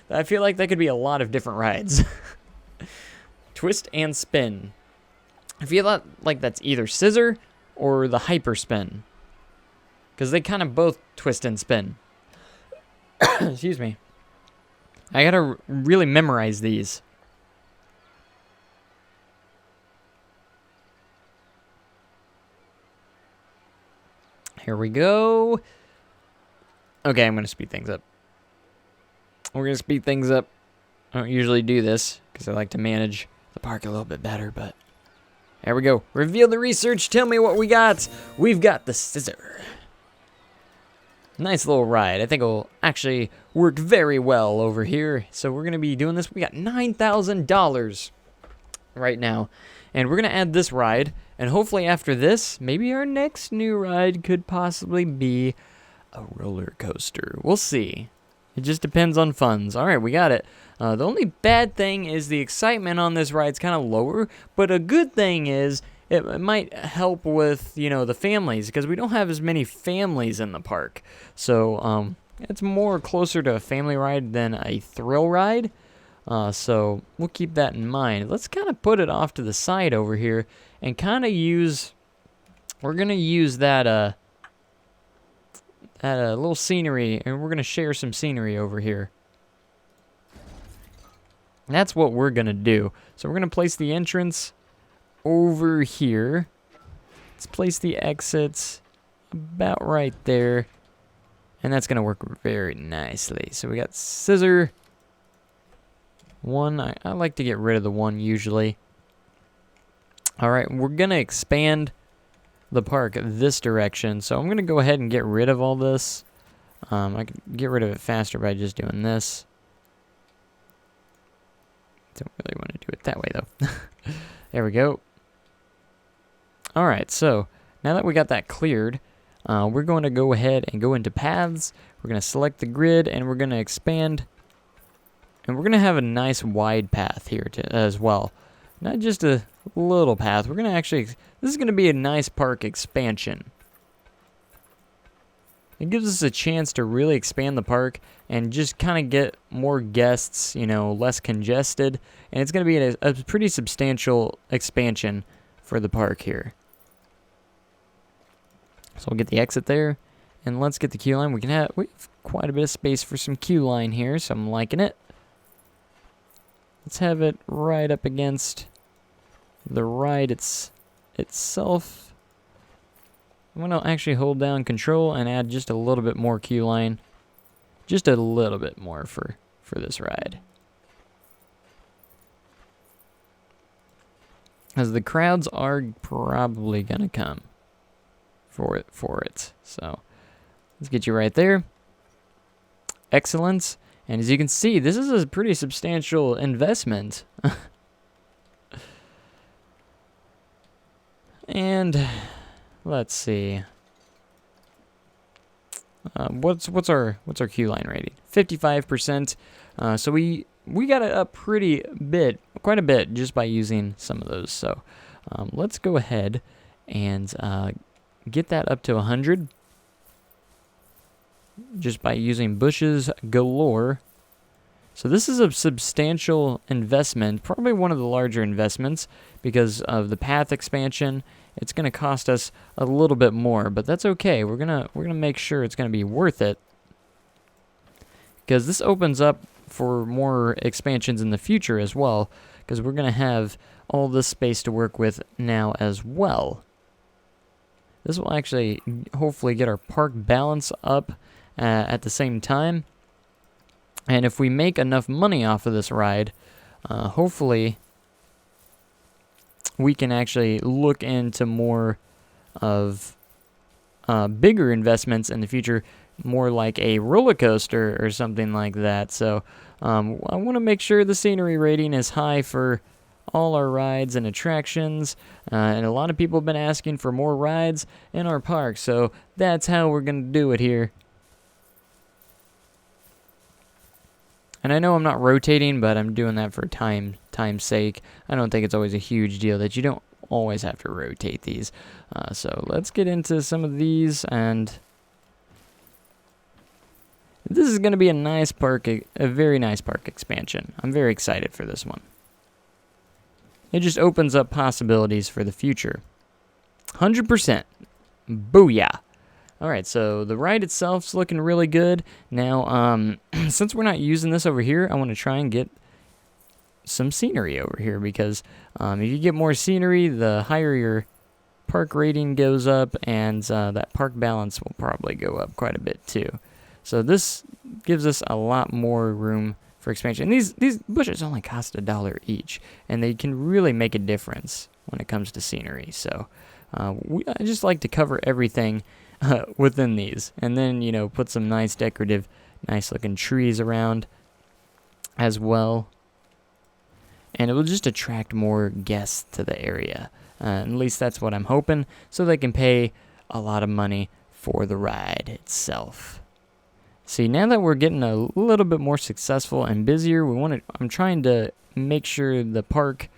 I feel like that could be a lot of different rides. Twist and spin. I feel like that's either Scissor or the hyper spin. Because they kind of both twist and spin. Excuse me. I gotta really memorize these. Here we go. Okay, I'm going to speed things up. We're going to speed things up. I don't usually do this because I like to manage the park a little bit better, but here we go. Reveal the research. Tell me what we got. We've got the Scissor. Nice little ride. I think it'll actually work very well over here. So we're going to be doing this. We got $9,000 right now. And we're going to add this ride. And hopefully after this, maybe our next new ride could possibly be a roller coaster. We'll see. It just depends on funds. All right, we got it. The only bad thing is the excitement on this ride's kind of lower. But a good thing is it might help with, the families. Because we don't have as many families in the park. So it's more closer to a family ride than a thrill ride. So we'll keep that in mind. Let's kind of put it off to the side over here and kind of we're going to use that little scenery, and we're going to share some scenery over here. That's what we're going to do. So we're going to place the entrance over here. Let's place the exits about right there. and that's going to work very nicely. So we got Scissor. 1. I like to get rid of the 1 usually. Alright, we're going to expand the park this direction. So I'm going to go ahead and get rid of all this. I can get rid of it faster by just doing this. Don't really want to do it that way though. There we go. Alright, so now that we got that cleared, we're going to go ahead and go into paths. We're going to select the grid and we're going to expand. And we're going to have a nice wide path here as well. Not just a little path. We're going to actually, this is going to be a nice park expansion. It gives us a chance to really expand the park and just kind of get more guests, you know, less congested. And it's going to be a pretty substantial expansion for the park here. So we'll get the exit there. And let's get the queue line. We have quite a bit of space for some queue line here, so I'm liking it. Let's have it right up against the ride itself. I'm going to actually hold down control and add just a little bit more queue line. Just a little bit more for this ride. As the crowds are probably going to come for it. So let's get you right there. Excellent. And as you can see, this is a pretty substantial investment. And let's see. What's our queue line rating? 55%. So we got it up quite a bit, just by using some of those. So let's go ahead and get that up to 100. Just by using bushes galore. So this is a substantial investment, probably one of the larger investments because of the path expansion. It's going to cost us a little bit more, but that's okay. We're gonna make sure it's going to be worth it because this opens up for more expansions in the future as well, because we're going to have all this space to work with now as well. This will actually hopefully get our park balance up at the same time. And if we make enough money off of this ride, hopefully we can actually look into more of bigger investments in the future, more like a roller coaster or something like that. So I want to make sure the scenery rating is high for all our rides and attractions, and a lot of people have been asking for more rides in our park, so that's how we're going to do it here. And I know I'm not rotating, but I'm doing that for time's sake. I don't think it's always a huge deal that you don't always have to rotate these. So let's get into some of these, and this is going to be a nice park, a very nice park expansion. I'm very excited for this one. It just opens up possibilities for the future. 100%. Booyah. Alright, so the ride itself's looking really good. Now, since we're not using this over here, I want to try and get some scenery over here, because if you get more scenery, the higher your park rating goes up, and that park balance will probably go up quite a bit too. So this gives us a lot more room for expansion. These bushes only cost $1 each, and they can really make a difference when it comes to scenery. So I just like to cover everything within these, and then put some nice decorative, nice looking trees around as well, and it will just attract more guests to the area. At least that's what I'm hoping, so they can pay a lot of money for the ride itself. See, now that we're getting a little bit more successful and busier, I'm trying to make sure the park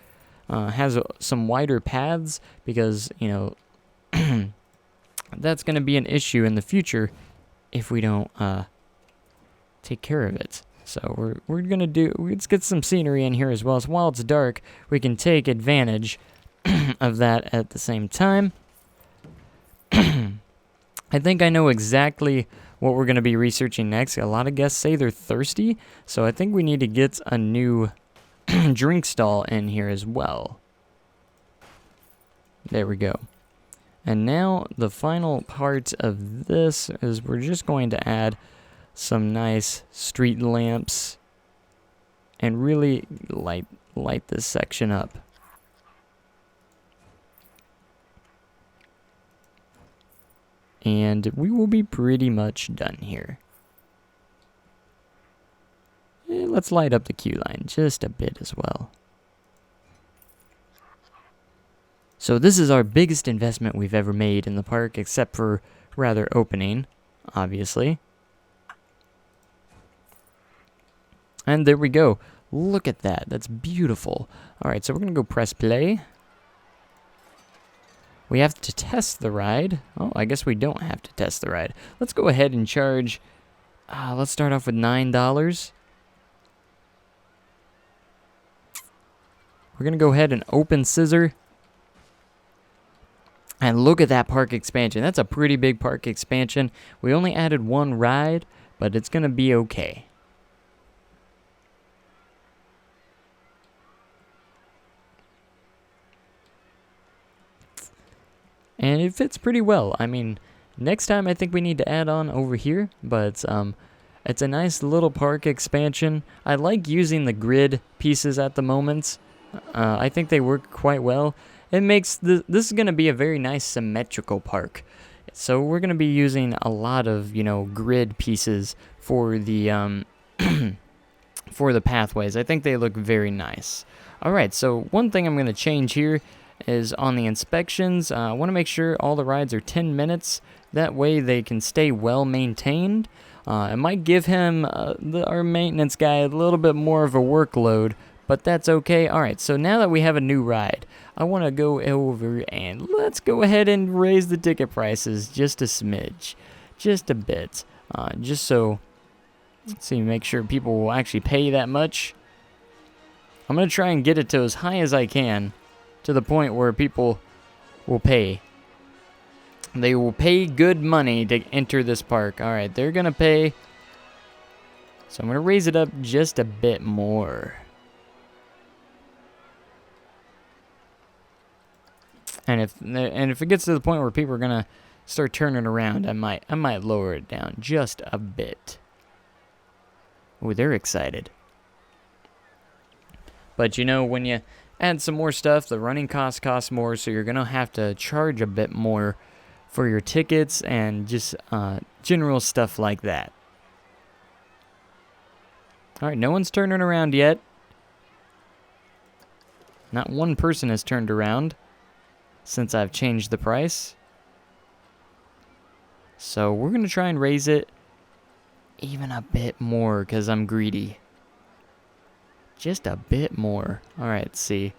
has some wider paths, because that's going to be an issue in the future if we don't take care of it. So let's get some scenery in here as well. So while it's dark, we can take advantage of that at the same time. I think I know exactly what we're going to be researching next. A lot of guests say they're thirsty, so I think we need to get a new drink stall in here as well. There we go. And now the final part of this is we're just going to add some nice street lamps and really light this section up. And we will be pretty much done here. And let's light up the queue line just a bit as well. So this is our biggest investment we've ever made in the park, except for rather opening, obviously. And there we go. Look at that. That's beautiful. All right, so we're going to go press play. We have to test the ride. Oh, I guess we don't have to test the ride. Let's go ahead and charge. Let's start off with $9. We're going to go ahead and open Scissor. And look at that park expansion. That's a pretty big park expansion. We only added one ride, but it's going to be okay. And it fits pretty well. I mean, next time I think we need to add on over here, but it's a nice little park expansion. I like using the grid pieces at the moment. I think they work quite well. It makes this is going to be a very nice symmetrical park. So we're going to be using a lot of, grid pieces for the for the pathways. I think they look very nice. All right, so one thing I'm going to change here is on the inspections. I want to make sure all the rides are 10 minutes. That way they can stay well maintained. It might give him, our maintenance guy, a little bit more of a workload, but that's okay. All right, so now that we have a new ride, I want to go over and let's go ahead and raise the ticket prices just a smidge, just a bit, just so, let's see, make sure people will actually pay that much. I'm going to try and get it to as high as I can, to the point where people will pay. They will pay good money to enter this park. All right, they're going to pay. So I'm going to raise it up just a bit more. And if it gets to the point where people are going to start turning around, I might lower it down just a bit. Oh, they're excited. But when you add some more stuff, the running costs more, so you're going to have to charge a bit more for your tickets and just general stuff like that. All right, no one's turning around yet. Not one person has turned around since I've changed the price. So we're going to try and raise it even a bit more because I'm greedy. Just a bit more. All right, let's see.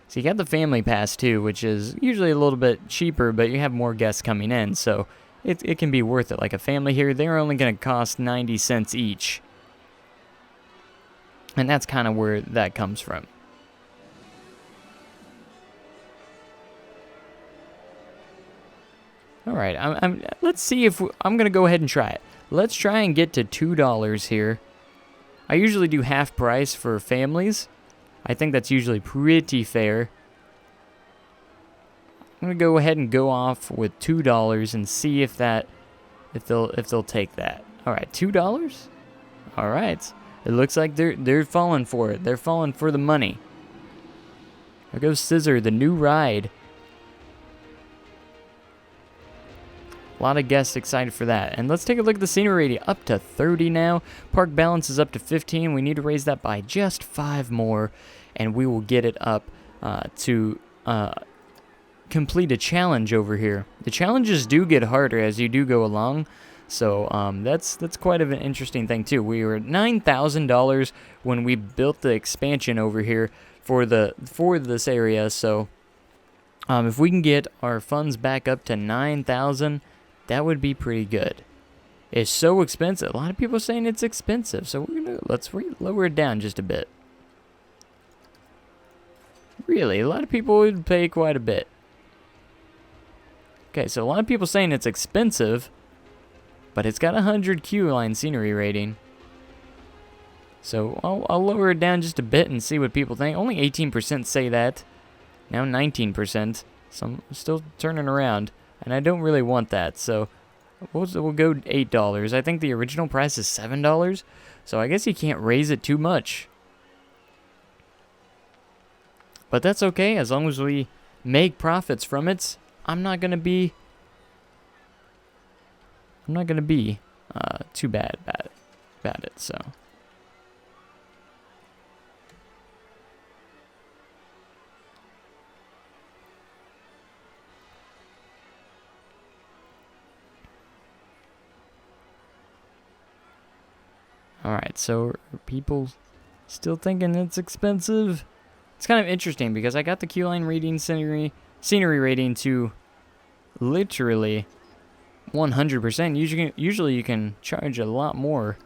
So you got the family pass too, which is usually a little bit cheaper, but you have more guests coming in, so it can be worth it. Like a family here, they're only going to cost 90 cents each. And that's kind of where that comes from. All right, let's see if I'm going to go ahead and try it. Let's try and get to $2 here. I usually do half price for families. I think that's usually pretty fair. I'm gonna go ahead and go off with $2 and see if they'll take that. All right, $2. All right, it looks like they're falling for it. They're falling for the money. There goes Scissor, the new ride. A lot of guests excited for that. And let's take a look at the scenery rating. Up to 30 now. Park balance is up to 15. We need to raise that by just 5 more. And we will get it up to complete a challenge over here. The challenges do get harder as you do go along. So that's quite of an interesting thing too. We were at $9,000 when we built the expansion over here for this area. So if we can get our funds back up to 9,000, that would be pretty good. It's so expensive. A lot of people are saying it's expensive, so let's lower it down just a bit. Really, a lot of people would pay quite a bit. Okay, so a lot of people saying it's expensive, but it's got 100 queue line scenery rating. So I'll lower it down just a bit and see what people think. Only 18% say that. Now 19%. So I'm still turning around, and I don't really want that, so we'll go $8. I think the original price is $7, so I guess you can't raise it too much. But that's okay, as long as we make profits from it. I'm not gonna be too bad about it. So all right, so are people still thinking it's expensive? It's kind of interesting because I got the queue line reading scenery rating to literally 100%. Usually you can charge a lot more.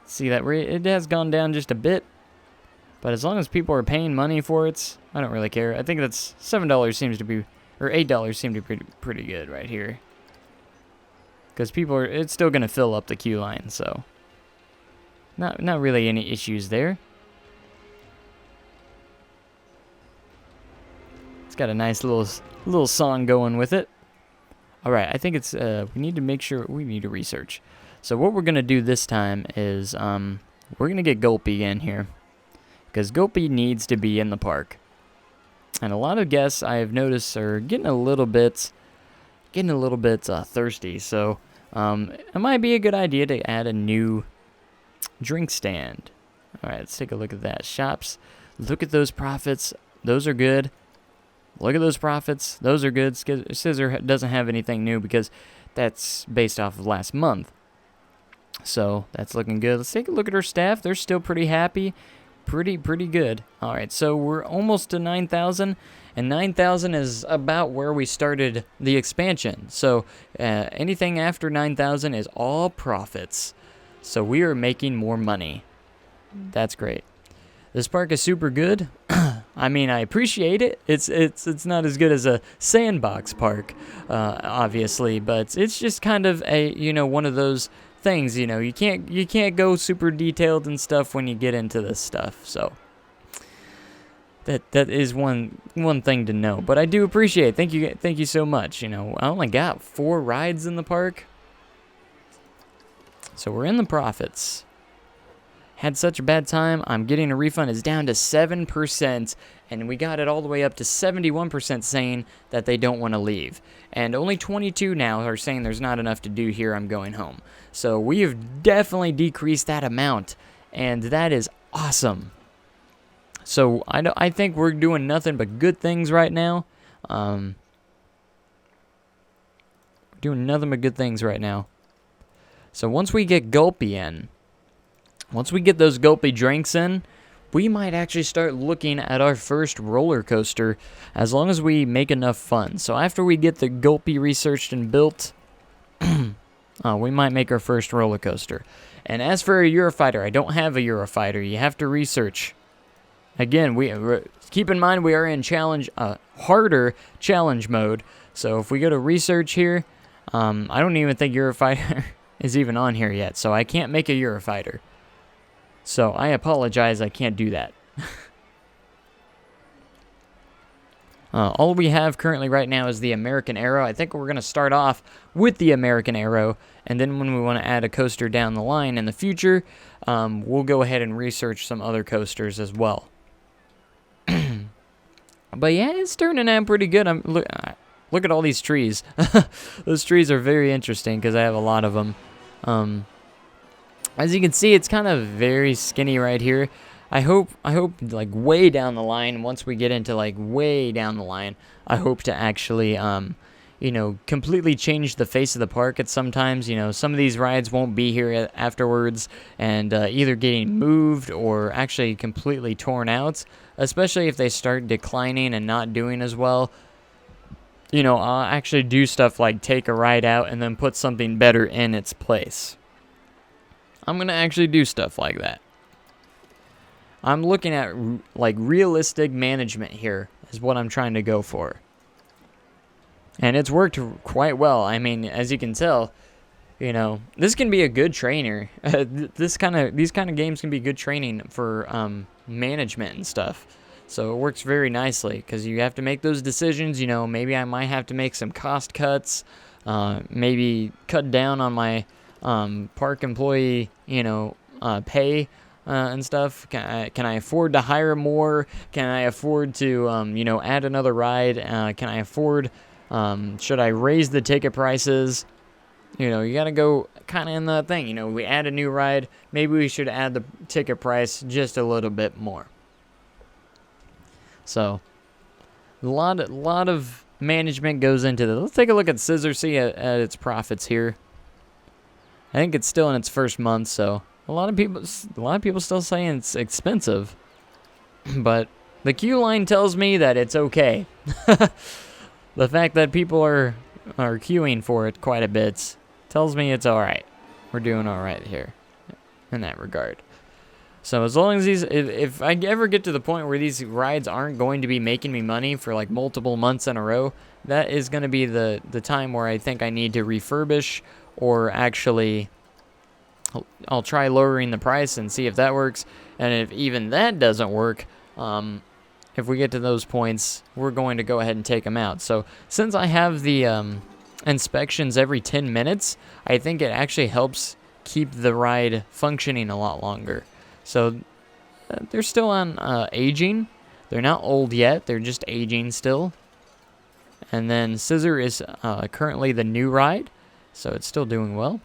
See that rate? It has gone down just a bit, but as long as people are paying money for it, I don't really care. I think that's $7 seems to be, or $8 seem to be pretty good right here, because it's still gonna fill up the queue line, so not really any issues there. It's got a nice little song going with it. All right, I think it's we need to research. So what we're gonna do this time is we're gonna get Gulpy in here, because Gulpy needs to be in the park. And a lot of guests I have noticed are getting a little bit thirsty. So it might be a good idea to add a new drink stand. All right, let's take a look at that. Shops. Look at those profits. Those are good. Look at those profits. Those are good. Scissor doesn't have anything new because that's based off of last month. So that's looking good. Let's take a look at our staff. They're still pretty happy. Pretty good. All right, so we're almost to 9,000, and 9,000 is about where we started the expansion. So anything after 9,000 is all profits. So we are making more money. That's great. This park is super good. I mean, I appreciate it. It's not as good as a sandbox park, obviously, but it's just kind of a one of those things. You can't go super detailed and stuff when you get into this stuff. So that is one thing to know. But I do appreciate it. Thank you so much. I only got 4 rides in the park, so we're in the profits. Had such a bad time, I'm getting a refund. It's down to 7%, and we got it all the way up to 71% saying that they don't want to leave. And only 22 now are saying there's not enough to do here, I'm going home. So we have definitely decreased that amount, and that is awesome. So I think we're doing nothing but good things right now. Doing nothing but good things right now. So once we get Gulpy in, once we get those Gulpy drinks in, we might actually start looking at our first roller coaster, as long as we make enough funds. So after we get the Gulpy researched and built, we might make our first roller coaster. And as for a Eurofighter, I don't have a Eurofighter. You have to research. Again, keep in mind we are in harder challenge mode. So if we go to research here, I don't even think Eurofighter is even on here yet. So I can't make a Eurofighter. So I apologize, I can't do that. All we have currently right now is the American Arrow. I think we're going to start off with the American Arrow, and then when we want to add a coaster down the line in the future, we'll go ahead and research some other coasters as well. But yeah, it's turning out pretty good. Look at all these trees. Those trees are very interesting because I have a lot of them. As you can see, it's kind of very skinny right here. I hope like way down the line, once we get into like way down the line, I hope to actually completely change the face of the park at sometimes. Some of these rides won't be here afterwards, and either getting moved or actually completely torn out, especially if they start declining and not doing as well. I'll actually do stuff like take a ride out and then put something better in its place. I'm going to actually do stuff like that. I'm looking at like realistic management here is what I'm trying to go for. And it's worked quite well. I mean, as you can tell, this can be a good trainer. These kind of games can be good training for management and stuff. So it works very nicely because you have to make those decisions. You know, maybe I might have to make some cost cuts, maybe cut down on my park employee, pay and stuff. Can I afford to hire more? Can I afford to, add another ride? Can I afford, should I raise the ticket prices? You got to go kind of in the thing. We add a new ride. Maybe we should add the ticket price just a little bit more. So, a lot of management goes into this. Let's take a look at Scissor, see at its profits here. I think it's still in its first month, so a lot of people still saying it's expensive. But the queue line tells me that it's okay. The fact that people are queuing for it quite a bit tells me it's all right. We're doing all right here in that regard. So as long as if I ever get to the point where these rides aren't going to be making me money for like multiple months in a row, that is going to be the time where I think I need to refurbish, or actually I'll try lowering the price and see if that works. And if even that doesn't work, if we get to those points, we're going to go ahead and take them out. So since I have the inspections every 10 minutes, I think it actually helps keep the ride functioning a lot longer. So they're still on aging. They're not old yet. They're just aging still. And then Scissor is currently the new ride, so it's still doing well.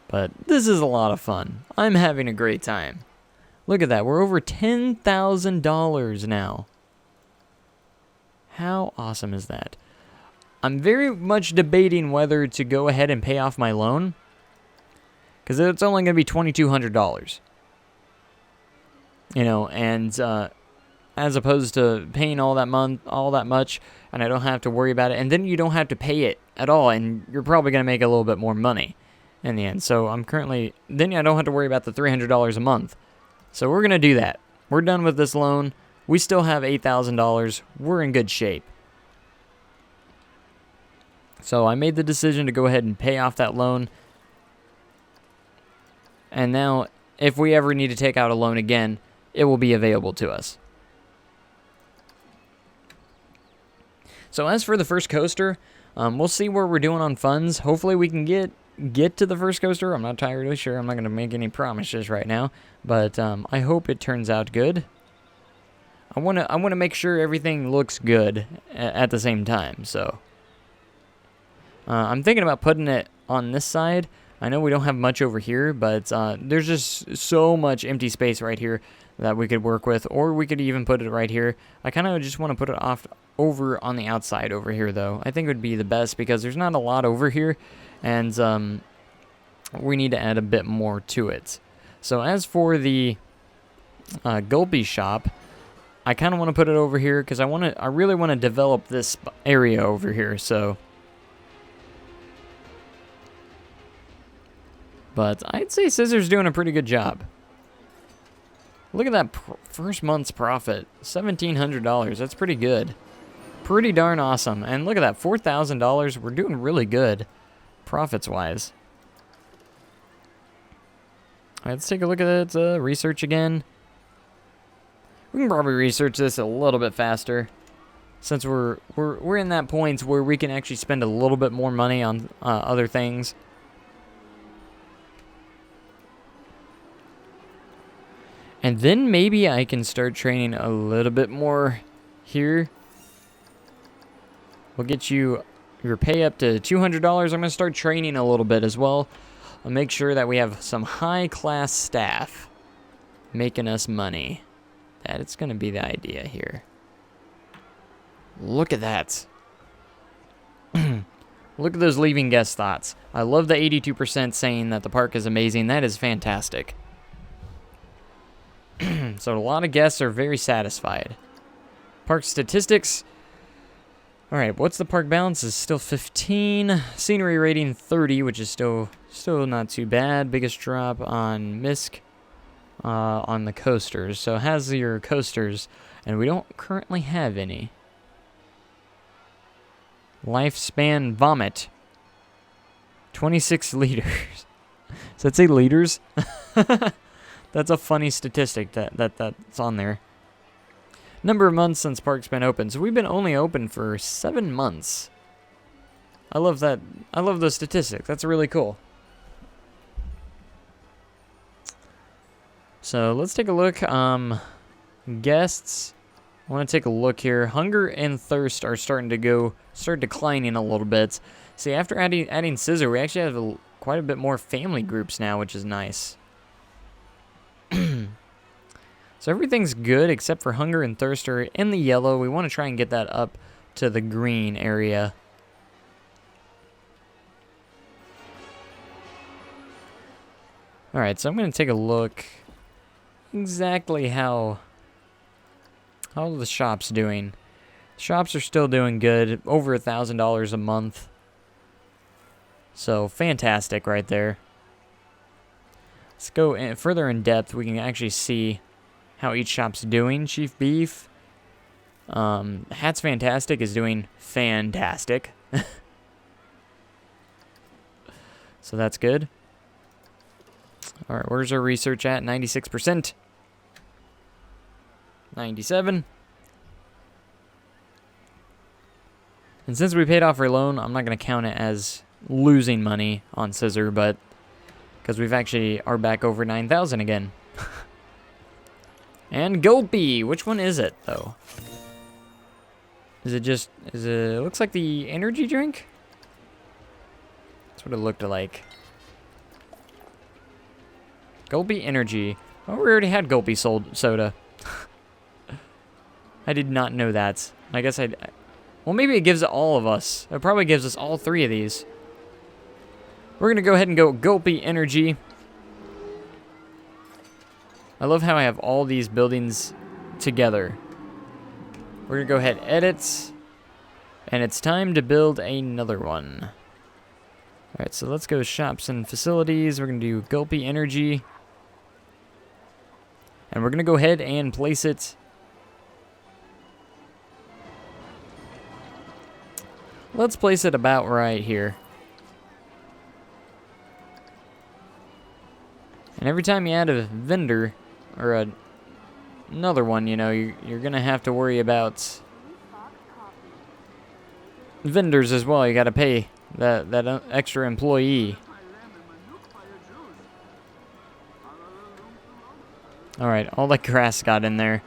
But this is a lot of fun. I'm having a great time. Look at that. We're over $10,000 now. How awesome is that? I'm very much debating whether to go ahead and pay off my loan, because it's only going to be $2,200. And as opposed to paying all that much, and I don't have to worry about it, and then you don't have to pay it at all, and you're probably going to make a little bit more money in the end. So then I don't have to worry about the $300 a month. So we're going to do that. We're done with this loan. We still have $8,000. We're in good shape. So I made the decision to go ahead and pay off that loan. And now, if we ever need to take out a loan again, it will be available to us. So as for the first coaster, we'll see where we're doing on funds. Hopefully we can get to the first coaster. I'm not entirely sure. I'm not going to make any promises right now, but I hope it turns out good. I want to make sure everything looks good at the same time. So I'm thinking about putting it on this side. I know we don't have much over here, but there's just so much empty space right here that we could work with, or we could even put it right here. I kind of just want to put it off over on the outside over here, though. I think it would be the best because there's not a lot over here, and we need to add a bit more to it. So as for the Gulpy shop, I kind of want to put it over here because I really want to develop this area over here. So, but I'd say Scissor's doing a pretty good job. Look at that first month's profit, $1,700. That's pretty good. Pretty darn awesome. And look at that, $4,000. We're doing really good, profits-wise. All right, let's take a look at it, research again. We can probably research this a little bit faster, since we're in that point where we can actually spend a little bit more money on other things. And then maybe I can start training a little bit more here. We'll get you your pay up to $200. I'm going to start training a little bit as well. I'll make sure that we have some high-class staff making us money. That's going to be the idea here. Look at that. Look at those leaving guest thoughts. I love the 82% saying that the park is amazing. That is fantastic. So a lot of guests are very satisfied. Park statistics. All right, what's the park balance? Is still 15. Scenery rating 30, which is still not too bad. Biggest drop on MISC on the coasters. So it has your coasters, and we don't currently have any. Lifespan vomit. 26 liters. Does that say liters? That's a funny statistic that's on there. Number of months since park's been open. So we've been only open for 7 months. I love that. I love those statistics. That's really cool. So let's take a look. Guests. I want to take a look here. Hunger and thirst are starting to start declining a little bit. See, after adding Scissor, we actually have quite a bit more family groups now, which is nice. So everything's good except for hunger and thirst are in the yellow. We want to try and get that up to the green area. Alright, so I'm going to take a look exactly how the shop's doing. Shops are still doing good, over $1,000 a month. So fantastic right there. Let's go further in depth. We can actually see how each shop's doing. Chief Beef, Hat's Fantastic is doing fantastic. So that's good. All right, where's our research at? 96%. 97. And since we paid off our loan, I'm not going to count it as losing money on Scissor, but because we've actually are back over 9,000 again. And Gulpy, which one is it though? It looks like the energy drink? That's what it looked like. Gulpy Energy. Oh, we already had Gulpy soda. I did not know that. I guess well, maybe it gives it all of us. It probably gives us all 3 of these. We're going to go ahead and go Gulpy Energy. I love how I have all these buildings together. We're going to go ahead and edit. And it's time to build another one. Alright, so let's go shops and facilities. We're going to do Gulpy Energy. And we're going to go ahead and place it. Let's place it about right here. And every time you add a vendor, or another one, you know, you're going to have to worry about vendors as well. You got to pay that extra employee. Alright, all the grass got in there.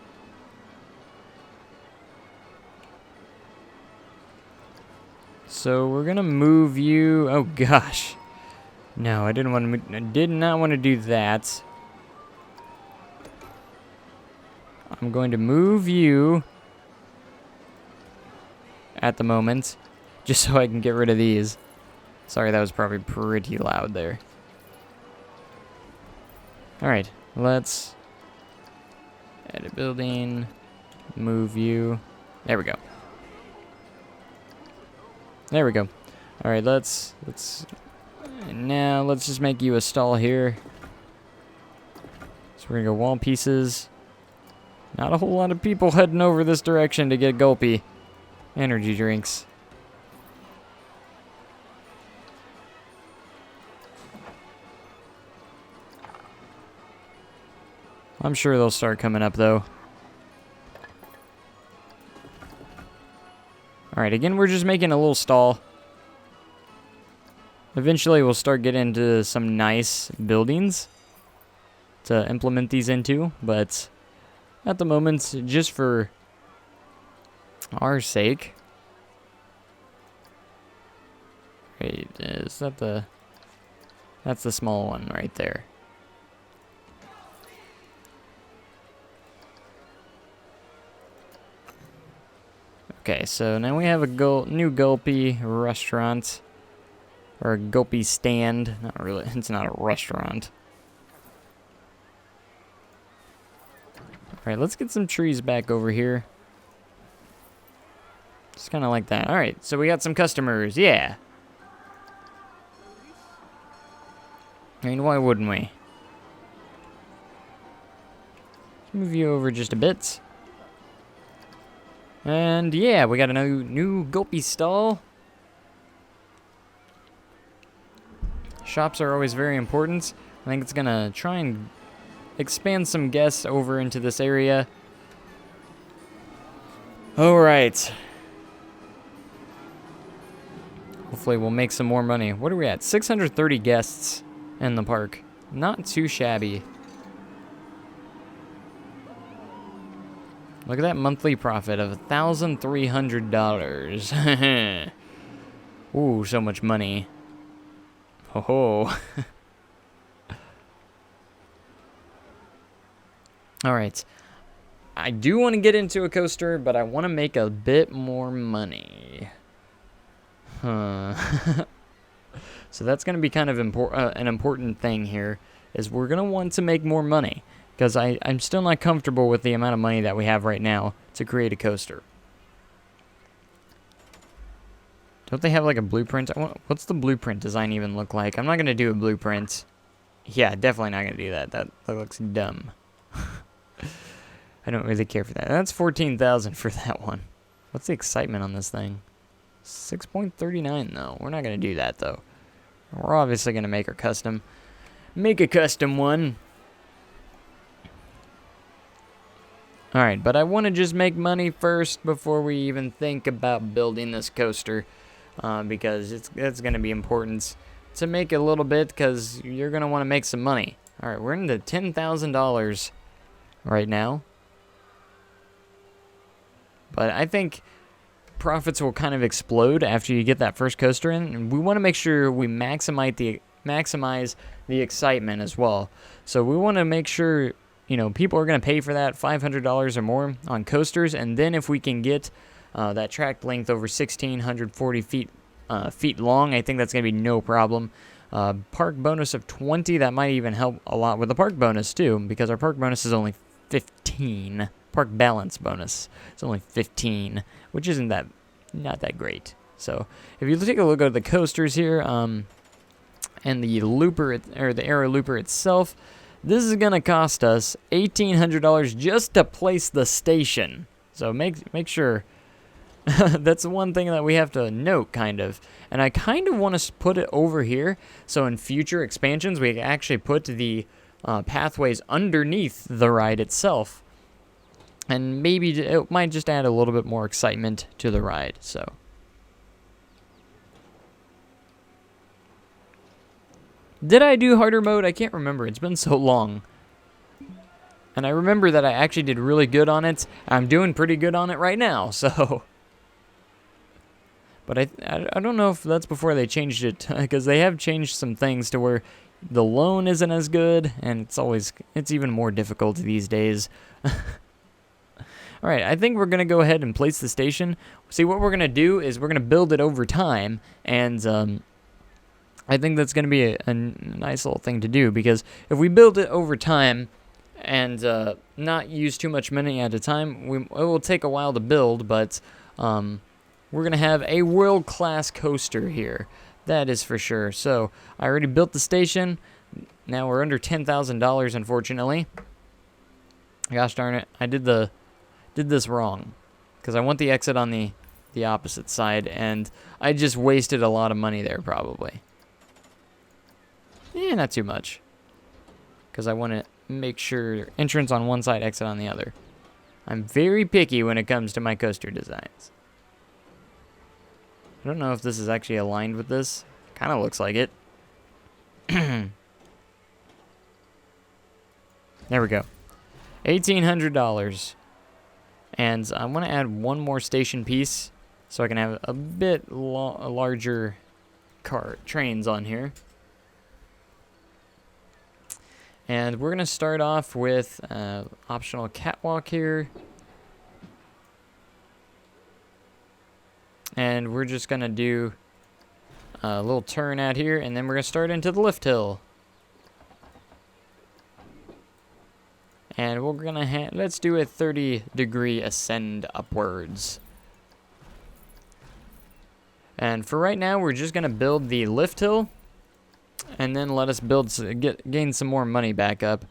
So we're going to move you. Oh gosh. No, I did not want to do that. I'm going to move you at the moment, just so I can get rid of these. Sorry, that was probably pretty loud there. Alright, let's edit building, move you. There we go. There we go. Alright, now let's just make you a stall here. So we're gonna go wall pieces. Not a whole lot of people heading over this direction to get Gulpy energy drinks. I'm sure they'll start coming up though. Alright, again, we're just making a little stall. Eventually, we'll start getting into some nice buildings to implement these into, but at the moment, just for our sake. Wait, is that that's the small one right there. Okay, so now we have a new Gulpy restaurant. Or a Gulpy stand. Not really, it's not a restaurant. Alright, let's get some trees back over here. Just kind of like that. Alright, so we got some customers. Yeah. I mean, why wouldn't we? Let's move you over just a bit. And yeah, we got a new Gulpy stall. Shops are always very important. I think it's gonna try and expand some guests over into this area. All right. Hopefully we'll make some more money. What are we at? 630 guests in the park. Not too shabby. Look at that monthly profit of $1,300. Ooh, so much money. Ho ho. Alright. I do want to get into a coaster, but I want to make a bit more money. Huh. So that's going to be kind of an important thing here, is we're going to want to make more money. Because I'm still not comfortable with the amount of money that we have right now to create a coaster. Don't they have like a blueprint? What's the blueprint design even look like? I'm not going to do a blueprint. Yeah, definitely not going to do that. That looks dumb. I don't really care for that. That's 14,000 for that one. What's the excitement on this thing? 6.39 though. We're not going to do that though. We're obviously going to make our custom. Make a custom one. Alright, but I want to just make money first before we even think about building this coaster. Because it's going to be important to make a little bit, because you're going to want to make some money. Alright, we're into $10,000 right now. But I think profits will kind of explode after you get that first coaster in. And we want to make sure we maximize the excitement as well. So we want to make sure, you know, people are going to pay for that $500 or more on coasters. And then if we can get that track length over 1,640 feet long, I think that's going to be no problem. Park bonus of 20, that might even help a lot with the park bonus too, because our park bonus is only 15. Park balance bonus, it's only 15, which isn't not that great. So if you take a look at the coasters here, and the looper, or the aero looper itself, this is gonna cost us $1,800 just to place the station. So make sure. That's one thing that we have to note, kind of. And I kind of want to put it over here, so in future expansions we can actually put the pathways underneath the ride itself. And maybe it might just add a little bit more excitement to the ride, so. Did I do harder mode? I can't remember. It's been so long. And I remember that I actually did really good on it. I'm doing pretty good on it right now, so. But I don't know if that's before they changed it, because they have changed some things to where the loan isn't as good, and it's even more difficult these days. Alright, I think we're going to go ahead and place the station. See, what we're going to do is we're going to build it over time, and I think that's going to be a nice little thing to do, because if we build it over time and not use too much money at a time, it will take a while to build, but we're going to have a world-class coaster here. That is for sure. So, I already built the station. Now we're under $10,000, unfortunately. Gosh darn it. I did this wrong, because I want the exit on the opposite side, and I just wasted a lot of money there, probably. Yeah, not too much, because I want to make sure entrance on one side, exit on the other. I'm very picky when it comes to my coaster designs. I don't know if this is actually aligned with this. Kind of looks like it. There we go. $1,800. And I want to add one more station piece so I can have a bit larger trains on here. And we're going to start off with optional catwalk here. And we're just going to do a little turn out here, and then we're going to start into the lift hill. And we're going to let's do a 30-degree ascend upwards. And for right now, we're just going to build the lift hill, and then let us gain some more money back up.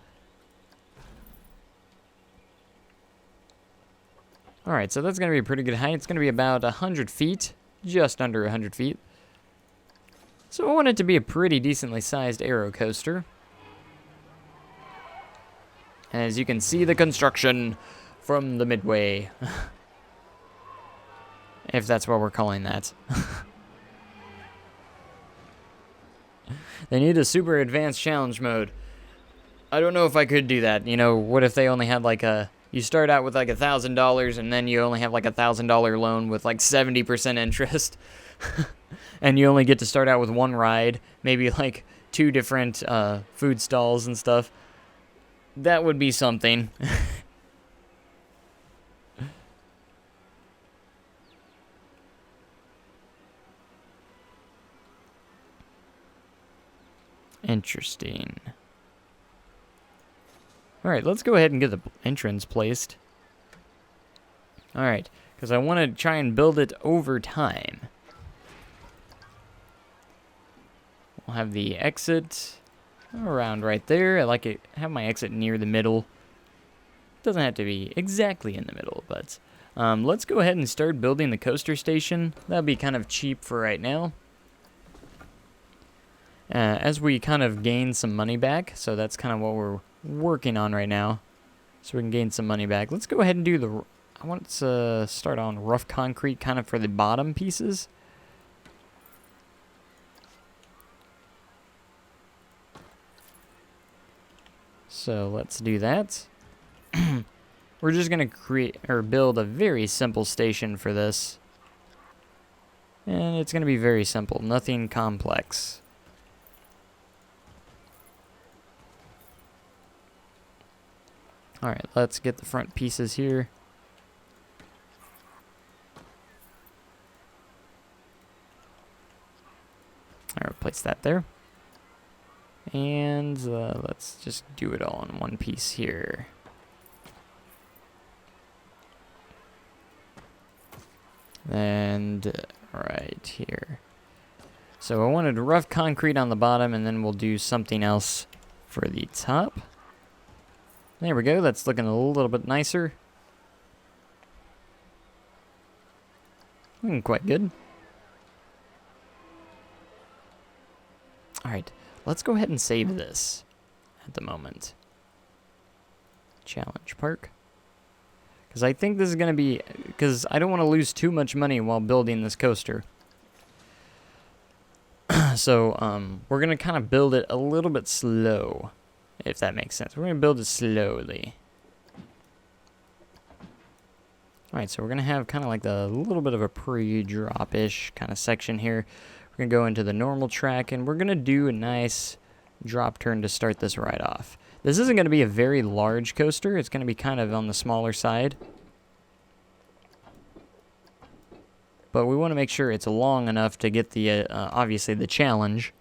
Alright, so that's going to be a pretty good height. It's going to be about 100 feet, just under 100 feet. So I want it to be a pretty decently sized aero coaster. as you can see the construction from the midway. If that's what we're calling that. They need a super advanced challenge mode. I don't know if I could do that. You know, what if they only had like a... You start out with like $1,000 and then you only have like $1,000 loan with like 70% interest. And you only get to start out with one ride. Maybe like 2 different food stalls and stuff. That would be something. Interesting. Alright, let's go ahead and get the entrance placed. Alright, because I want to try and build it over time. We'll have the exit around right there. I like it. Have my exit near the middle. Doesn't have to be exactly in the middle, but let's go ahead and start building the coaster station. That'll be kind of cheap for right now. As we kind of gain some money back, so that's kind of what we're working on right now, so we can gain some money back. Let's go ahead and do the... I want to start on rough concrete kind of for the bottom pieces. So let's do that. We're just going to create or build a very simple station for this. And it's going to be very simple, nothing complex. Alright, let's get the front pieces here. Alright, place that there. And let's just do it all in one piece here. And right here. So I wanted rough concrete on the bottom, and then we'll do something else for the top. There we go, that's looking a little bit nicer. Looking quite good. Alright, let's go ahead and save this at the moment. Challenge Park. Because I think this is going to be... Because I don't want to lose too much money while building this coaster. So, we're going to kind of build it a little bit slow. If that makes sense. We're going to build it slowly. Alright, so we're going to have kind of like a little bit of a pre-drop-ish kind of section here. We're going to go into the normal track, and we're going to do a nice drop turn to start this ride off. This isn't going to be a very large coaster. It's going to be kind of on the smaller side. But we want to make sure it's long enough to get the, obviously, the challenge.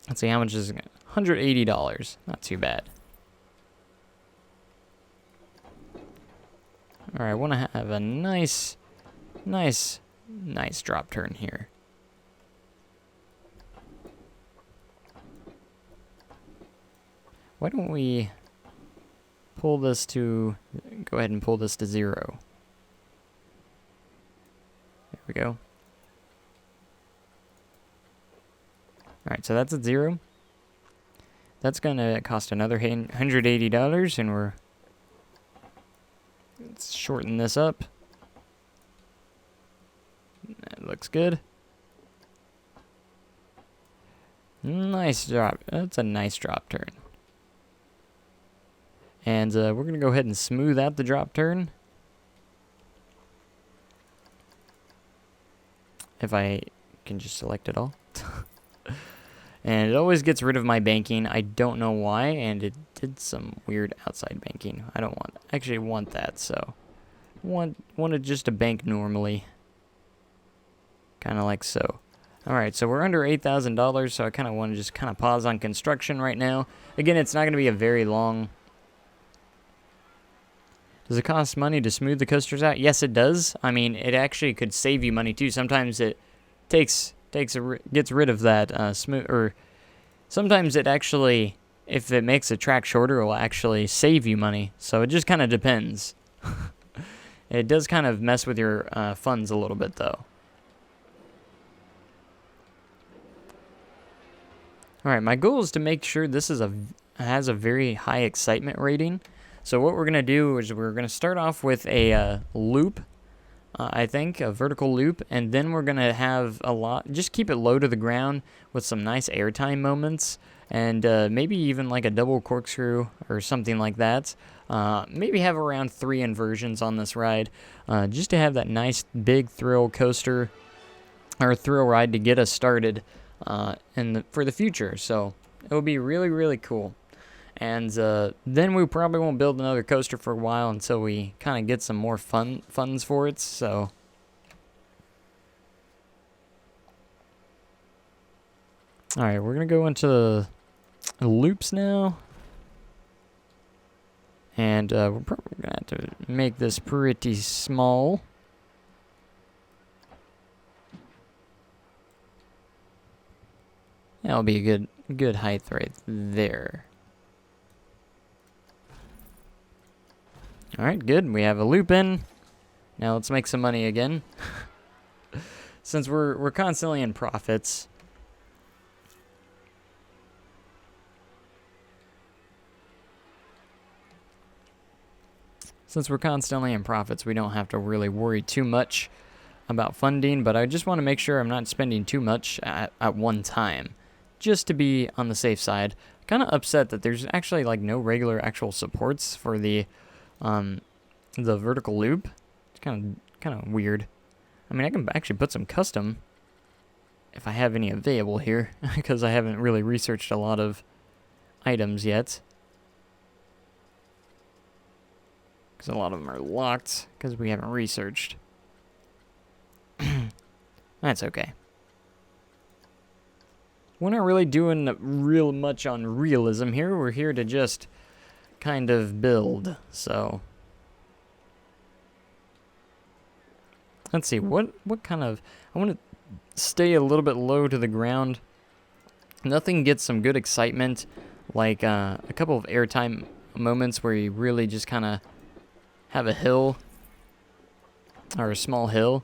Let's see, how much is it? $180. Not too bad. Alright, I want to have a nice drop turn here. Why don't we pull this to... Go ahead and pull this to 0. There we go. Alright, so that's at 0. That's going to cost another $180, and let's shorten this up. That looks good. Nice drop. That's a nice drop turn. And we're going to go ahead and smooth out the drop turn. If I can just select it all. And it always gets rid of my banking. I don't know why, and it did some weird outside banking. I don't actually want that, so wanted just to bank normally. Kind of like so. Alright, so we're under $8,000, so I kind of want to just kind of pause on construction right now. Again, it's not going to be a very long... Does it cost money to smooth the coasters out? Yes, it does. I mean, it actually could save you money, too. Sometimes it gets rid of that smooth... Or sometimes it actually, if it makes a track shorter, it will actually save you money. So it just kind of depends. It does kind of mess with your funds a little bit, though. Alright, my goal is to make sure this is a has a very high excitement rating. So what we're going to do is we're going to start off with a loop, I think, a vertical loop, and then we're going to have just keep it low to the ground with some nice airtime moments, and maybe even like a double corkscrew or something like that. Maybe have around 3 inversions on this ride, just to have that nice big thrill coaster or thrill ride to get us started for the future. So it will be really, really cool. And then we probably won't build another coaster for a while until we kind of get some more funds for it. So all right, we're gonna go into the loops now, and we're probably gonna have to make this pretty small. That'll be a good height right there. Alright, good. We have a loop in. Now let's make some money again. Since we're constantly in profits. Since we're constantly in profits, we don't have to really worry too much about funding, but I just want to make sure I'm not spending too much at one time, just to be on the safe side. Kind of upset that there's actually like no regular actual supports for the vertical loop. It's kind of weird. I mean, I can actually put some custom if I have any available here, because I haven't really researched a lot of items yet. Because a lot of them are locked because we haven't researched. That's okay. We're not really doing real much on realism here. We're here to just kind of build. So let's see, what kind of... I want to stay a little bit low to the ground. Nothing gets some good excitement, like a couple of airtime moments where you really just kind of have a hill, or a small hill.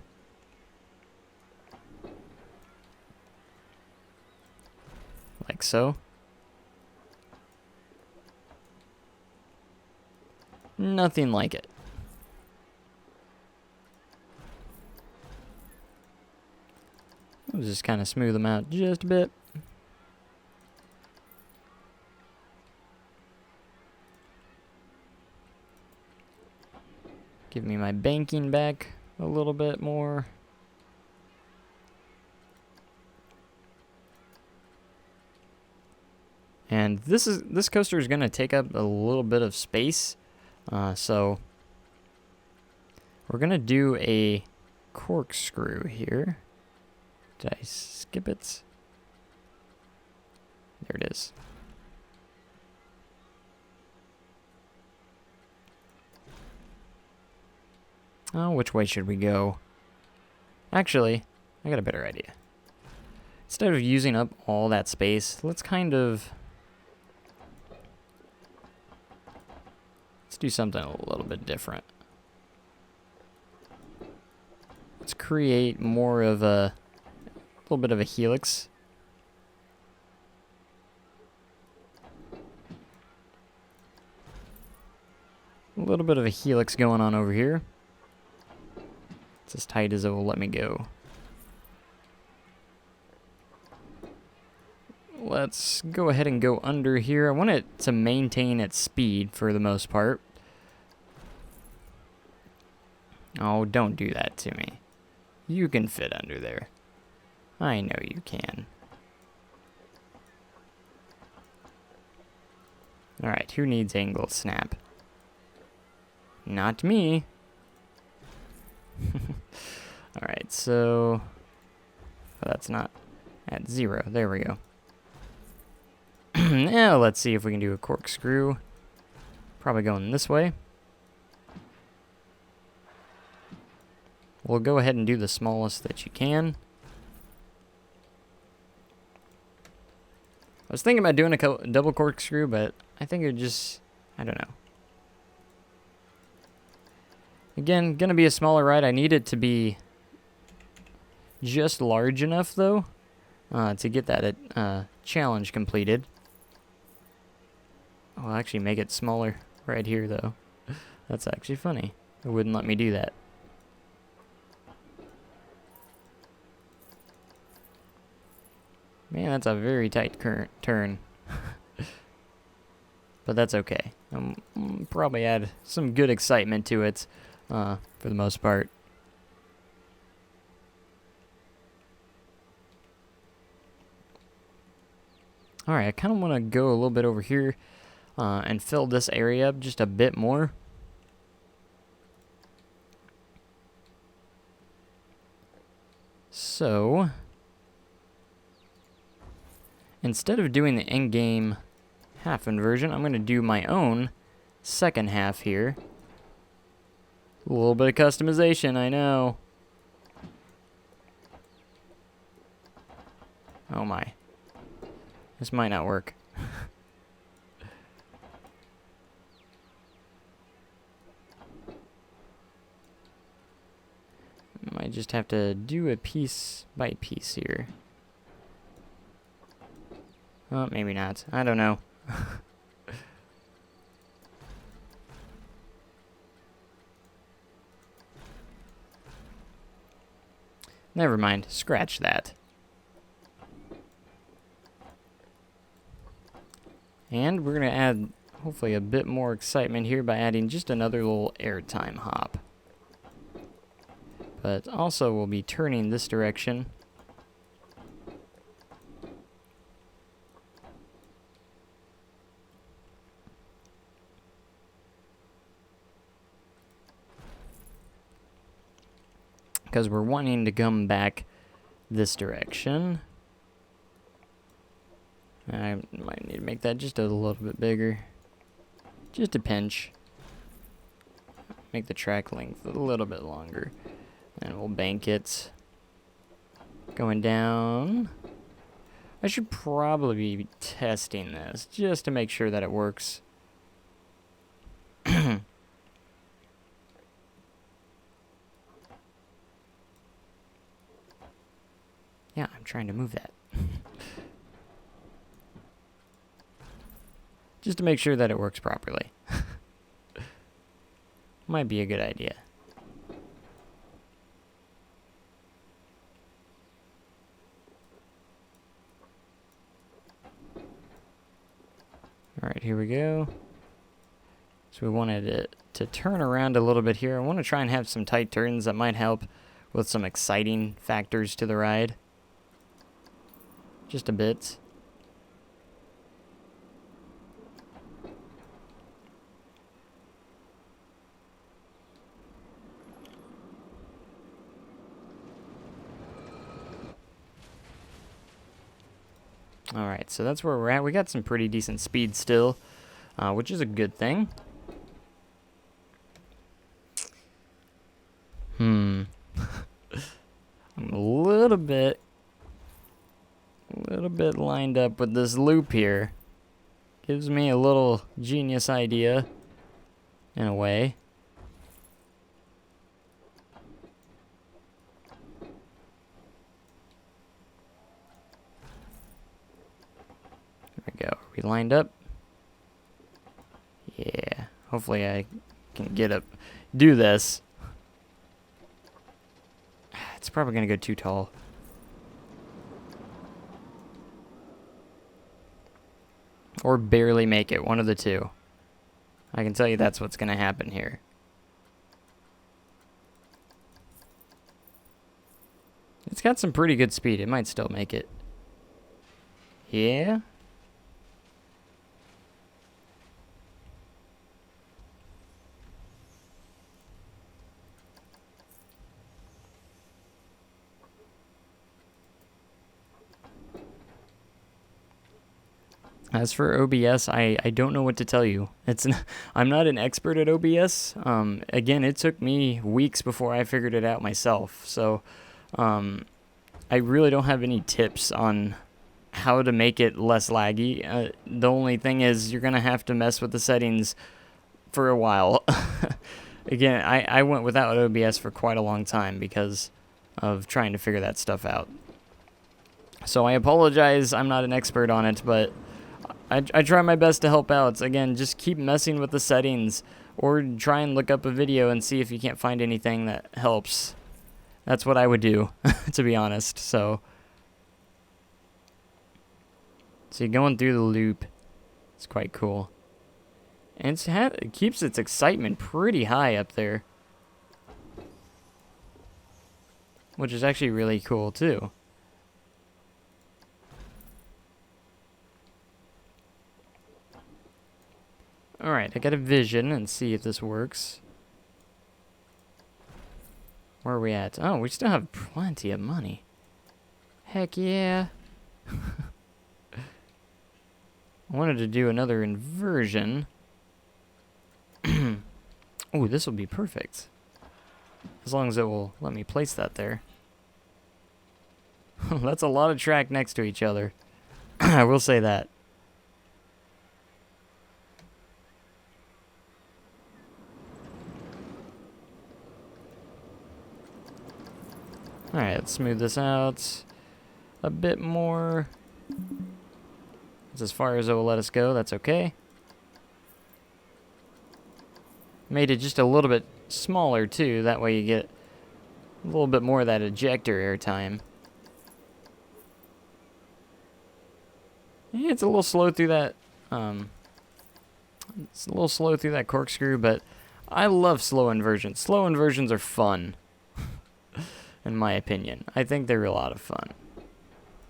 Like so. Nothing like it. I'll just kind of smooth them out just a bit. Give me my banking back a little bit more. And this coaster is going to take up a little bit of space. So we're going to do a corkscrew here. Did I skip it? There it is. Oh, which way should we go? Actually, I got a better idea. Instead of using up all that space, let's kind of... let's do something a little bit different. Let's create more of a little bit of a helix. A little bit of a helix going on over here. It's as tight as it will let me go. Let's go ahead and go under here. I want it to maintain its speed for the most part. Oh, don't do that to me. You can fit under there. I know you can. Alright, who needs angle snap? Not me. Alright, so... oh, that's not at 0. There we go. Now let's see if we can do a corkscrew. Probably going this way. We'll go ahead and do the smallest that you can. I was thinking about doing a double corkscrew, but I think it would just... I don't know. Again, gonna be a smaller ride. I need it to be just large enough, though, to get that challenge completed. I'll actually make it smaller right here, though. That's actually funny. It wouldn't let me do that. Man, that's a very tight current turn. But that's okay. Probably add some good excitement to it for the most part. Alright, I kind of want to go a little bit over here and fill this area up just a bit more. So, instead of doing the in-game half inversion, I'm going to do my own second half here. A little bit of customization, I know. Oh my. This might not work. Might just have to do it piece by piece here. Oh, maybe not. I don't know. Never mind. Scratch that. And we're going to add, hopefully, a bit more excitement here by adding just another little airtime hop. But also, we'll be turning this direction. Because we're wanting to come back this direction. I might need to make that just a little bit bigger. Just a pinch. Make the track length a little bit longer. And we'll bank it. Going down. I should probably be testing this just to make sure that it works. Yeah, I'm trying to move that. Just to make sure that it works properly. Might be a good idea. Alright, here we go. So we wanted it to turn around a little bit here. I want to try and have some tight turns that might help with some exciting factors to the ride. Just a bit. Alright, so that's where we're at. We got some pretty decent speed still, which is a good thing. I'm a little bit lined up with this loop here. Gives me a little genius idea, in a way. There we go. Are we lined up? Yeah. Hopefully I can do this. It's probably going to go too tall. Or barely make it, one of the two. I can tell you that's what's going to happen here. It's got some pretty good speed. It might still make it. Yeah? As for OBS, I don't know what to tell you. I'm not an expert at OBS. Again, it took me weeks before I figured it out myself. So I really don't have any tips on how to make it less laggy. The only thing is you're going to have to mess with the settings for a while. Again, I went without OBS for quite a long time because of trying to figure that stuff out. So I apologize, I'm not an expert on it, but I try my best to help out. Again, just keep messing with the settings, or try and look up a video and see if you can't find anything that helps. That's what I would do, to be honest. So you're going through the loop. It's quite cool. And it keeps its excitement pretty high up there, which is actually really cool too. Alright, I got a vision and see if this works. Where are we at? Oh, we still have plenty of money. Heck yeah. I wanted to do another inversion. Oh, this will be perfect. As long as it will let me place that there. That's a lot of track next to each other. I will say that. Alright, let's smooth this out a bit more. That's as far as it will let us go. That's okay. Made it just a little bit smaller too. That way you get a little bit more of that ejector airtime. Yeah, it's a little slow through that. It's a little slow through that corkscrew, but I love slow inversions. Slow inversions are fun, in my opinion. I think they're a lot of fun.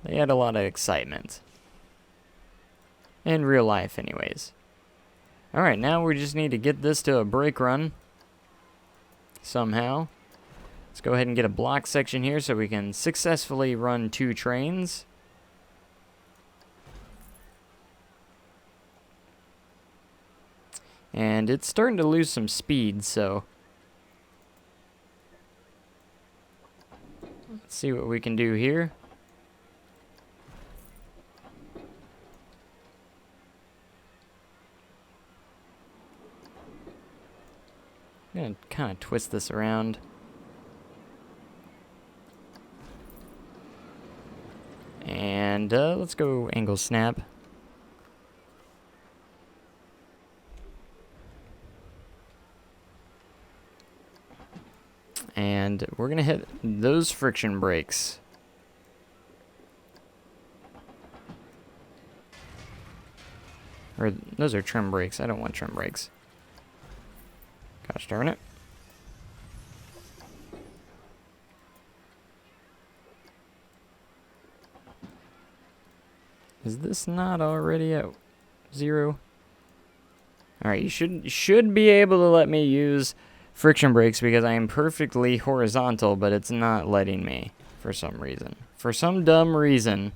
They add a lot of excitement. In real life, anyways. Alright, now we just need to get this to a brake run. Somehow. Let's go ahead and get a block section here so we can successfully run 2 trains. And it's starting to lose some speed, so let's see what we can do here. I'm gonna kind of twist this around. And let's go angle snap. And we're gonna hit those friction brakes. Or those are trim brakes. I don't want trim brakes. Gosh darn it. Is this not already at 0? Alright, you should be able to let me use friction brakes because I am perfectly horizontal, but it's not letting me for some reason. For some dumb reason,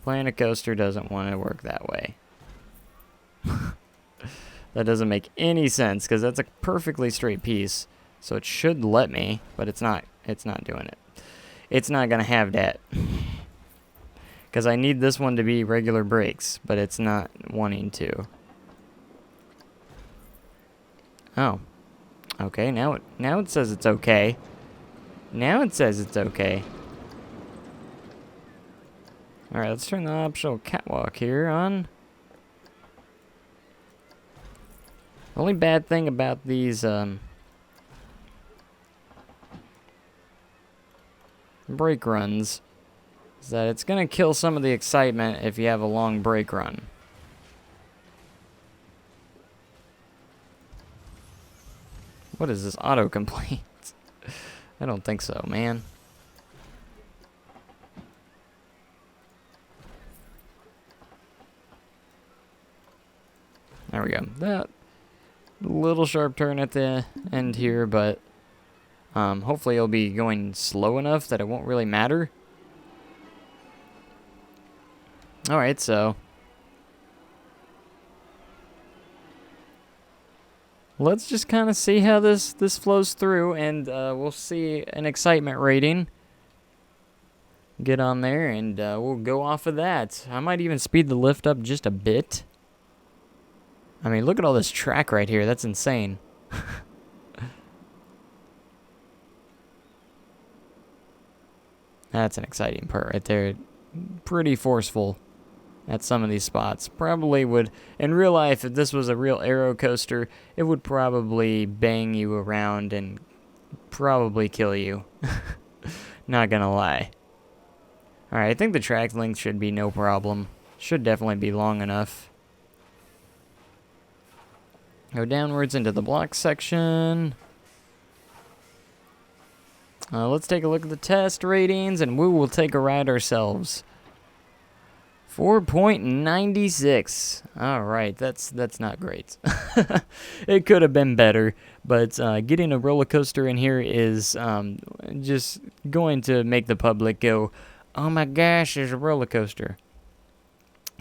Planet Coaster doesn't want to work that way. That doesn't make any sense because that's a perfectly straight piece, so it should let me, but it's not doing it. It's not gonna have that because I need this one to be regular brakes, but it's not wanting to. Oh, okay. Now it says it's okay. Now it says it's okay. All right, let's turn the optional catwalk here on. The only bad thing about these brake runs is that it's going to kill some of the excitement if you have a long brake run. What is this autocomplete? I don't think so, man. There we go. That little sharp turn at the end here, but hopefully it'll be going slow enough that it won't really matter. Alright, so let's just kind of see how this flows through, and we'll see an excitement rating. Get on there, and we'll go off of that. I might even speed the lift up just a bit. I mean, look at all this track right here. That's insane. That's an exciting part right there. Pretty forceful. at some of these spots. Probably would, in real life, if this was a real aero coaster, it would probably bang you around and probably kill you. Not gonna lie. Alright, I think the track length should be no problem. Should definitely be long enough. Go downwards into the block section. Let's take a look at the test ratings, and we will take a ride ourselves. 4.96. Alright, that's not great. It could have been better, but getting a roller coaster in here is just going to make the public go, oh my gosh, there's a roller coaster.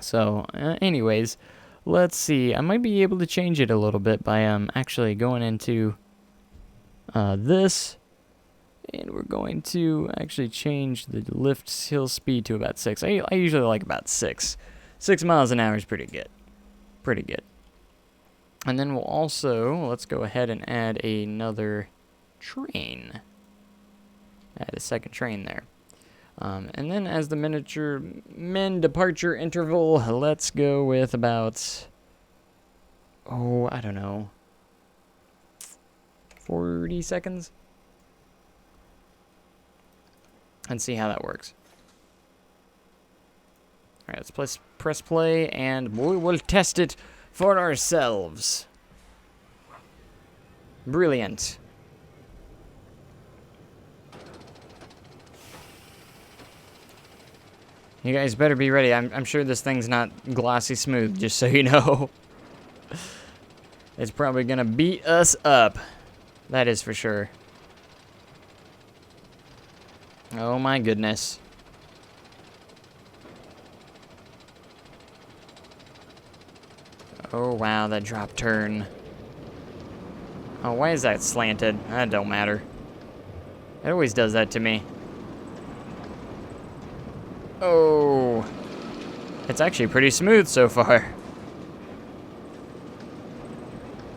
So, anyways, let's see. I might be able to change it a little bit by actually going into this. And we're going to actually change the lift hill speed to about 6. I usually like about 6. 6 miles an hour is pretty good. Pretty good. And then we'll also, let's go ahead and add another train. Add a second train there. And then as the miniature men departure interval, let's go with about, I don't know, 40 seconds? And see how that works. Alright, let's press play, and we will test it for ourselves. Brilliant. You guys better be ready. I'm sure this thing's not glossy smooth, just so you know. It's probably gonna beat us up. That is for sure. Oh my goodness. Oh wow, that drop turn. Oh, why is that slanted? That don't matter. It always does that to me. Oh. It's actually pretty smooth so far.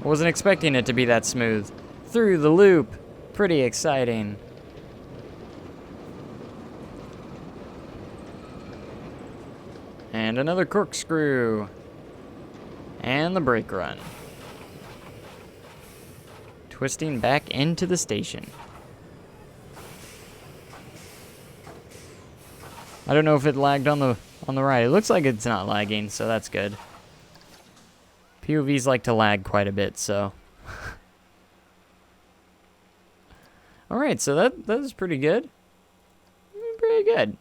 I wasn't expecting it to be that smooth. Through the loop. Pretty exciting. And another corkscrew. And the brake run. Twisting back into the station. I don't know if it lagged on the ride. It looks like it's not lagging, so that's good. POVs like to lag quite a bit, so. Alright, so that was pretty good. Pretty good.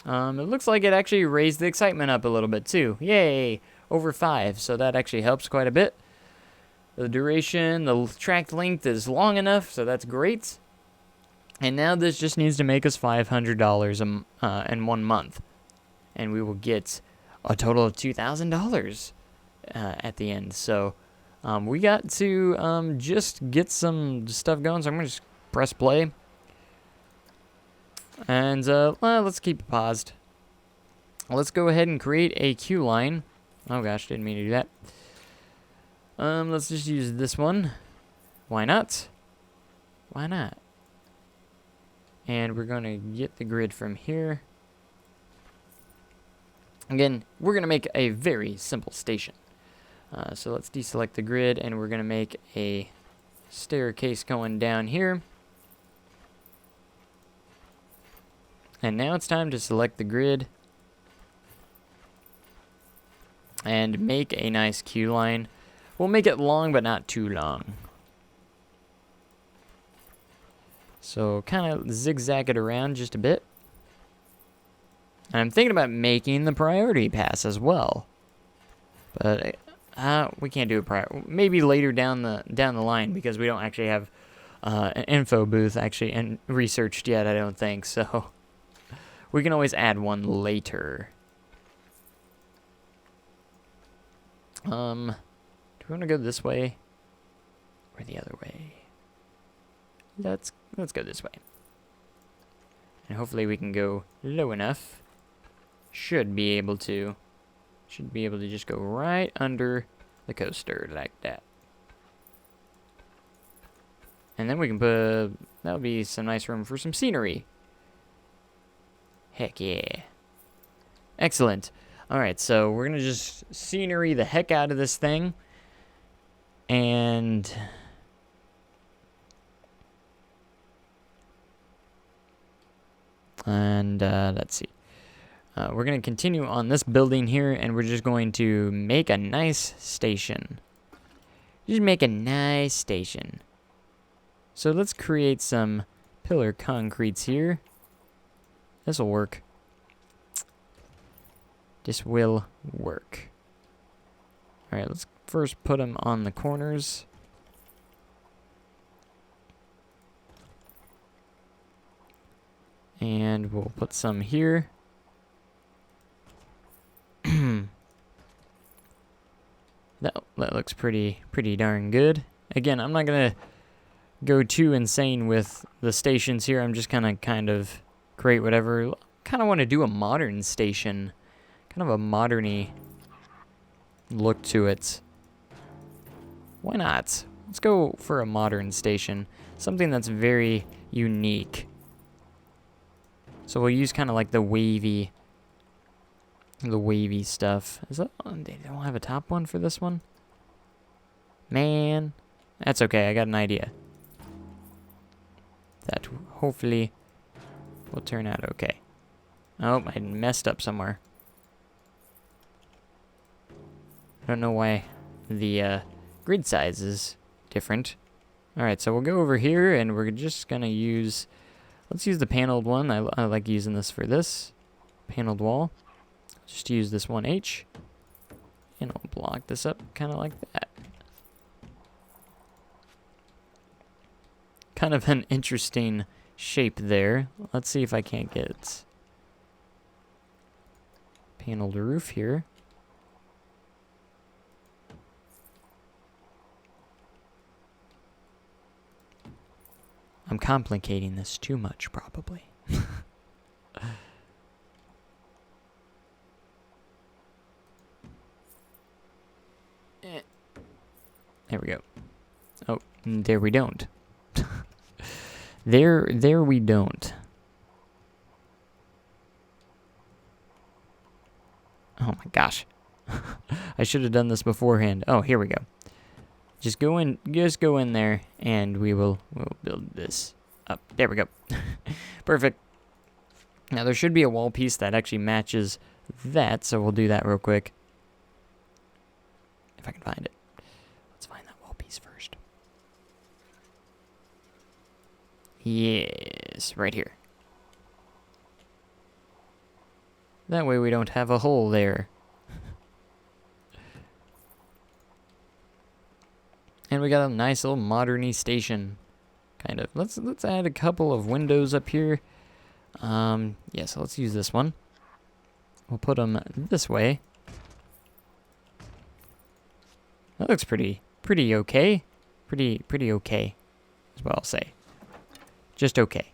It looks like it actually raised the excitement up a little bit too. Yay! Over 5, so that actually helps quite a bit. The duration, the track length is long enough, so that's great. And now this just needs to make us $500 in 1 month. And we will get a total of $2,000 at the end. So we got to just get some stuff going, so I'm going to just press play. And let's keep it paused. Let's go ahead and create a queue line. Oh gosh, didn't mean to do that. Let's just use this one. Why not? Why not? And we're going to get the grid from here. Again, we're going to make a very simple station. So let's deselect the grid, and we're going to make a staircase going down here. And now it's time to select the grid and make a nice queue line. We'll make it long, but not too long. So kind of zigzag it around just a bit. And I'm thinking about making the priority pass as well. But we can't do it maybe later down the line, because we don't actually have an info booth actually researched yet, I don't think. So we can always add one later. Do we want to go this way or the other way? Let's go this way. And hopefully we can go low enough. Should be able to just go right under the coaster like that. And then we can put, that'll be some nice room for some scenery. Heck yeah. Excellent. Alright, so we're going to just scenery the heck out of this thing. And... let's see. We're going to continue on this building here, and we're just going to make a nice station. Just make a nice station. So let's create some pillar concretes here. This will work. This will work. Alright, let's first put them on the corners. And we'll put some here. That looks pretty darn good. Again, I'm not gonna go too insane with the stations here. I'm just gonna kind of create whatever. Kind of want to do a modern station, kind of a modern-y look to it. Why not? Let's go for a modern station, something that's very unique. So we'll use kind of like the wavy stuff. Is that one? They don't have a top one for this one? Man, that's okay. I got an idea. That hopefully will turn out okay. Oh, I messed up somewhere. I don't know why the grid size is different. Alright, so we'll go over here and we're just gonna use... Let's use the paneled one. I like using this for this. Paneled wall. Just use this 1H. And I'll block this up kind of like that. Kind of an interesting shape there. Let's see if I can't get paneled roof here. I'm complicating this too much, probably. There we go. Oh, there we don't. There we don't. Oh my gosh. I should have done this beforehand. Oh, here we go. Just go in there and we'll build this up. There we go. Perfect. Now there should be a wall piece that actually matches that, so we'll do that real quick. If I can find it. Let's find that wall piece first. Yes, right here. That way we don't have a hole there. And we got a nice little modern-y station, kind of. Let's add a couple of windows up here. Yeah, so let's use this one. We'll put them this way. That looks pretty okay. Pretty okay, is what I'll say. Just okay.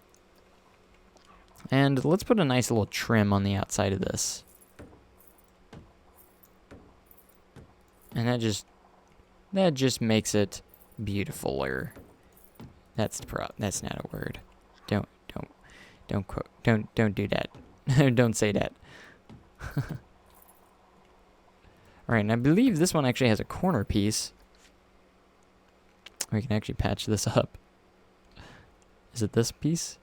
And let's put a nice little trim on the outside of this. And that just makes it beautifuler. That's not a word. Don't do that. Don't say that. Alright, and I believe this one actually has a corner piece. We can actually patch this up. Is it this piece?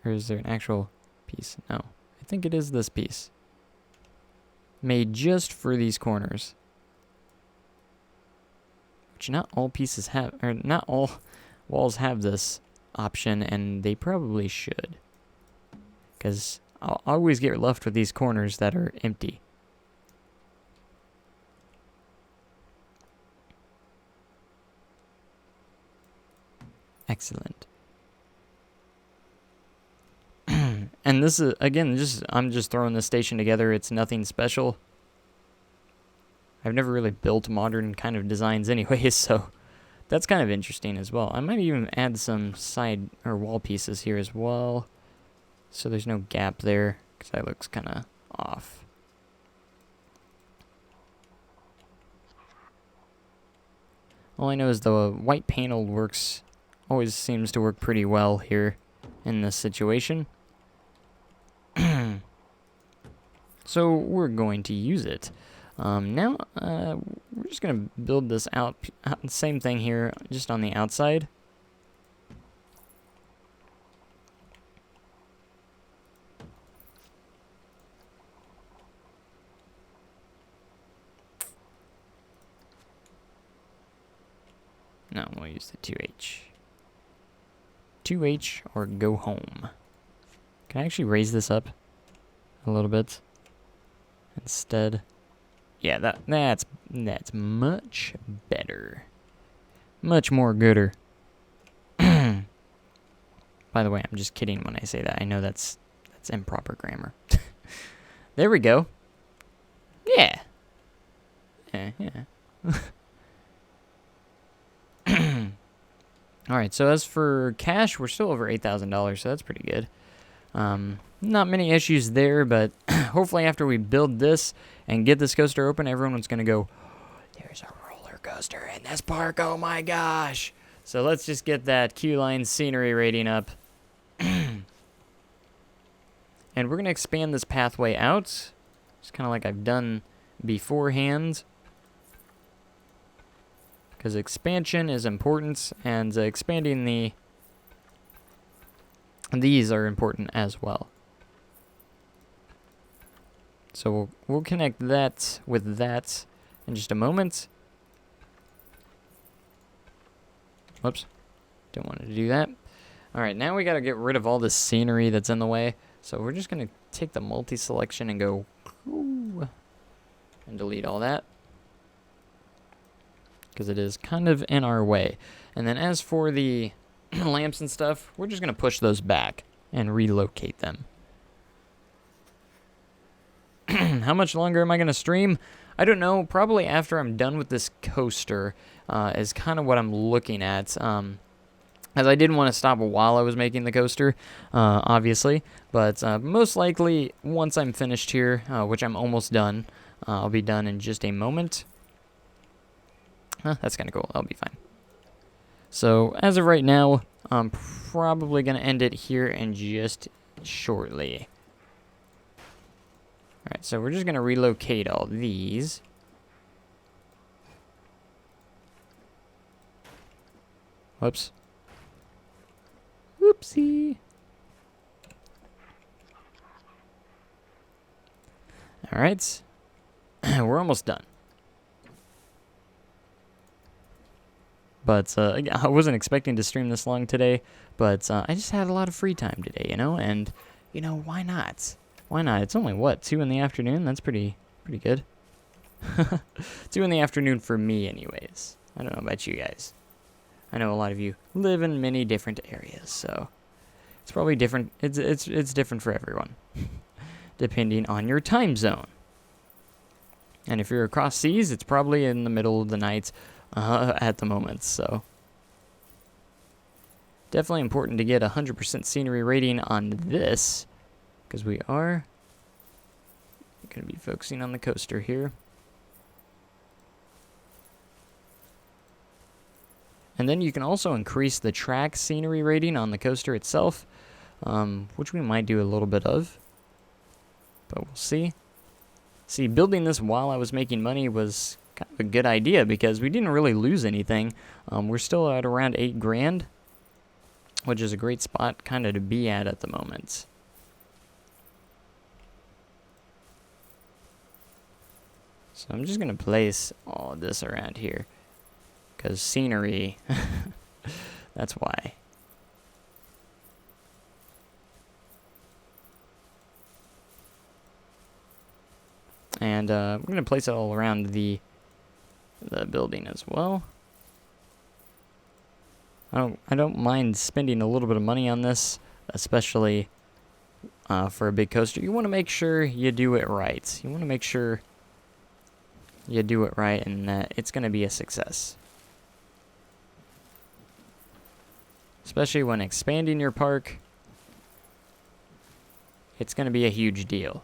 Or is there an actual piece? No. I think it is this piece. Made just for these corners. Which not all pieces have, or not all walls have this option, and they probably should. Because I'll always get left with these corners that are empty. Excellent. And this is, again, I'm just throwing this station together. It's nothing special. I've never really built modern kind of designs anyway, so that's kind of interesting as well. I might even add some side or wall pieces here as well, so there's no gap there, because that looks kind of off. All I know is the white panel always seems to work pretty well here in this situation. So we're going to use it. Now, we're just going to build this out. Same thing here, just on the outside. No, we'll use the 2H. 2H or go home. Can I actually raise this up a little bit instead? Yeah, that's much better. Much more gooder. By the way, I'm just kidding when I say that. I know that's improper grammar. There we go. Yeah. Yeah. Alright, so as for cash, we're still over $8,000, so that's pretty good. Not many issues there, but hopefully after we build this and get this coaster open, everyone's going to go, there's a roller coaster in this park, oh my gosh. So let's just get that Q-line scenery rating up. And we're going to expand this pathway out, just kind of like I've done beforehand. Because expansion is important, and expanding these are important as well. So we'll connect that with that in just a moment. Whoops, don't want to do that. All right, now we got to get rid of all this scenery that's in the way. So we're just going to take the multi-selection and go, ooh, and delete all that, because it is kind of in our way. And then as for the lamps and stuff, we're just going to push those back and relocate them. How much longer am I going to stream? I don't know. Probably after I'm done with this coaster is kind of what I'm looking at. As I didn't want to stop while I was making the coaster, obviously. But most likely, once I'm finished here, which I'm almost done, I'll be done in just a moment. That's kind of cool. That'll be fine. So, as of right now, I'm probably going to end it here in just shortly. Alright, so we're just going to relocate all these. Whoops. Whoopsie. Alright. We're almost done. But I wasn't expecting to stream this long today, but I just had a lot of free time today, you know, and, you know, why not? Why not? It's only, what, 2 in the afternoon? That's pretty good. 2 in the afternoon for me, anyways. I don't know about you guys. I know a lot of you live in many different areas, so it's probably different. It's different for everyone, depending on your time zone. And if you're across seas, it's probably in the middle of the night at the moment, so definitely important to get 100% scenery rating on this, because we are going to be focusing on the coaster here. And then you can also increase the track scenery rating on the coaster itself, which we might do a little bit of, but we'll see. See, building this while I was making money was kind of a good idea because we didn't really lose anything. We're still at around 8 grand, which is a great spot kind of to be at the moment. So I'm just going to place all of this around here because scenery, that's why. And we're going to place it all around the building as well. I don't mind spending a little bit of money on this, especially for a big coaster. You want to make sure you do it right. You want to make sure you do it right and that it's going to be a success. Especially when expanding your park, it's going to be a huge deal.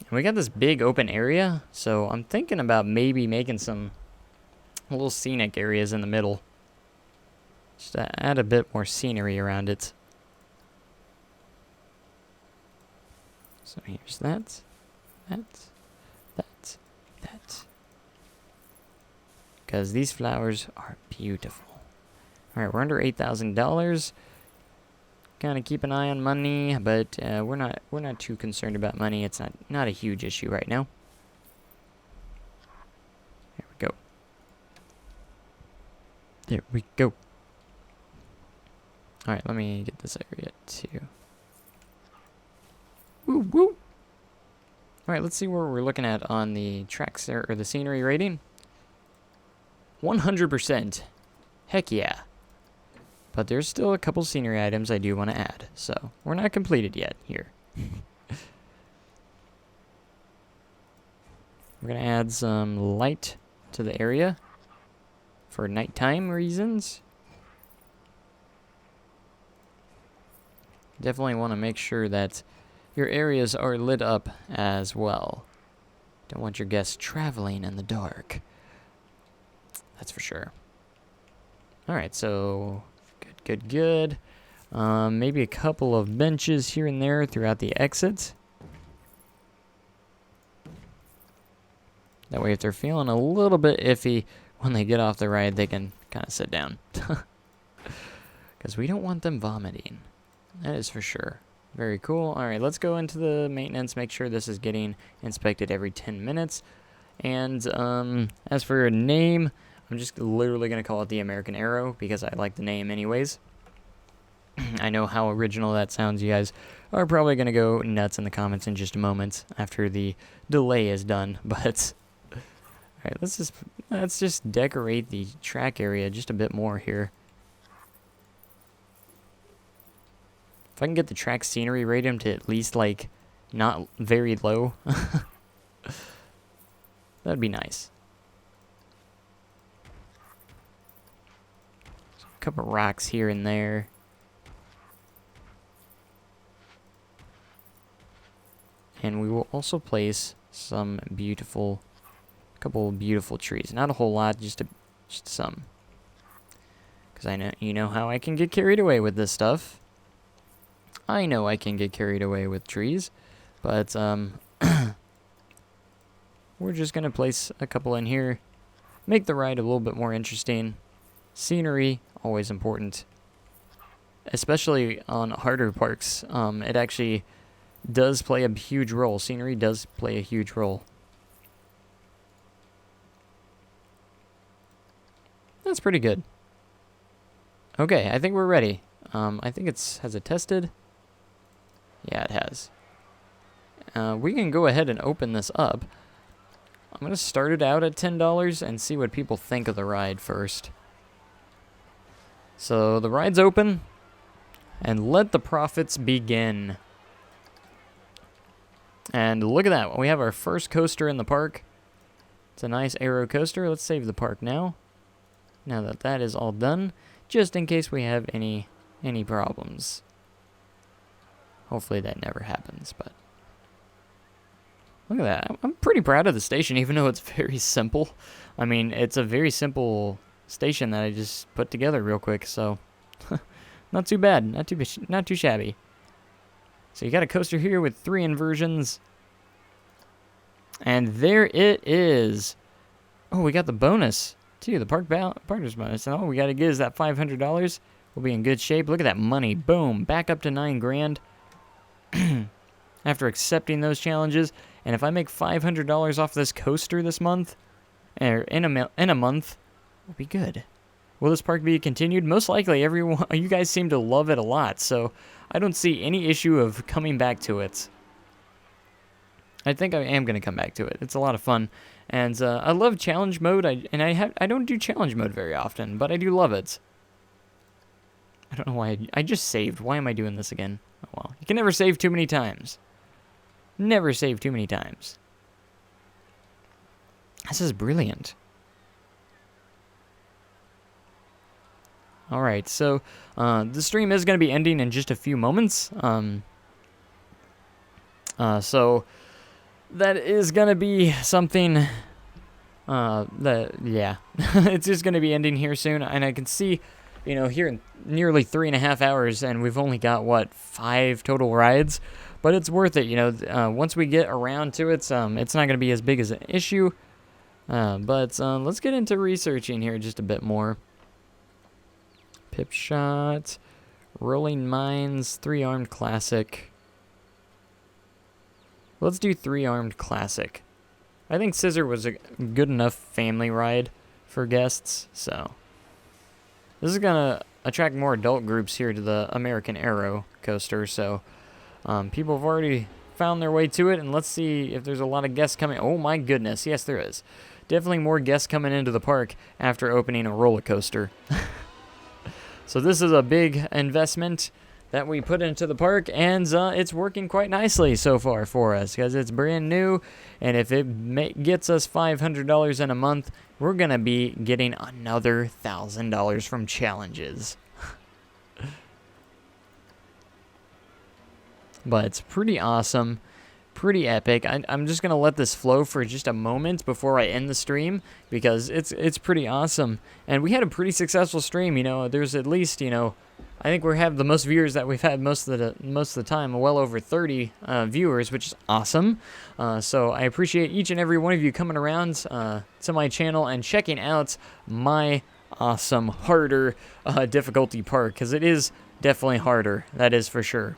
We got this big open area, so I'm thinking about maybe making some little scenic areas in the middle. Just to add a bit more scenery around it. So here's that. Because these flowers are beautiful. Alright, we're under $8,000. Kind of keep an eye on money, but we're not too concerned about money. It's not a huge issue right now. There we go. There we go. Alright, let me get this area too. Woo woo! Alright, let's see where we're looking at on the tracks or the scenery rating. 100%. Heck yeah. But there's still a couple scenery items I do want to add. So, we're not completed yet here. We're going to add some light to the area for nighttime reasons. Definitely want to make sure that your areas are lit up as well. Don't want your guests traveling in the dark. That's for sure. Alright, so good. Maybe a couple of benches here and there throughout the exits. That way if they're feeling a little bit iffy when they get off the ride, they can kind of sit down. Because we don't want them vomiting. That is for sure. Very cool. Alright, let's go into the maintenance, make sure this is getting inspected every 10 minutes. And as for a name, I'm just literally going to call it the American Arrow because I like the name anyways. I know how original that sounds. You guys are probably going to go nuts in the comments in just a moment after the delay is done. But alright, let's just decorate the track area just a bit more here. If I can get the track scenery rating to at least like not very low, that'd be nice. A couple rocks here and there. And we will also place some couple beautiful trees. Not a whole lot, just some. Because I know, you know how I can get carried away with this stuff. I know I can get carried away with trees, but we're just gonna place a couple in here, make the ride a little bit more interesting. Scenery, always important, especially on harder parks. It actually does play a huge role. Scenery does play a huge role. That's pretty good. Okay, I think we're ready. I think has it tested? Yeah, it has. We can go ahead and open this up. I'm going to start it out at $10 and see what people think of the ride first. So the ride's open, and let the profits begin. And look at that. We have our first coaster in the park. It's a nice aero coaster. Let's save the park now. Now that that is all done, just in case we have any problems. Hopefully that never happens, but look at that. I'm pretty proud of the station, even though it's very simple. I mean, it's a very simple station that I just put together real quick, so not too bad, not too shabby. So you got a coaster here with 3 inversions, and there it is. Oh, we got the bonus too, the partners bonus, and all we got to get is that $500. We'll be in good shape. Look at that money, boom, back up to $9 grand. After accepting those challenges, and if I make $500 off this coaster this month, or in a month, it'll be good. Will this park be continued? Most likely. Everyone, you guys seem to love it a lot, so I don't see any issue of coming back to it. I think I am going to come back to it. It's a lot of fun, and I love challenge mode. I don't do challenge mode very often, but I do love it. I don't know why I just saved. Why am I doing this again? Oh well, you can never save too many times. Never save too many times. This is brilliant. Alright, so the stream is going to be ending in just a few moments. So that is going to be something yeah. It's just going to be ending here soon, and I can see, you know, here in nearly 3.5 hours, and we've only got, what, 5 total rides? but it's worth it. You know, once we get around to it, it's not going to be as big as an issue. But let's get into researching here just a bit more. Pip shot, rolling mines, 3-armed classic. Let's do 3-armed classic. I think Scissor was a good enough family ride for guests, so this is gonna attract more adult groups here to the American Aero coaster. So people have already found their way to it, and let's see if there's a lot of guests coming. Oh my goodness, yes there is. Definitely more guests coming into the park after opening a roller coaster. So this is a big investment that we put into the park, and it's working quite nicely so far for us because it's brand new, and if it gets us $500 in a month, we're going to be getting another $1,000 from challenges. But it's pretty awesome. Pretty epic. I'm just going to let this flow for just a moment before I end the stream because it's pretty awesome. And we had a pretty successful stream, you know. There's at least, you know, I think we have the most viewers that we've had most of the time, well over 30 viewers, which is awesome. So I appreciate each and every one of you coming around to my channel and checking out my awesome harder difficulty park, because it is definitely harder, that is for sure.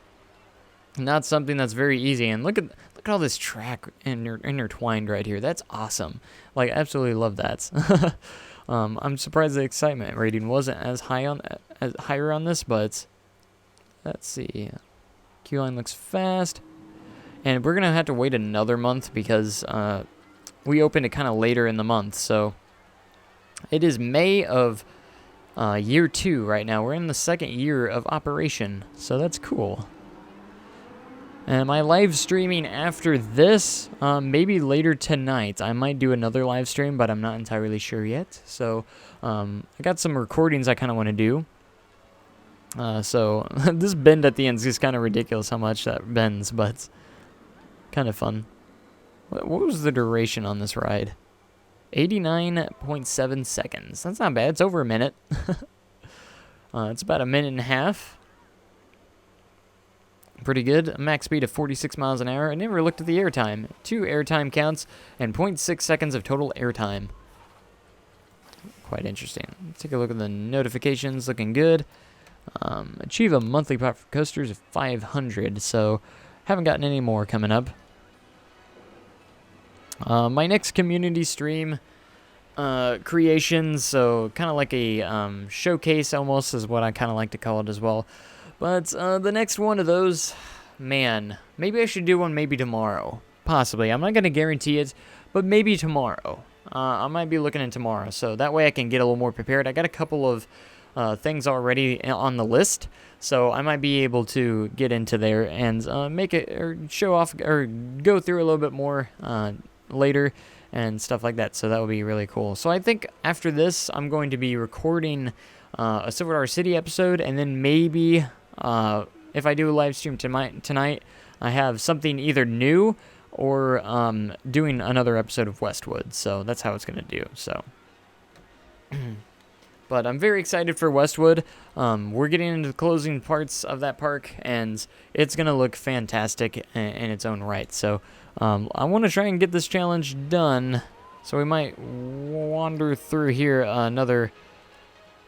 Not something that's very easy. And look at all this track intertwined right here. That's awesome. Like, absolutely love that. I'm surprised the excitement rating wasn't as higher on this, but let's see. Queue line looks fast, and we're gonna have to wait another month because we opened it kind of later in the month. So it is May of year 2 right now. We're in the 2nd year of operation, so that's cool. Am I live streaming after this? Maybe later tonight. I might do another live stream, but I'm not entirely sure yet. So I got some recordings I kind of want to do. So this bend at the end is just kind of ridiculous how much that bends, but kind of fun. What was the duration on this ride? 89.7 seconds. That's not bad. It's over a minute. It's about a minute and a half. Pretty good. A max speed of 46 miles an hour. I never looked at the airtime. 2 airtime counts and 0.6 seconds of total airtime. Quite interesting. Let's take a look at the notifications. Looking good. Achieve a monthly profit for coasters of 500. So haven't gotten any more coming up. My next community stream creations. So kind of like a showcase almost is what I kind of like to call it as well. But the next one of those, man, maybe I should do one maybe tomorrow. Possibly. I'm not going to guarantee it, but maybe tomorrow. I might be looking at tomorrow, so that way I can get a little more prepared. I got a couple of things already on the list, so I might be able to get into there and make it, or show off, or go through a little bit more later and stuff like that, so that would be really cool. So I think after this, I'm going to be recording a Silver City episode, and then maybe... if I do a live stream tonight, I have something either new or doing another episode of Westwood. So that's how it's going to do. So, but I'm very excited for Westwood. We're getting into the closing parts of that park, and it's going to look fantastic in its own right. So I want to try and get this challenge done. So we might wander through here another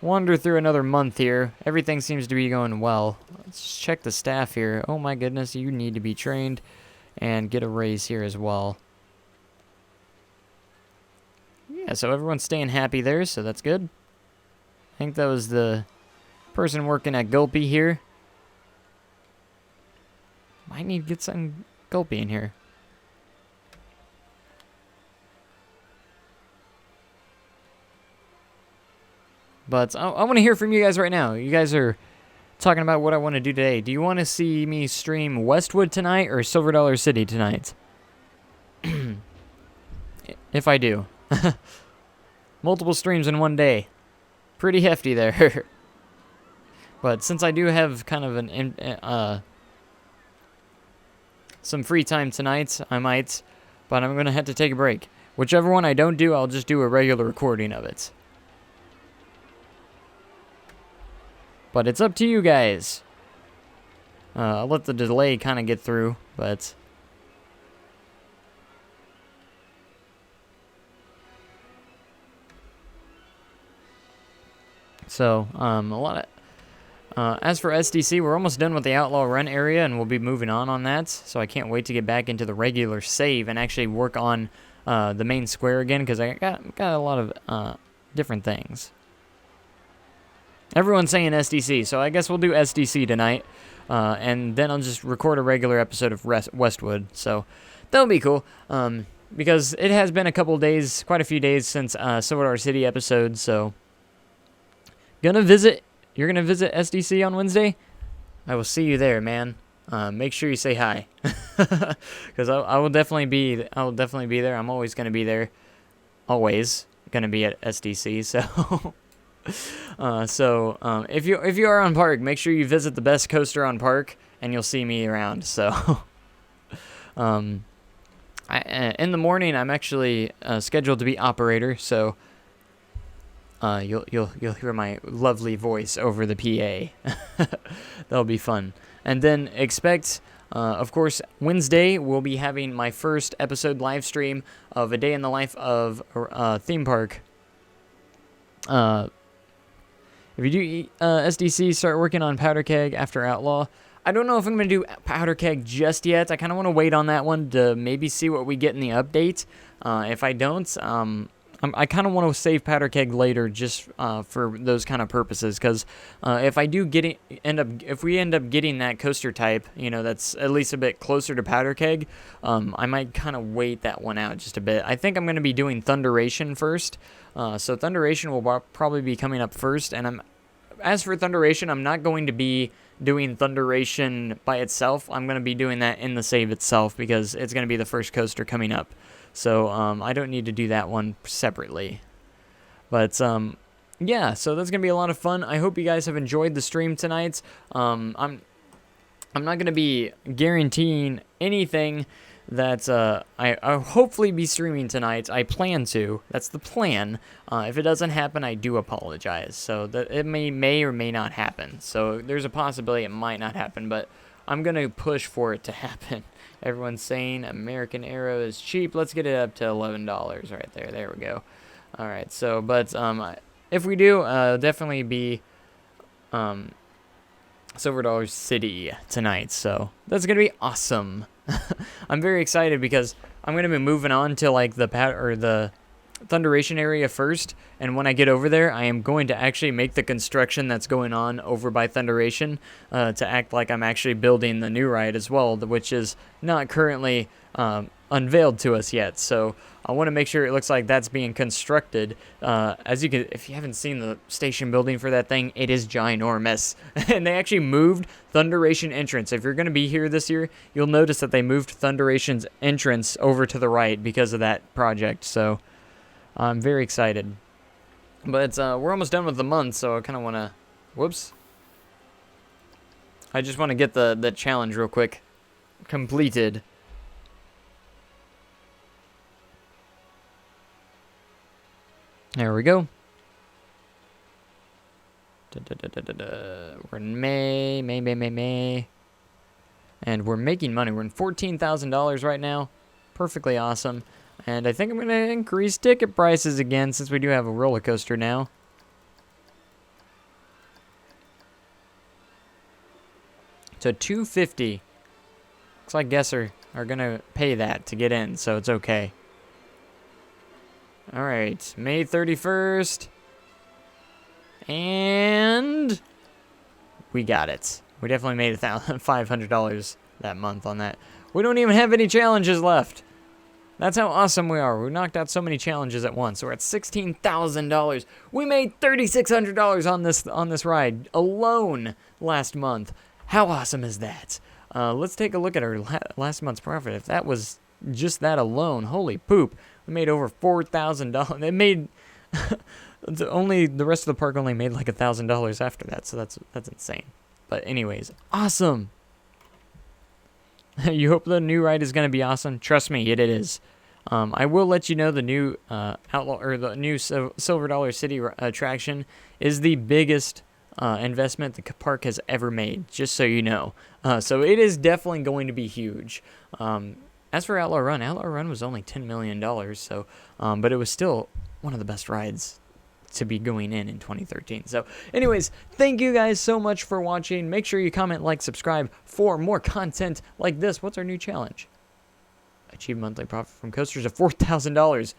month here. Everything seems to be going well. Let's check the staff here. Oh my goodness, you need to be trained and get a raise here as well. Yeah, so everyone's staying happy there, so that's good. I think that was the person working at Gulpy here. Might need to get some Gulpy in here. But I want to hear from you guys right now. You guys are talking about what I want to do today. Do you want to see me stream Westwood tonight or Silver Dollar City tonight? If I do. Multiple streams in one day. Pretty hefty there. But since I do have kind of some free time tonight, I might. But I'm going to have to take a break. Whichever one I don't do, I'll just do a regular recording of it. But it's up to you guys. I'll let the delay kind of get through, But so a lot of. As for SDC, we're almost done with the Outlaw Run area, and we'll be moving on that. So I can't wait to get back into the regular save and actually work on the main square again, because I got a lot of different things. Everyone's saying SDC, so I guess we'll do SDC tonight, and then I'll just record a regular episode of Westwood. So that'll be cool, because it has been a couple days, quite a few days since Silver City episode. So gonna visit. You're going to visit SDC on Wednesday? I will see you there, man. Make sure you say hi. Because I will definitely be there. I'm always going to be there. Always going to be at SDC. So if you are on Park, make sure you visit the best coaster on Park, and you'll see me around. So in the morning, I'm actually scheduled to be operator, so you'll hear my lovely voice over the PA. That'll be fun. And then expect, of course, Wednesday we'll be having my first episode live stream of A Day in the Life of Theme Park. If you do SDC, start working on Powder Keg after Outlaw. I don't know if I'm going to do Powder Keg just yet. I kind of want to wait on that one to maybe see what we get in the update. If I don't, I kind of want to save Powder Keg later, just for those kind of purposes, because if we end up getting that coaster type, that's at least a bit closer to Powder Keg, I might kind of wait that one out just a bit. I think I'm going to be doing Thunderation first, so Thunderation will probably be coming up first, and as for Thunderation, I'm not going to be doing Thunderation by itself. I'm going to be doing that in the save itself, because it's going to be the first coaster coming up. So I don't need to do that one separately. But yeah, so that's gonna be a lot of fun. I hope you guys have enjoyed the stream tonight. I'm not gonna be guaranteeing anything that I'll hopefully be streaming tonight. I plan to. That's the plan. If it doesn't happen, I do apologize. So that it may or may not happen. So there's a possibility it might not happen, but I'm gonna push for it to happen. Everyone's saying American Arrow is cheap. Let's get it up to $11 right there. There we go. All right. So, but if we do, definitely be Silver City tonight. So that's gonna be awesome. I'm very excited because I'm gonna be moving on to like the Thunderation area first, and when I get over there, I am going to actually make the construction that's going on over by Thunderation to act like I'm actually building the new ride as well, which is not currently unveiled to us yet. So I want to make sure it looks like that's being constructed. As you can, if you haven't seen the station building for that thing, it is ginormous. And they actually moved Thunderation entrance. If you're going to be here this year, you'll notice that they moved Thunderation's entrance over to the right because of that project. So I'm very excited. But we're almost done with the month, so I kind of want to... Whoops. I just want to get the challenge real quick completed. There we go. We're in May. And we're making money. We're in $14,000 right now. Perfectly awesome. And I think I'm going to increase ticket prices again since we do have a roller coaster now. To $250. Looks like guests are going to pay that to get in, so it's okay. Alright, May 31st. And we got it. We definitely made $500 that month on that. We don't even have any challenges left. That's how awesome we are. We knocked out so many challenges at once. We're at $16,000. We made $3,600 on this ride alone last month. How awesome is that? Let's take a look at our last month's profit. If that was just that alone, holy poop. We made over $4,000. It made only the rest of the park only made like $1,000 after that. So that's insane. But anyways, awesome. You hope the new ride is going to be awesome. Trust me, it is. I will let you know the new Outlaw or the new Silver Dollar City attraction is the biggest investment the park has ever made, just so you know. So it is definitely going to be huge. As for Outlaw Run was only $10 million, so, but it was still one of the best rides to be going in 2013. So anyways, thank you guys so much for watching. Make sure you comment, like, subscribe for more content like this. What's our new challenge? Achieve monthly profit from coasters of $4,000.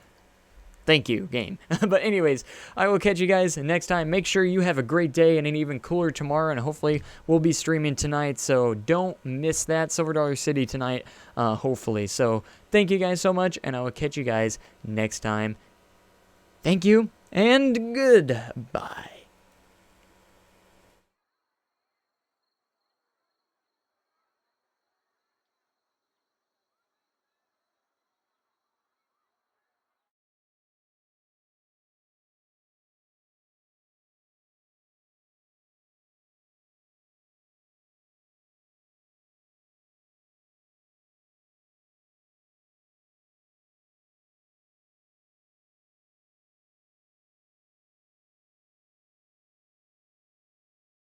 Thank you, game. But anyways, I will catch you guys next time. Make sure you have a great day and an even cooler tomorrow, and hopefully we'll be streaming tonight, so don't miss that. Silver Dollar City tonight, hopefully. So thank you guys so much, and I will catch you guys next time. Thank you, and goodbye.